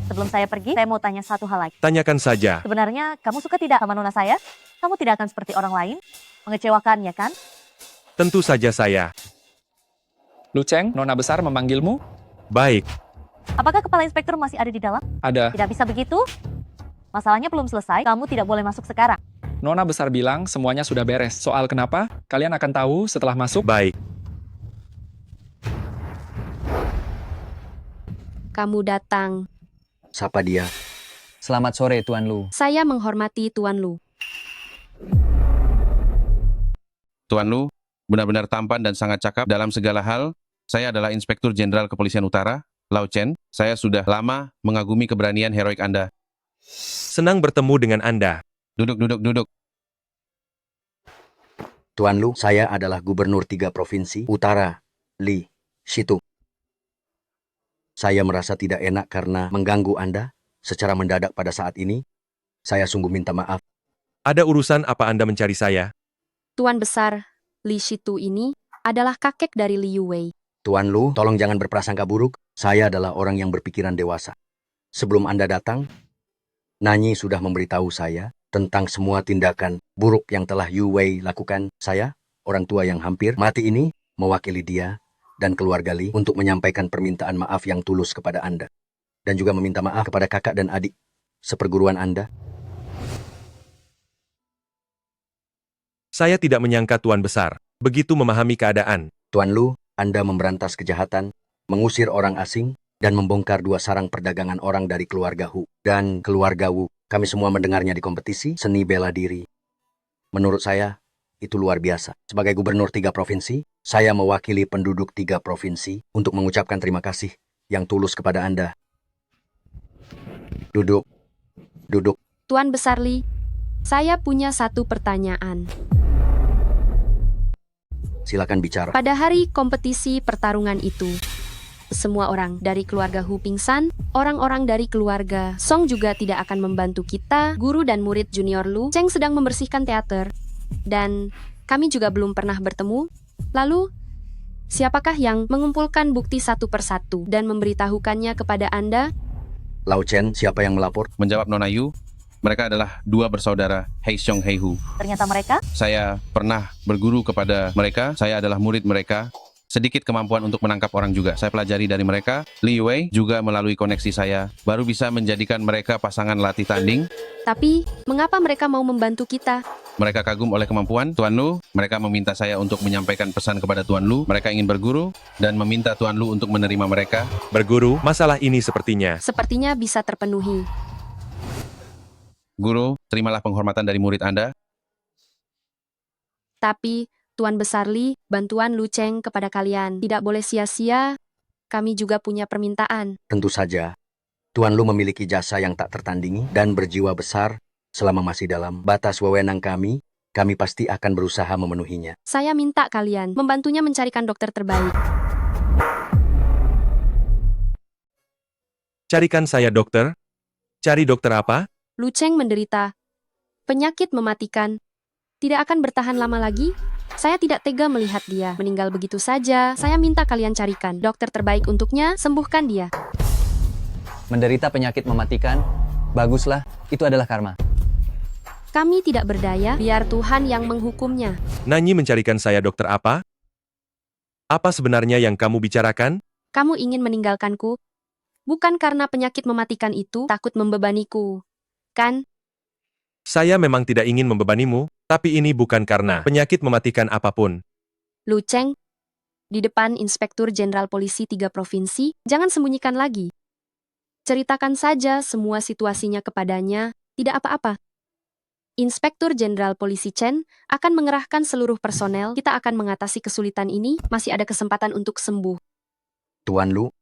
Sebelum saya pergi, saya mau tanya satu hal lagi. Tanyakan saja. Sebenarnya, kamu suka tidak sama Nona saya? Kamu tidak akan seperti orang lain? Mengecewakannya, kan? Tentu saja saya. Lu Cheng, Nona besar memanggilmu? Baik. Apakah kepala inspektur masih ada di dalam? Ada. Tidak bisa begitu. Masalahnya belum selesai, kamu tidak boleh masuk sekarang. Nona besar bilang semuanya sudah beres. Soal kenapa, kalian akan tahu setelah masuk. Baik. Kamu datang. Siapa dia? Selamat sore, Tuan Lu. Saya menghormati Tuan Lu. Tuan Lu, benar-benar tampan dan sangat cakap dalam segala hal. Saya adalah Inspektur Jenderal Kepolisian Utara, Lau Chen. Saya sudah lama mengagumi keberanian heroik Anda. Senang bertemu dengan Anda. Duduk. Tuan Lu, saya adalah Gubernur 3 Provinsi Utara, Li Shitu. Saya merasa tidak enak karena mengganggu Anda secara mendadak pada saat ini. Saya sungguh minta maaf. Ada urusan apa Anda mencari saya? Tuan besar, Li Shitu ini adalah kakek dari Li Yuwei. Tuan Lu, tolong jangan berprasangka buruk. Saya adalah orang yang berpikiran dewasa. Sebelum Anda datang, Nanyi sudah memberitahu saya tentang semua tindakan buruk yang telah Yu Wei lakukan. Saya, orang tua yang hampir mati ini, mewakili dia dan keluarga Li untuk menyampaikan permintaan maaf yang tulus kepada Anda. Dan juga meminta maaf kepada kakak dan adik seperguruan Anda. Saya tidak menyangka Tuan Besar begitu memahami keadaan. Tuan Lu, Anda memberantas kejahatan, mengusir orang asing, dan membongkar 2 sarang perdagangan orang dari keluarga Hu dan keluarga Wu. Kami semua mendengarnya di kompetisi seni bela diri. Menurut saya, itu luar biasa. Sebagai gubernur 3 provinsi, saya mewakili penduduk 3 provinsi untuk mengucapkan terima kasih yang tulus kepada Anda. Duduk. Tuan Besar Li, saya punya satu pertanyaan. Silakan bicara. Pada hari kompetisi pertarungan itu, semua orang dari keluarga Hu pingsan, orang-orang dari keluarga Song juga tidak akan membantu kita, guru dan murid junior Lu Cheng sedang membersihkan teater, dan kami juga belum pernah bertemu. Lalu, siapakah yang mengumpulkan bukti satu persatu dan memberitahukannya kepada Anda? Lau Chen, siapa yang melapor? Menjawab Nona Yu, mereka adalah 2 bersaudara, Hei Xiong, Hei Hu. Ternyata mereka? Saya pernah berguru kepada mereka, saya adalah murid mereka. Sedikit kemampuan untuk menangkap orang juga. Saya pelajari dari mereka. Li Wei juga melalui koneksi saya, baru bisa menjadikan mereka pasangan latih tanding. Tapi, mengapa mereka mau membantu kita? Mereka kagum oleh kemampuan Tuan Lu. Mereka meminta saya untuk menyampaikan pesan kepada Tuan Lu. Mereka ingin berguru dan meminta Tuan Lu untuk menerima mereka. Berguru, masalah ini sepertinya bisa terpenuhi. Guru, terimalah penghormatan dari murid Anda. Tapi, Tuan Besar Li, bantuan Lu Cheng kepada kalian tidak boleh sia-sia. Kami juga punya permintaan. Tentu saja. Tuan Lu memiliki jasa yang tak tertandingi dan berjiwa besar. Selama masih dalam batas wewenang kami pasti akan berusaha memenuhinya. Saya minta kalian membantunya mencarikan dokter terbaik. Carikan saya dokter? Cari dokter apa? Lu Cheng menderita penyakit mematikan. Tidak akan bertahan lama lagi. Saya tidak tega melihat dia meninggal begitu saja. Saya minta kalian carikan dokter terbaik untuknya, sembuhkan dia. Menderita penyakit mematikan? Baguslah, itu adalah karma. Kami tidak berdaya, biar Tuhan yang menghukumnya. Nanyi mencarikan saya dokter apa? Apa sebenarnya yang kamu bicarakan? kamu ingin meninggalkanku? Bukan karena penyakit mematikan itu takut membebaniku, kan? Saya memang tidak ingin membebanimu, tapi ini bukan karena penyakit mematikan apapun. Lu Cheng, di depan Inspektur Jenderal Polisi 3 Provinsi, jangan sembunyikan lagi. Ceritakan saja semua situasinya kepadanya, tidak apa-apa. Inspektur Jenderal Polisi Chen akan mengerahkan seluruh personel, kita akan mengatasi kesulitan ini, masih ada kesempatan untuk sembuh. Tuan Lu,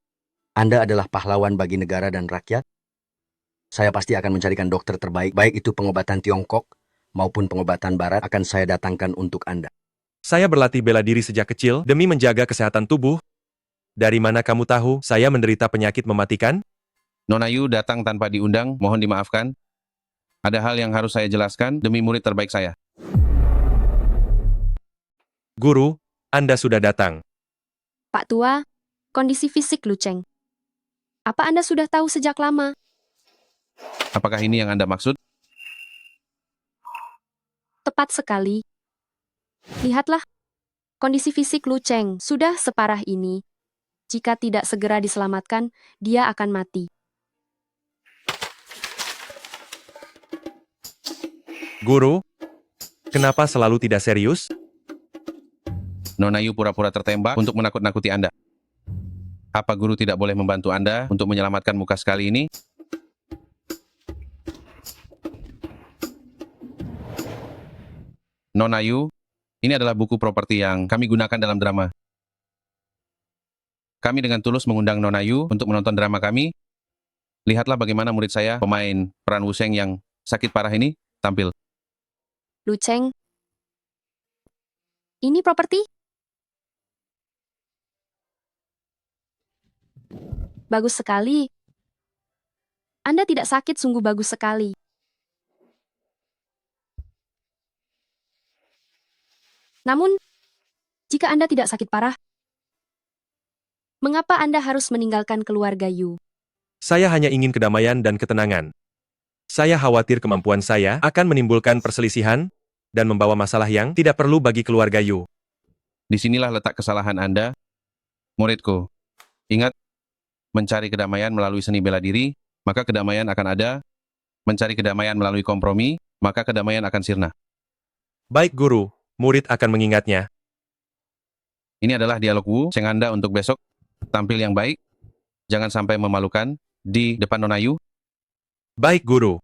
Anda adalah pahlawan bagi negara dan rakyat. Saya pasti akan mencarikan dokter terbaik, baik itu pengobatan Tiongkok maupun pengobatan Barat akan saya datangkan untuk Anda. Saya berlatih bela diri sejak kecil demi menjaga kesehatan tubuh. Dari mana kamu tahu saya menderita penyakit mematikan? Nona Yu datang tanpa diundang, mohon dimaafkan. Ada hal yang harus saya jelaskan demi murid terbaik saya. Guru, Anda sudah datang. Pak Tua, kondisi fisik Lu Cheng. Apa Anda sudah tahu sejak lama? Apakah ini yang Anda maksud? Tepat sekali. Lihatlah, kondisi fisik Lu Cheng sudah separah ini. Jika tidak segera diselamatkan, dia akan mati. Guru, kenapa selalu tidak serius? Nona Yu pura-pura tertembak untuk menakut-nakuti Anda. Apa guru tidak boleh membantu Anda untuk menyelamatkan muka sekali ini? Nona Yu, ini adalah buku properti yang kami gunakan dalam drama. Kami dengan tulus mengundang Nona Yu untuk menonton drama kami. Lihatlah bagaimana murid saya, pemain peran Wu Sheng yang sakit parah ini, tampil. Lu Cheng, ini properti? Bagus sekali. Anda tidak sakit, sungguh bagus sekali. Namun, jika Anda tidak sakit parah, mengapa Anda harus meninggalkan keluarga Yu? Saya hanya ingin kedamaian dan ketenangan. Saya khawatir kemampuan saya akan menimbulkan perselisihan dan membawa masalah yang tidak perlu bagi keluarga Yu. Disinilah letak kesalahan Anda, muridku. Ingat, mencari kedamaian melalui seni bela diri, maka kedamaian akan ada. Mencari kedamaian melalui kompromi, maka kedamaian akan sirna. Baik guru, murid akan mengingatnya. Ini adalah dialog Wu Sheng Anda untuk besok. Tampil yang baik, jangan sampai memalukan di depan Nona Yu. Baik guru.